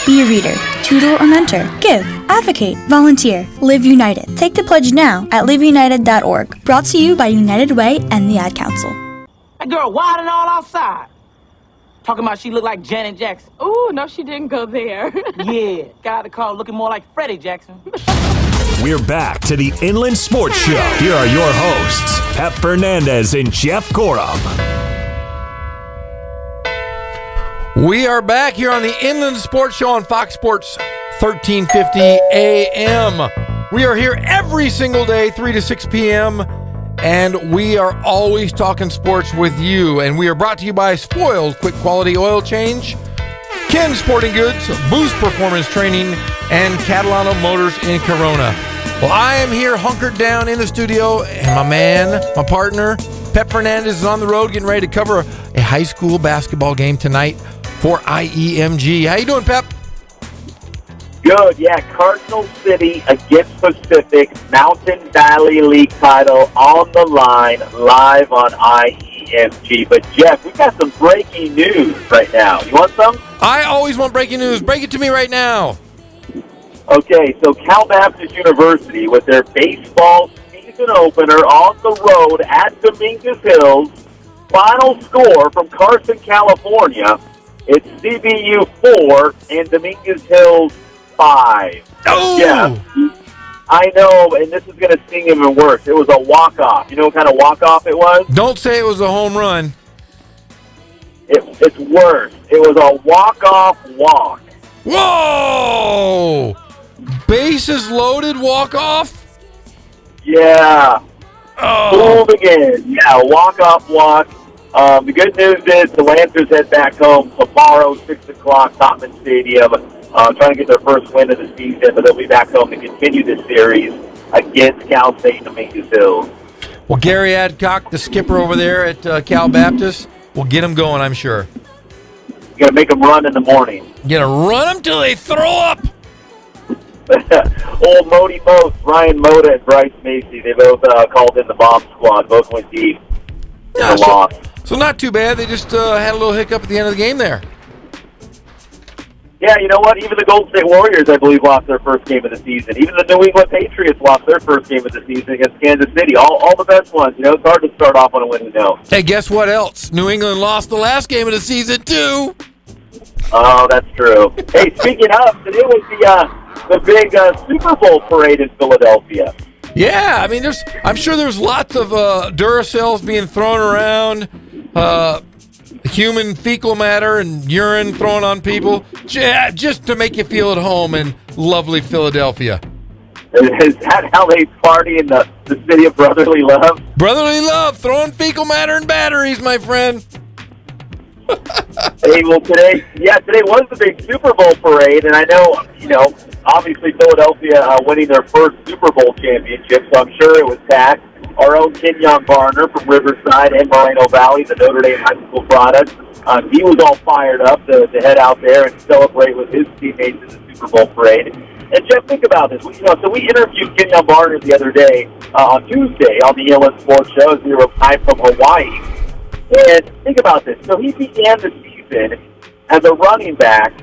Be a reader, tutor or mentor. Give, advocate, volunteer. Live United. Take the pledge now at liveunited.org. Brought to you by United Way and the Ad Council. That girl wild and all outside. Talking about she looked like Janet Jackson. Ooh, no, she didn't go there. Yeah, got out the car looking more like Freddie Jackson. We're back to the Inland Sports Show. Here are your hosts, Pep Fernandez and Jeff Gorham. We are back here on the Inland Sports Show on Fox Sports 1350 AM. We are here every single day, 3 to 6 p.m., and we are always talking sports with you. And we are brought to you by Spoiled Quick Quality Oil Change, Ken Sporting Goods, Boost Performance Training, and Catalano Motors in Corona. Well, I am here hunkered down in the studio, and my man, my partner, Pep Fernandez is on the road getting ready to cover a high school basketball game tonight for IEMG. How you doing, Pep? Good, yeah. Cardinal City against Pacific, Mountain Valley League title on the line, live on IEMG. But, Jeff, we've got some breaking news right now. You want some? I always want breaking news. Break it to me right now. Okay, so Cal Baptist University, with their baseball season opener on the road at Dominguez Hills, final score from Carson, California, it's CBU 4 and Dominguez Hills 5. Oh! Yeah, I know, and this is going to sting even worse. It was a walk-off. You know what kind of walk-off it was? Don't say it was a home run. It's worse. It was a walk-off walk. Whoa! Bases loaded walk-off? Yeah. Oh. Boom again. Yeah, walk-off walk. The good news is the Lancers head back home tomorrow, 6 o'clock, Topman Stadium, trying to get their first win of the season, but they'll be back home to continue this series against Cal State Dominguez Hills. Well, Gary Adcock, the skipper over there at Cal Baptist, will get them going, I'm sure. You got to make them run in the morning. You got to run them till they throw up. Old Modi Most, Ryan Moda and Bryce Macy, they both called in the bomb squad. Both went deep in the loss. So not too bad. They just had a little hiccup at the end of the game there. Yeah, you know what? Even the Golden State Warriors, I believe, lost their first game of the season. Even the New England Patriots lost their first game of the season against Kansas City. All the best ones. You know, it's hard to start off on a winning note. Hey, guess what else? New England lost the last game of the season, too. Oh, that's true. Hey, speaking of, today was the big Super Bowl parade in Philadelphia. Yeah, I mean, I'm sure there's lots of Duracells being thrown around, human fecal matter and urine thrown on people, just to make you feel at home in lovely Philadelphia. Is that how they party in the city of brotherly love? Brotherly love, throwing fecal matter and batteries, my friend. Hey, well, today was the big Super Bowl parade, and I know, obviously Philadelphia winning their first Super Bowl championship, so I'm sure it was packed. Our own Kenyon Barner from Riverside and Moreno Valley, the Notre Dame high school product, he was all fired up to head out there and celebrate with his teammates in the Super Bowl parade. And Jeff, think about this. We interviewed Kenyon Barner the other day, on Tuesday, on the Inland Sports Show as we were live from Hawaii. And think about this. So he began the season as a running back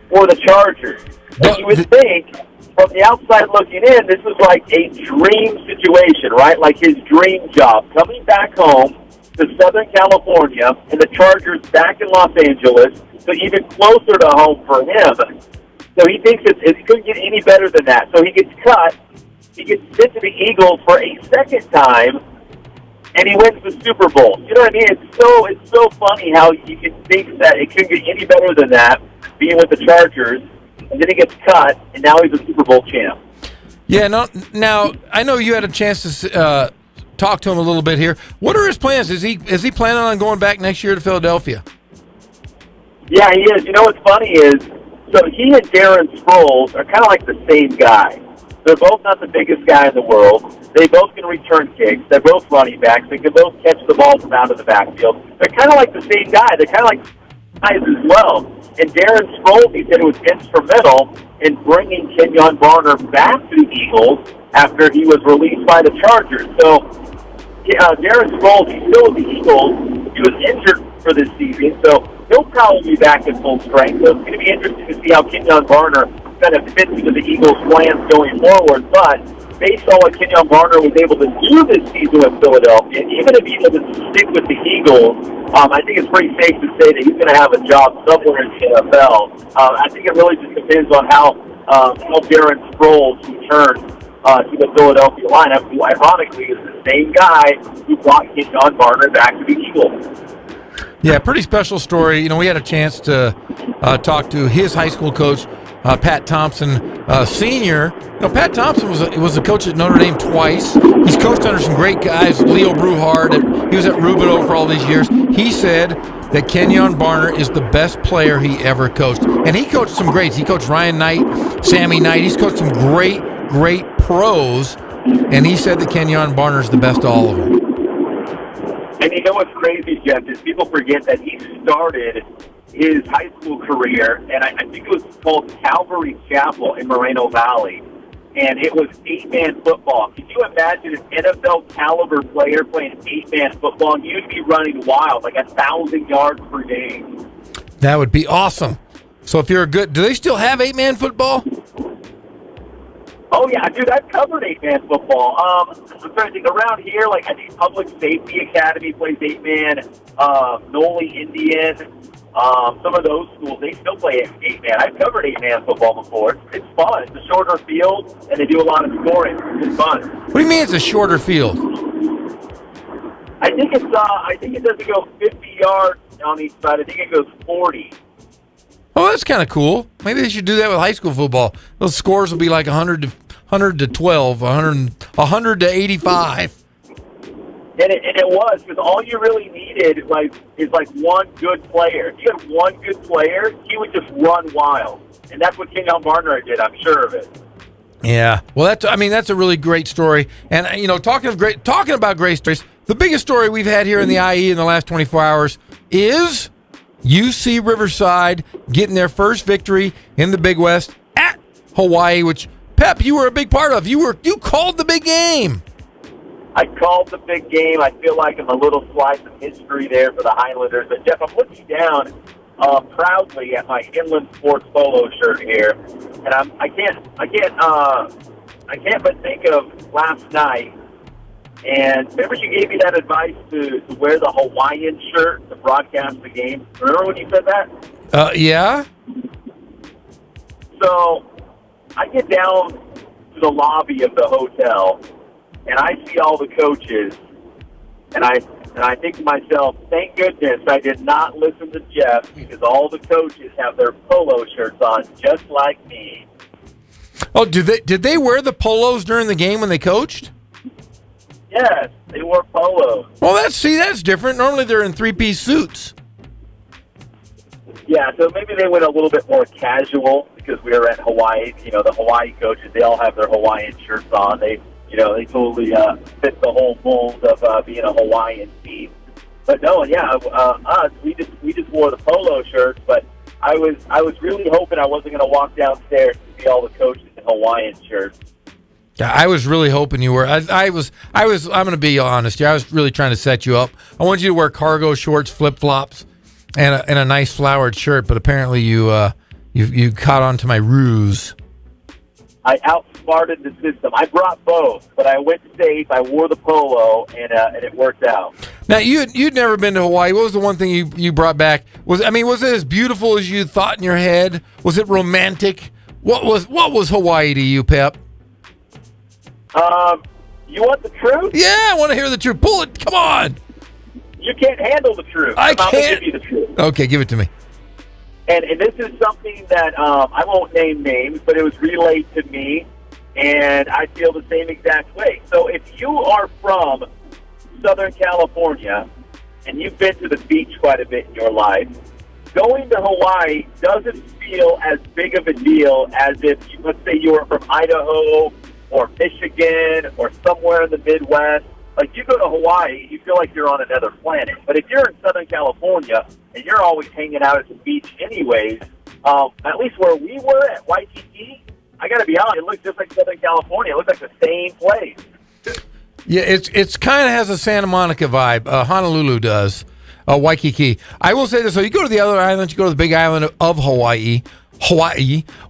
for the Chargers. And you would think, from the outside looking in, this was like a dream situation, right? Like his dream job. Coming back home to Southern California, and the Chargers back in Los Angeles, so even closer to home for him. So he thinks it couldn't get any better than that. So he gets cut. He gets sent to the Eagles for a second time, and he wins the Super Bowl. You know what I mean? It's so funny how you can think that it couldn't get any better than that, being with the Chargers, and then he gets cut, and now he's a Super Bowl champ. Yeah, now I know you had a chance to talk to him a little bit here. What are his plans? Is he planning on going back next year to Philadelphia? Yeah, he is. You know what's funny is, so he and Darren Sproles are kind of like the same guy. They're both not the biggest guy in the world. They both can return kicks. They're both running backs. They can both catch the ball from out of the backfield. They're kind of like the same guy. They're kind of like guys as well. And Darren Sproles, he said, was instrumental in bringing Kenyon Barner back to the Eagles after he was released by the Chargers. So Darren Sproles, he's still with the Eagles. He was injured for this season, so he'll probably be back in full strength. So it's going to be interesting to see how Kenyon Barner kind of fits into the Eagles' plans going forward. But based on what Kenyon Barner was able to do this season with Philadelphia, even if he doesn't stick with the Eagles, I think it's pretty safe to say that he's going to have a job somewhere in the NFL. I think it really just depends on how Darren Sproles returns to the Philadelphia lineup, who ironically is the same guy who brought Kenyon Barner back to the Eagles. Yeah, pretty special story. You know, we had a chance to talk to his high school coach, Pat Thompson, senior. You know, Pat Thompson was a coach at Notre Dame twice. He's coached under some great guys, Leo Bruhard. He was at Rubidoux for all these years. He said that Kenyon Barner is the best player he ever coached. And he coached some greats. He coached Ryan Knight, Sammy Knight. He's coached some great pros. And he said that Kenyon Barner is the best of all of them. And you know what's crazy, Jeff, is people forget that he started his high school career, and I think it was called Calvary Chapel in Moreno Valley, and it was 8-man football. Can you imagine an NFL-caliber player playing 8-man football? And you'd be running wild, like 1,000 yards per game. That would be awesome. So if you're a good... Do they still have 8-man football? Oh, yeah, dude, I've covered 8-man football. I'm trying to think. Around here, like, I think Public Safety Academy plays 8-man, Noli Indian, some of those schools, they still play 8-man. I've covered 8-man football before. It's fun. It's a shorter field, and they do a lot of scoring. It's fun. What do you mean it's a shorter field? I think it doesn't go 50 yards on each side. I think it goes 40. Oh, that's kind of cool. Maybe they should do that with high school football. Those scores will be like 100 to 12, 100 to 85. And it was, because all you really needed is one good player. If you had one good player, he would just run wild. And that's what Kenyon Barner did, I'm sure of it. Yeah. Well, that's a really great story. And, you know, talking about great stories, the biggest story we've had here in the IE in the last 24 hours is UC Riverside getting their first victory in the Big West at Hawaii, which, Pep, you were a big part of. You called the big game. I called the big game. I feel like I'm a little slice of history there for the Highlanders. But, Jeff, I'm looking down proudly at my Inland Sports polo shirt here, and I can't but think of last night. And remember you gave me that advice to wear the Hawaiian shirt to broadcast the game? Remember when you said that? Yeah. So I get down to the lobby of the hotel, and I see all the coaches, and I think to myself, thank goodness I did not listen to Jeff, because all the coaches have their polo shirts on just like me. Oh, did they wear the polos during the game when they coached? Yes, they wore polos. Well, that's different. Normally they're in three-piece suits. Yeah, so maybe they went a little bit more casual because we were at Hawaii. You know, the Hawaii coaches, they all have their Hawaiian shirts on. They totally fit the whole mold of being a Hawaiian team. But no, yeah, us, we just wore the polo shirts. But I was really hoping I wasn't going to walk downstairs to see all the coaches in Hawaiian shirts. Yeah, I was really hoping you were. I'm going to be honest here. I was really trying to set you up. I wanted you to wear cargo shorts, flip-flops, and a nice flowered shirt. But apparently you caught on to my ruse. I outsmarted the system. I brought both, but I went safe. I wore the polo, and it worked out. Now, you'd never been to Hawaii. What was the one thing you brought back? Was it as beautiful as you thought in your head? Was it romantic? What was Hawaii to you, Pep? You want the truth? Yeah, I want to hear the truth. Pull it. Come on. You can't handle the truth. I can't. can't. Give you the truth. Okay, give it to me. And this is something that I won't name names, but it was relayed to me, and I feel the same exact way. So if you are from Southern California and you've been to the beach quite a bit in your life, going to Hawaii doesn't feel as big of a deal as if, let's say, you were from Idaho or Michigan or somewhere in the Midwest. Like, you go to Hawaii, you feel like you're on another planet. But if you're in Southern California and you're always hanging out at the beach anyways, at least where we were at Waikiki, I got to be honest, it looked just like Southern California. It looked like the same place. Yeah, it's kind of has a Santa Monica vibe. Honolulu does. Waikiki. I will say this: so you go to the other islands, you go to the Big Island of Hawaii,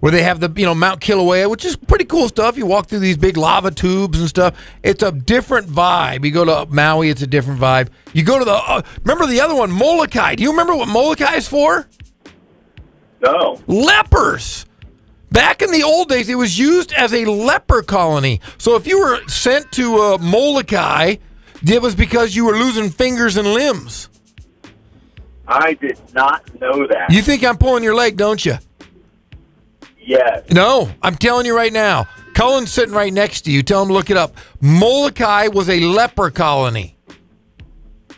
where they have the Mount Kilauea, which is pretty cool stuff. You walk through these big lava tubes and stuff. It's a different vibe. You go to Maui, it's a different vibe. You go to the remember the other one, Molokai. Do you remember what Molokai is for? No. Lepers. Back in the old days, it was used as a leper colony. So if you were sent to Molokai, it was because you were losing fingers and limbs. I did not know that. You think I'm pulling your leg, don't you? Yes. No, I'm telling you right now. Cullen's sitting right next to you. Tell him to look it up. Molokai was a leper colony.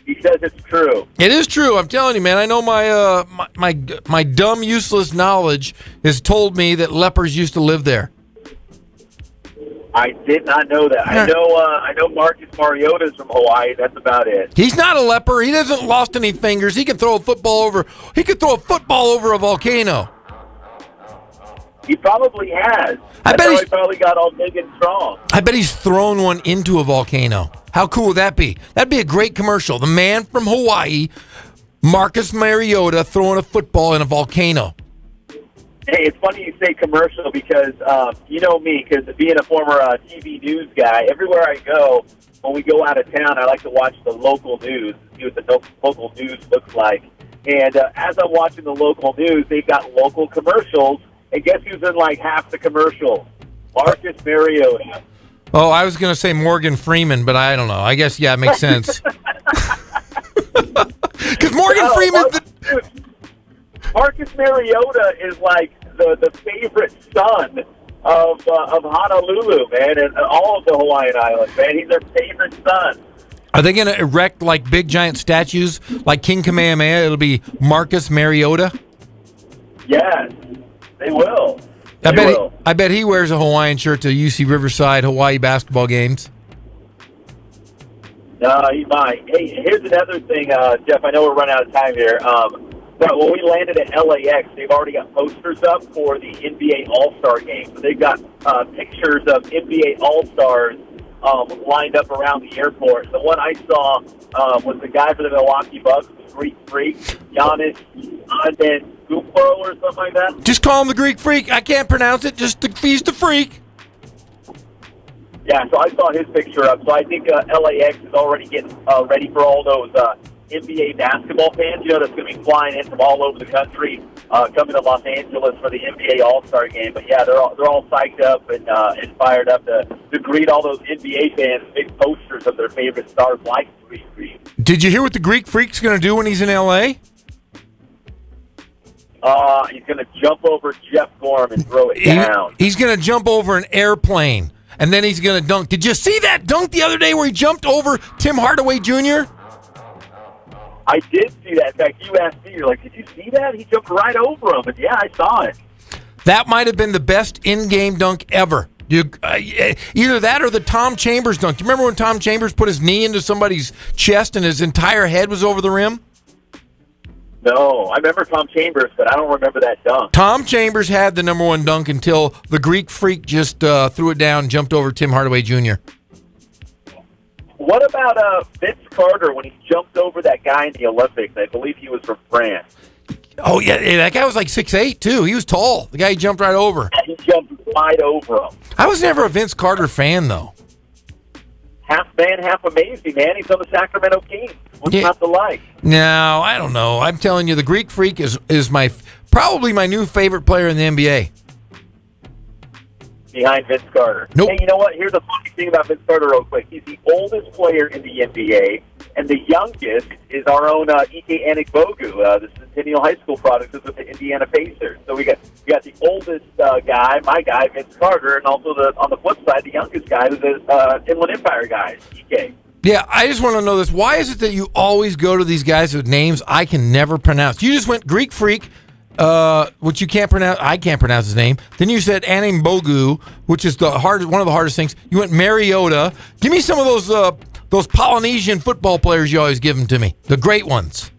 He says it's true. It is true. I'm telling you, man. I know my dumb, useless knowledge has told me that lepers used to live there. I did not know that. I know Marcus Mariota's from Hawaii. That's about it. He's not a leper. He hasn't lost any fingers. He can throw a football over. He could throw a football over a volcano. He probably has. I bet he probably got all big and strong. I bet he's thrown one into a volcano. How cool would that be? That'd be a great commercial. The man from Hawaii, Marcus Mariota, throwing a football in a volcano. Hey, it's funny you say commercial because you know me, because being a former TV news guy, everywhere I go, when we go out of town, I like to watch the local news, see what the local news looks like. And as I'm watching the local news, they've got local commercials. And guess who's in like half the commercials? Marcus Mariota. Oh, I was going to say Morgan Freeman, but I don't know. I guess, yeah, it makes sense. Because Morgan Freeman... Marcus Mariota is like the favorite son of Honolulu, man, and all of the Hawaiian Islands, man. He's their favorite son. Are they going to erect like big giant statues like King Kamehameha? It'll be Marcus Mariota? Yes, they will. I bet he wears a Hawaiian shirt to UC Riverside Hawaii basketball games. No, he might. Hey, here's another thing, Jeff. I know we're running out of time here. But when we landed at LAX, they've already got posters up for the NBA All-Star game. So they've got pictures of NBA All-Stars lined up around the airport. The one I saw was the guy for the Milwaukee Bucks, the Greek Freak, Giannis Antetokounmpo or something like that. Just call him the Greek Freak. I can't pronounce it. He's the freak. Yeah, so I saw his picture up. So I think LAX is already getting ready for all those NBA basketball fans, that's going to be flying in from all over the country, coming to Los Angeles for the NBA All-Star game. But yeah, they're all psyched up and fired up to greet all those NBA fans, big posters of their favorite stars like Greek Freak. Did you hear what the Greek Freak's going to do when he's in LA? He's going to jump over Jeff Gorm and throw it down. He's going to jump over an airplane, and then he's going to dunk. Did you see that dunk the other day where he jumped over Tim Hardaway Jr.? I did see that. In fact, you asked me, you're like, did you see that? He jumped right over him. And yeah, I saw it. That might have been the best in-game dunk ever. Either that or the Tom Chambers dunk. Do you remember when Tom Chambers put his knee into somebody's chest and his entire head was over the rim? No, I remember Tom Chambers, but I don't remember that dunk. Tom Chambers had the #1 dunk until the Greek Freak just threw it down and jumped over Tim Hardaway Jr. What about Vince Carter when he jumped over that guy in the Olympics? I believe he was from France. Oh, yeah, that guy was like 6'8", too. He was tall. The guy he jumped right over. He jumped right over him. I was never a Vince Carter fan, though. Half man, half amazing, man. He's on the Sacramento Kings. What's not to like? No, I don't know. I'm telling you, the Greek Freak is probably my new favorite player in the NBA. Behind Vince Carter. Nope. Hey, you know what? Here's the funny thing about Vince Carter real quick. He's the oldest player in the NBA, and the youngest is our own Ike Anigbogu, the Centennial High School product with the Indiana Pacers. So we got the oldest guy, my guy, Vince Carter, and also on the flip side, the youngest guy, the Inland Empire guy, Ike. Yeah, I just want to know this. Why is it that you always go to these guys with names I can never pronounce? You just went Greek Freak, which you can't pronounce. I can't pronounce his name. Then you said Anambogu, which is one of the hardest things. You went Mariota. Give me some of those Polynesian football players you always give them to me, the great ones.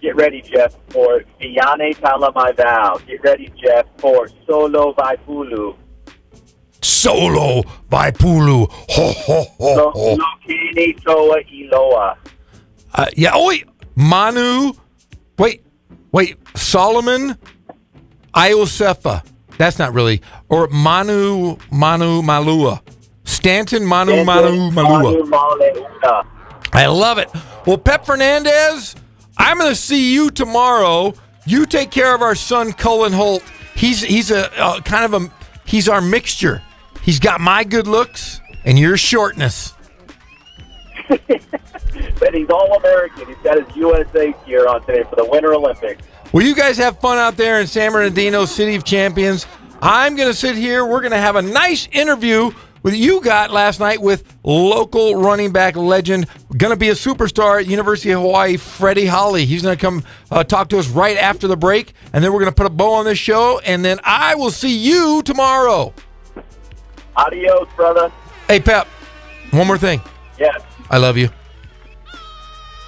Get ready, Jeff, for Iane Talamaivao. Get ready, Jeff, for Solo Vaipulu. Solo Vaipulu. Ho, ho, ho, ho. Lokini Toa Iloa. Manu. Wait. Solomon Iosefa. That's not really. Or Manu Malua. Stanton Manu Malua. I love it. Well, Pep Fernandez, I'm going to see you tomorrow. You take care of our son Cullen Holt. He's our mixture. He's got my good looks and your shortness. But he's All-American. He's got his USA gear on today for the Winter Olympics. Well, you guys have fun out there in San Bernardino, City of Champions. I'm going to sit here. We're going to have a nice interview with you got last night with local running back legend, going to be a superstar at University of Hawaii, Freddie Holly. He's going to come talk to us right after the break, and then we're going to put a bow on this show, and then I will see you tomorrow. Adios, brother. Hey, Pep, one more thing. Yes. I love you.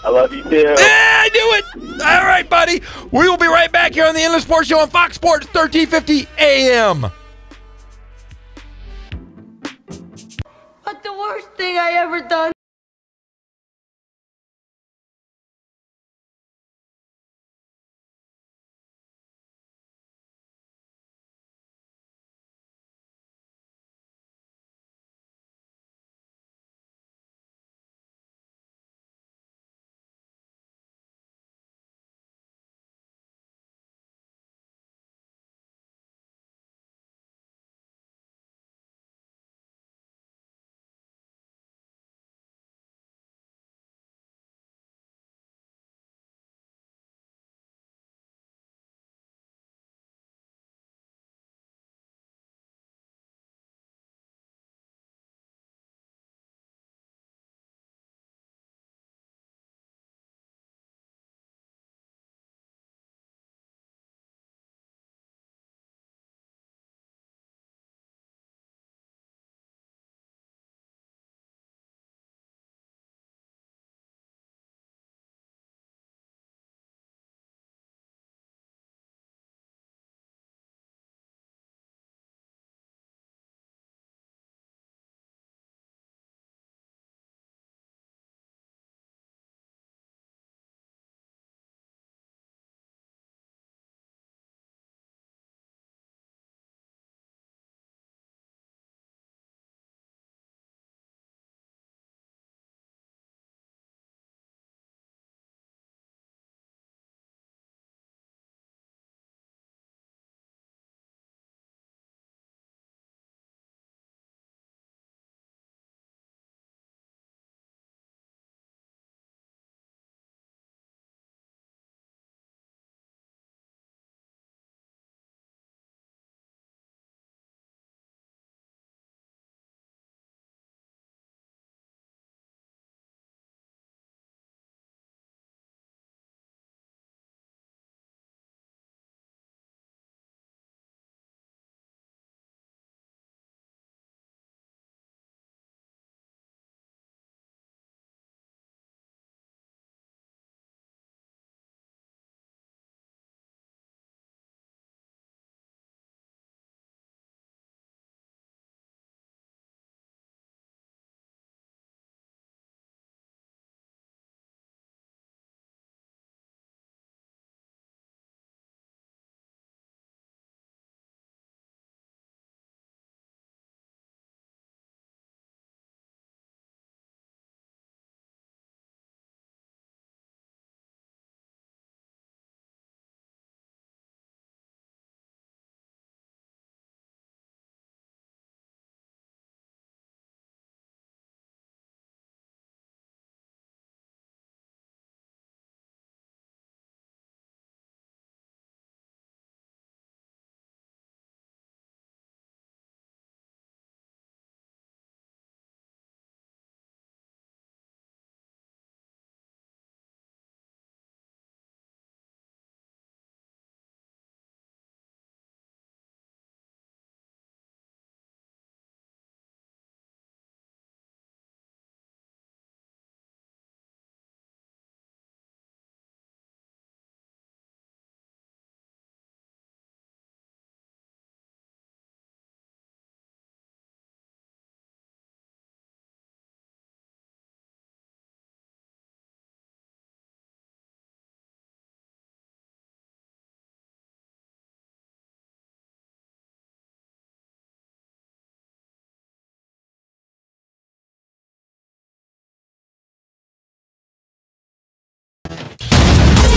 I love you, too. Yeah, I knew it. All right, buddy. We will be right back here on the Endless Sports Show on Fox Sports, 1350 AM. But the worst thing I ever done.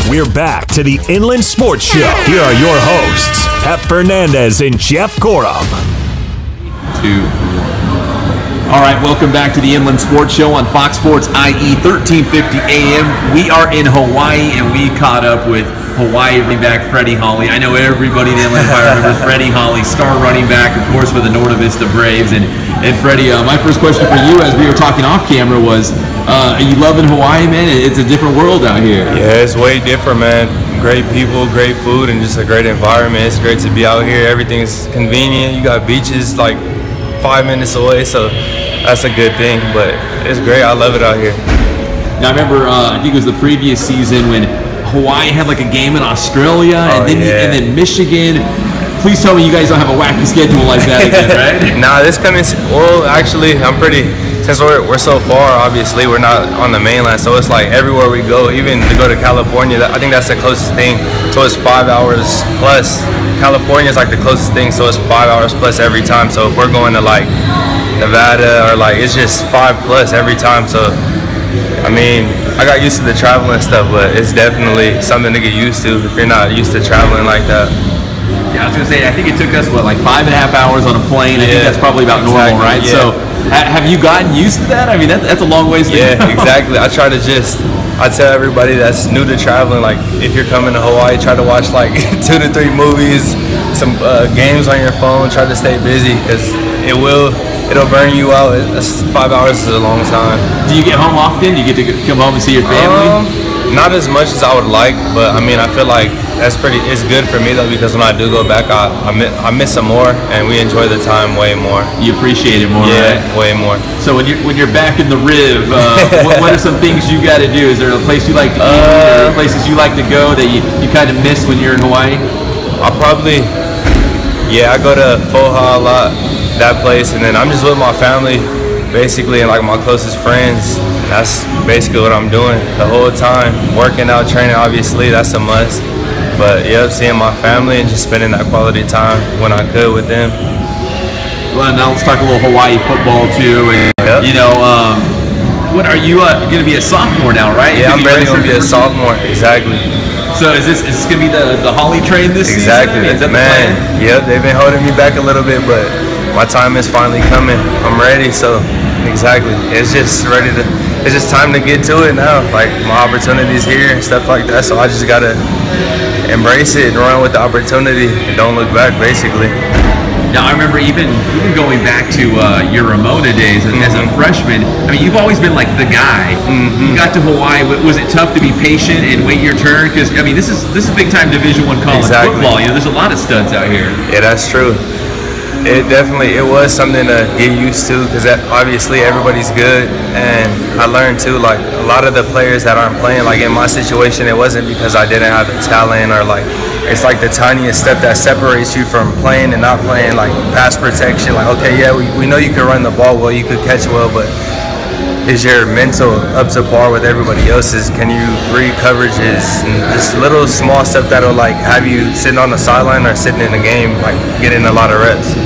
We're back to the Inland Sports Show. Here are your hosts, Pep Fernandez and Jeff Gorham. All right, welcome back to the Inland Sports Show on Fox Sports IE 1350 AM. We are in Hawaii, and we caught up with Hawaii running back Freddie Holly. I know everybody in the Inland Empire remembers Freddie Holly, star running back, of course, for the Norte Vista Braves. And Freddie, my first question for you, as we were talking off camera, was, are you loving Hawaii, man? It's a different world out here. Yeah, it's way different, man. Great people, great food, and just a great environment. It's great to be out here. Everything's convenient. You got beaches like 5 minutes away, so that's a good thing. But it's great. I love it out here. Now, I remember, I think it was the previous season when Hawaii had like a game in Australia, and then Michigan. Please tell me you guys don't have a wacky schedule like that again, right? Nah, this coming. Well, actually, since we're so far, obviously we're not on the mainland, so it's like everywhere we go, even to go to California, I think that's the closest thing. So it's 5 hours plus. California is like the closest thing, so it's 5 hours plus every time. So if we're going to like Nevada or like, it's just 5 plus every time. So I mean, I got used to the traveling stuff, but it's definitely something to get used to if you're not used to traveling like that. Yeah, I was gonna say, I think it took us like 5.5 hours on a plane. I think that's probably about normal, right? Yeah. So, have you gotten used to that? I mean, that's a long ways to go. Yeah, exactly. I try to I tell everybody that's new to traveling, like if you're coming to Hawaii, try to watch like 2 to 3 movies, some games on your phone. Try to stay busy because it'll burn you out. 5 hours is a long time. Do you get home often? Do you get to come home and see your family? Not as much as I would like, but I mean, I feel like it's good for me though, because when I do go back, I miss some more, and we enjoy the time way more. You appreciate it more, yeah, right? way more. So when you're back in the Riv, what are some things you got to do? Is there a place you like to eat, or places you like to go that you kind of miss when you're in Hawaii? I go to Foha a lot, that place, and then I'm just with my family, basically, and like my closest friends. That's basically what I'm doing the whole time. Working out, training, obviously, that's a must. But yeah, seeing my family and just spending that quality time when I could with them. Well, now let's talk a little Hawaii football too. And you know, what are you going to be a sophomore now, right? Yeah, I'm ready to be a sophomore. Exactly. So is this going to be the Holly train this season? Exactly. Is that man, yep, they've been holding me back a little bit, but my time is finally coming. I'm ready, so exactly. It's just time to get to it now. Like, my opportunity's here and stuff like that, so I just gotta embrace it and run with the opportunity and don't look back, basically. Now, I remember even going back to your Ramona days as a freshman. I mean, you've always been like the guy. You got to Hawaii. Was it tough to be patient and wait your turn? Because I mean, this is big time Division I college football. You know, there's a lot of studs out here. Yeah, that's true. It was something to get used to, because obviously everybody's good, and I learned too, like a lot of the players that aren't playing, like in my situation, it wasn't because I didn't have the talent, or like it's like the tiniest step that separates you from playing and not playing, like pass protection. Like, okay, yeah, we know you can run the ball well, you could catch well, but is your mental up to par with everybody else's? Can you read coverages and just little small stuff that'll like have you sitting on the sideline or sitting in the game, like getting a lot of reps.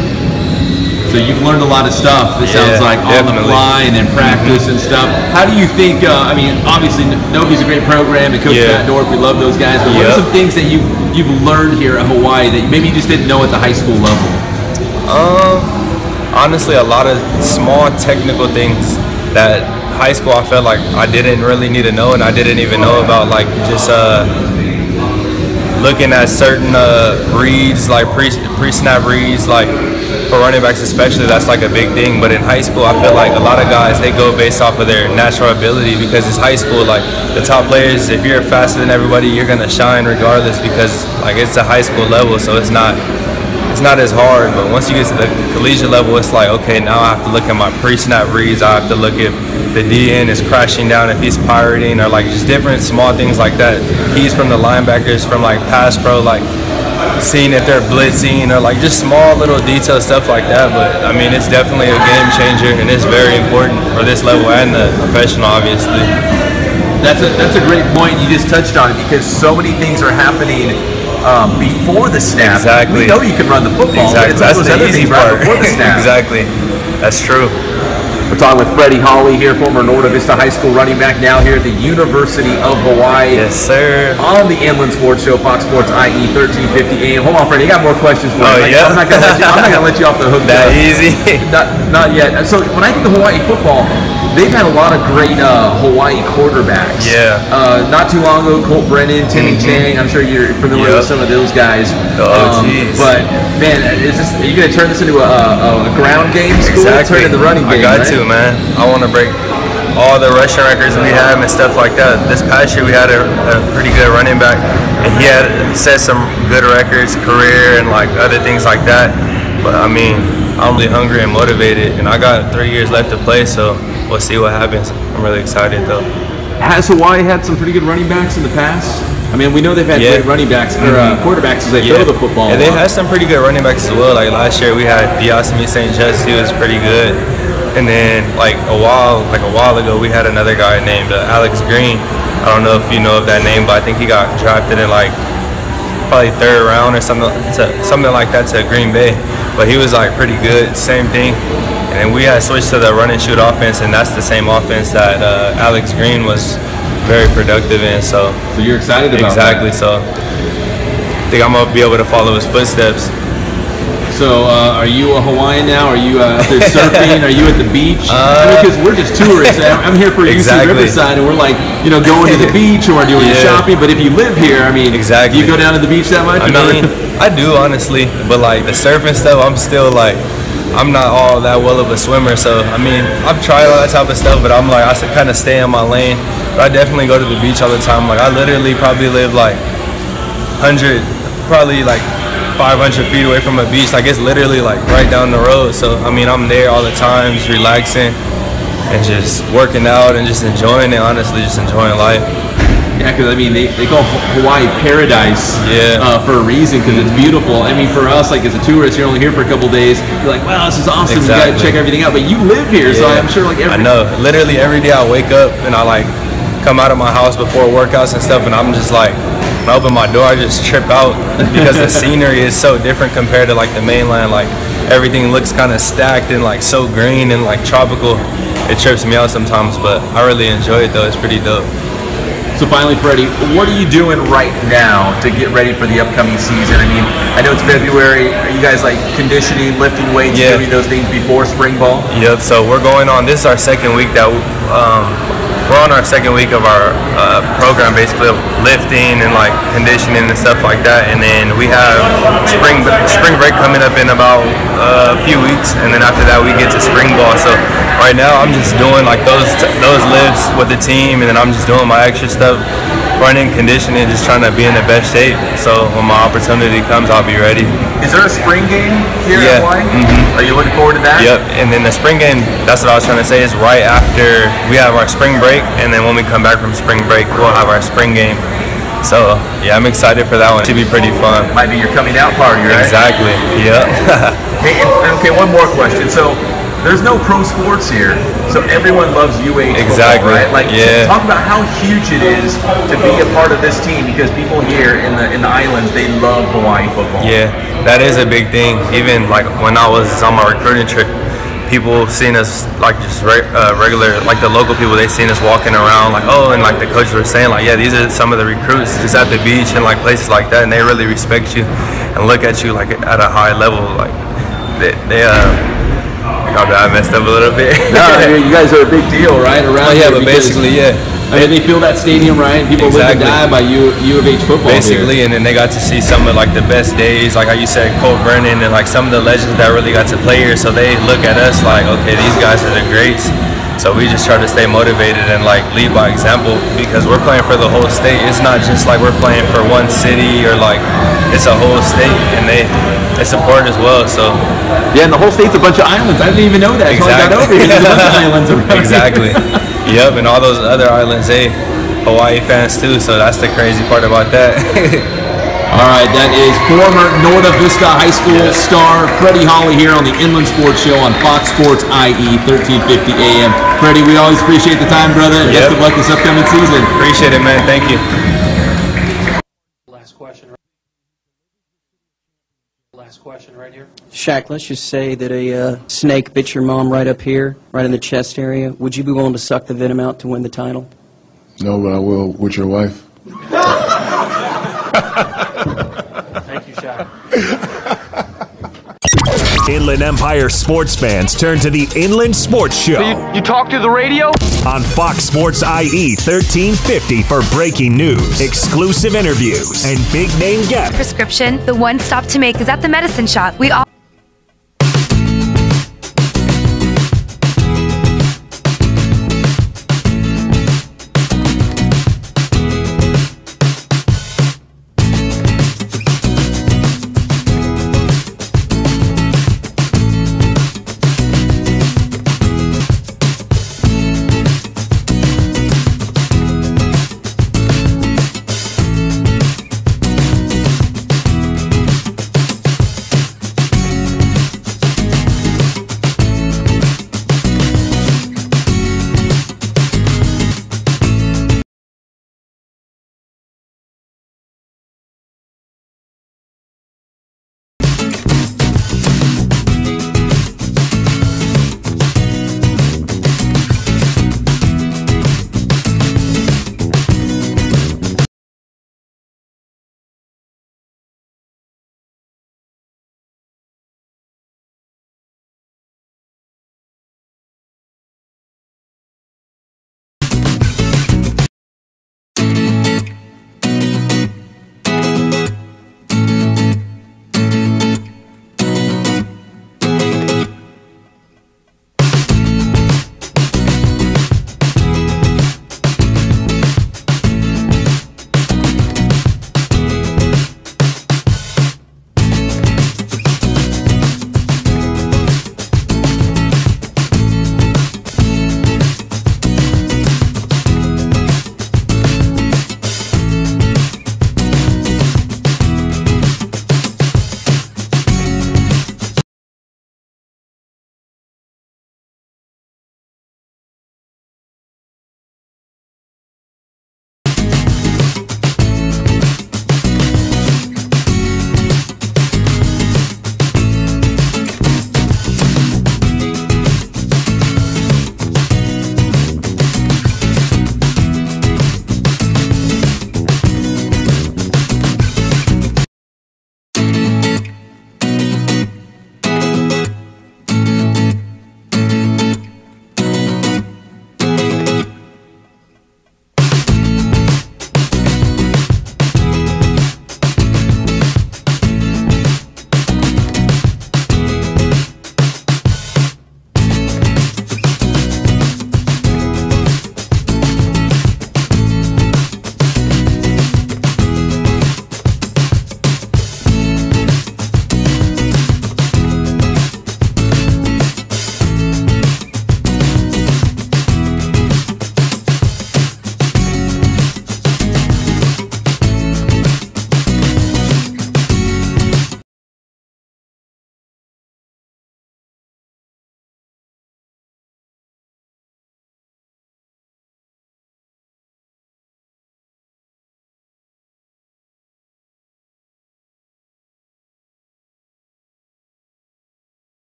So you've learned a lot of stuff, it sounds like, on the fly and in practice and stuff. How do you think, I mean, obviously Novi's a great program, and Coach Matt Dorf, we love those guys, but what are some things that you've learned here at Hawaii that maybe you just didn't know at the high school level? Honestly, a lot of small technical things that high school I felt like I didn't really need to know, and I didn't even know about, like just looking at certain reads, like pre-snap reads, like for running backs especially, that's like a big thing. But in high school, I feel like a lot of guys, they go based off of their natural ability, because it's high school. Like the top players, if you're faster than everybody, you're gonna shine regardless, because like it's a high school level, so it's not as hard. But once you get to the collegiate level, it's like, okay, now I have to look at my pre-snap reads. I have to look if the DN is crashing down, if he's pirating, or like just different small things like that. Keys from the linebackers, from like pass pro, like seeing if they're blitzing, or like just small little detail stuff like that. But I mean, it's definitely a game changer, and it's very important for this level and the professional, obviously. That's a great point. You just touched on it, because so many things are happening before the snap. Exactly. We know you can run the football. Exactly. But it's all those other things right before the snap. Exactly. That's true. We're talking with Freddie Hawley here, former Norda Vista High School running back, now here at the University of Hawaii. Yes, sir. On the Inland Sports Show, Fox Sports IE 1350 AM. Hold on, Freddie, I got more questions for you. Yeah. I'm not gonna let you off the hook. That easy? Not yet. So when I think of Hawaii football, they've had a lot of great Hawaii quarterbacks. Yeah. Not too long ago, Colt Brennan, Timmy Chang. I'm sure you're familiar with some of those guys. Oh, jeez. But man, are you going to turn this into a ground game school? Exactly. Turn it into running game, I got right? to, man. I want to break all the rushing records we have and stuff like that. This past year we had a pretty good running back, and he had set some good records, career, and like other things like that. But I mean, I'm really hungry and motivated, and I got 3 years left to play, so we'll see what happens. I'm really excited though. Has Hawaii had some pretty good running backs in the past? I mean, we know they've had great running backs or quarterbacks as they throw the football. Yeah, they had some pretty good running backs as well. Like last year, we had Diosmi St. Just. He was pretty good. And then like a while ago, we had another guy named Alex Green. I don't know if you know of that name, but I think he got drafted in like probably 3rd round or something like that to Green Bay. But he was like pretty good. Same thing. And then we had switched to the run and shoot offense, and that's the same offense that Alex Green was very productive in. So you're excited about that? Exactly. So I think I'm gonna be able to follow his footsteps. So are you a Hawaiian now? Are you out there surfing? Are you at the beach? Because we're just tourists. I'm here for UC Riverside, and we're like, going to the beach or doing shopping. But if you live here, I mean, do you go down to the beach that much? I mean, I do honestly, but like the surfing stuff, I'm still like, I'm not all that well of a swimmer. So I mean, I've tried all that type of stuff, but I'm like, I kind of stay in my lane. But I definitely go to the beach all the time. Like I literally probably live like 500 feet away from a beach. Like it's literally like right down the road. So I mean, I'm there all the time, just relaxing and just working out and just enjoying it. Honestly, just enjoying life. Yeah, because I mean, they call Hawaii paradise for a reason, because it's beautiful. I mean, for us, like as a tourist, you're only here for a couple days. You're like, wow, this is awesome. Exactly. You gotta check everything out. But you live here, so I'm sure like I know. Literally every day I wake up and I like come out of my house before workouts and stuff, and I'm just like, when I open my door, I just trip out because the scenery is so different compared to like the mainland. Like everything looks kind of stacked and like so green and like tropical. It trips me out sometimes, but I really enjoy it though. It's pretty dope. So finally, Freddie, what are you doing right now to get ready for the upcoming season? I mean, I know it's February. Are you guys like conditioning, lifting weights, doing those things before spring ball? Yep. So we're going on. This is our second week that we're on our second week of our program, basically of lifting and like conditioning and stuff like that. And then we have spring break coming up in about a few weeks, and then after that we get to spring ball. So right now I'm just doing like those lifts with the team, and then I'm just doing my extra stuff, running, conditioning, just trying to be in the best shape. So when my opportunity comes, I'll be ready. Is there a spring game here in Hawaii? Are you looking forward to that? Yep. And then the spring game, that's what I was trying to say, is right after we have our spring break, and then when we come back from spring break, we'll have our spring game. So yeah, I'm excited for that one. It should be pretty fun. Might be your coming out party, right? Exactly. Yep. Okay, one more question. So there's no pro sports here, so everyone loves UH football, right? Like, talk about how huge it is to be a part of this team, because people here in the islands, they love Hawaii football. Yeah, that is a big thing. Even like when I was on my recruiting trip, people seen us like just regular, like the local people, they seen us walking around like, oh, and like the coaches were saying like, yeah, these are some of the recruits just at the beach and like places like that, and they really respect you and look at you like at a high level. Like they I messed up a little bit. No, you guys are a big deal, right? Around but basically, I mean, they fill that stadium, right? People live and die by U of H football. Basically, and then they got to see some of like the best days, like how you said, Colt Brennan, and like some of the legends that really got to play here. So they look at us like, okay, these guys are the greats. So we just try to stay motivated and like lead by example, because we're playing for the whole state. It's not just like we're playing for one city, or like it's a whole state, and they support as well. So yeah, and the whole state's a bunch of islands. I didn't even know that. Exactly. So I got over here. There's a bunch of islands around. Exactly. Yep, and all those other islands, Hawaii fans too. So that's the crazy part about that. All right, that is former Norda Vista High School star Freddie Hawley here on the Inland Sports Show on Fox Sports IE 1350 AM. Freddie, we always appreciate the time, brother. And best of luck this upcoming season. Appreciate it, man. Thank you. Last question. Last question right here. Shaq, let's just say that a snake bit your mom right up here, right in the chest area. Would you be willing to suck the venom out to win the title? No, but I will with your wife. Thank you, Shaq. Inland Empire sports fans turn to the Inland Sports Show. So you talk through the radio? On Fox Sports IE 1350 for breaking news, exclusive interviews, and big name guests. Prescription, the one stop to make is at the medicine shop. We all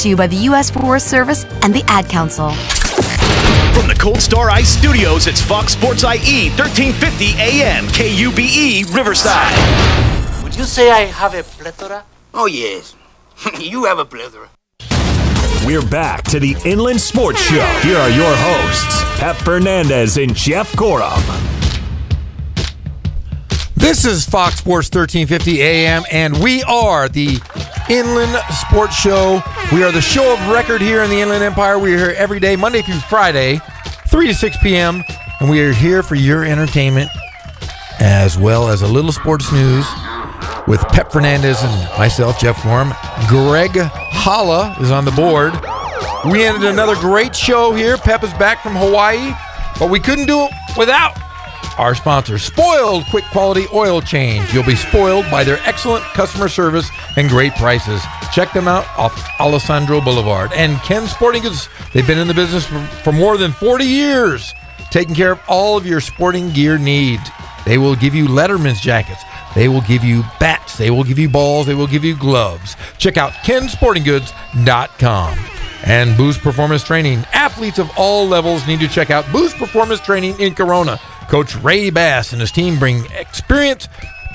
to you by the U.S. Forest Service and the Ad Council. From the Cold Star Ice Studios, it's Fox Sports IE 1350 AM, KUBE, Riverside. Would you say I have a plethora? Oh, yes. You have a plethora. We're back to the Inland Sports Show. Here are your hosts, Pep Fernandez and Jeff Gorham. This is Fox Sports 1350 AM, and we are the Inland Sports Show. We are the show of record here in the Inland Empire. We are here every day, Monday through Friday, 3 to 6 p.m., and we are here for your entertainment as well as a little sports news with Pep Fernandez and myself, Jeff Gorham. Greg Holla is on the board. We ended another great show here. Pep is back from Hawaii, but we couldn't do it without our sponsor, Spoiled Quick Quality Oil Change. You'll be spoiled by their excellent customer service and great prices. Check them out off Alessandro Boulevard. And Ken Sporting Goods, they've been in the business for more than 40 years, taking care of all of your sporting gear needs. They will give you Letterman's jackets. They will give you bats. They will give you balls. They will give you gloves. Check out kensportinggoods.com. And Boost Performance Training. Athletes of all levels need to check out Boost Performance Training in Corona. Coach Ray Bass and his team bring experience,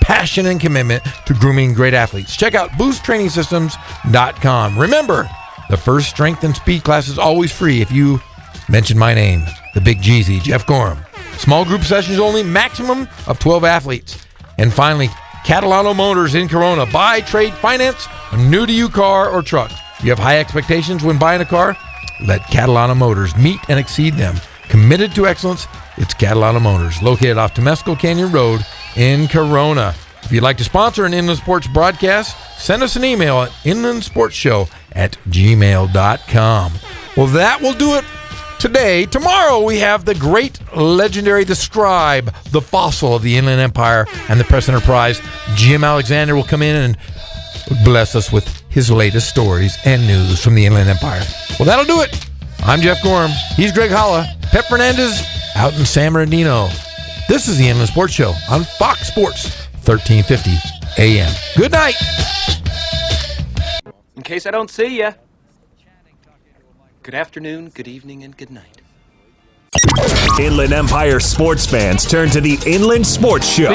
passion, and commitment to grooming great athletes. Check out boosttrainingsystems.com. Remember, the first strength and speed class is always free if you mention my name, the Big Jeezy, Jeff Gorham. Small group sessions only, maximum of 12 athletes. And finally, Catalano Motors in Corona. Buy, trade, finance a new-to-you car or truck. You have high expectations when buying a car? Let Catalano Motors meet and exceed them. Committed to excellence, it's Catalano Motors, located off Temescal Canyon Road in Corona. If you'd like to sponsor an Inland Sports broadcast, send us an email at inlandsportshow@gmail.com. Well, that will do it today. Tomorrow we have the great, legendary, the scribe, the fossil of the Inland Empire and the Press Enterprise. Jim Alexander will come in and bless us with his latest stories and news from the Inland Empire. Well, that'll do it. I'm Jeff Gorham. He's Greg Holla. Pep Fernandez out in San Bernardino. This is the Inland Sports Show on Fox Sports 1350 AM. Good night. In case I don't see ya. Good afternoon, good evening, and good night. Inland Empire sports fans turn to the Inland Sports Show.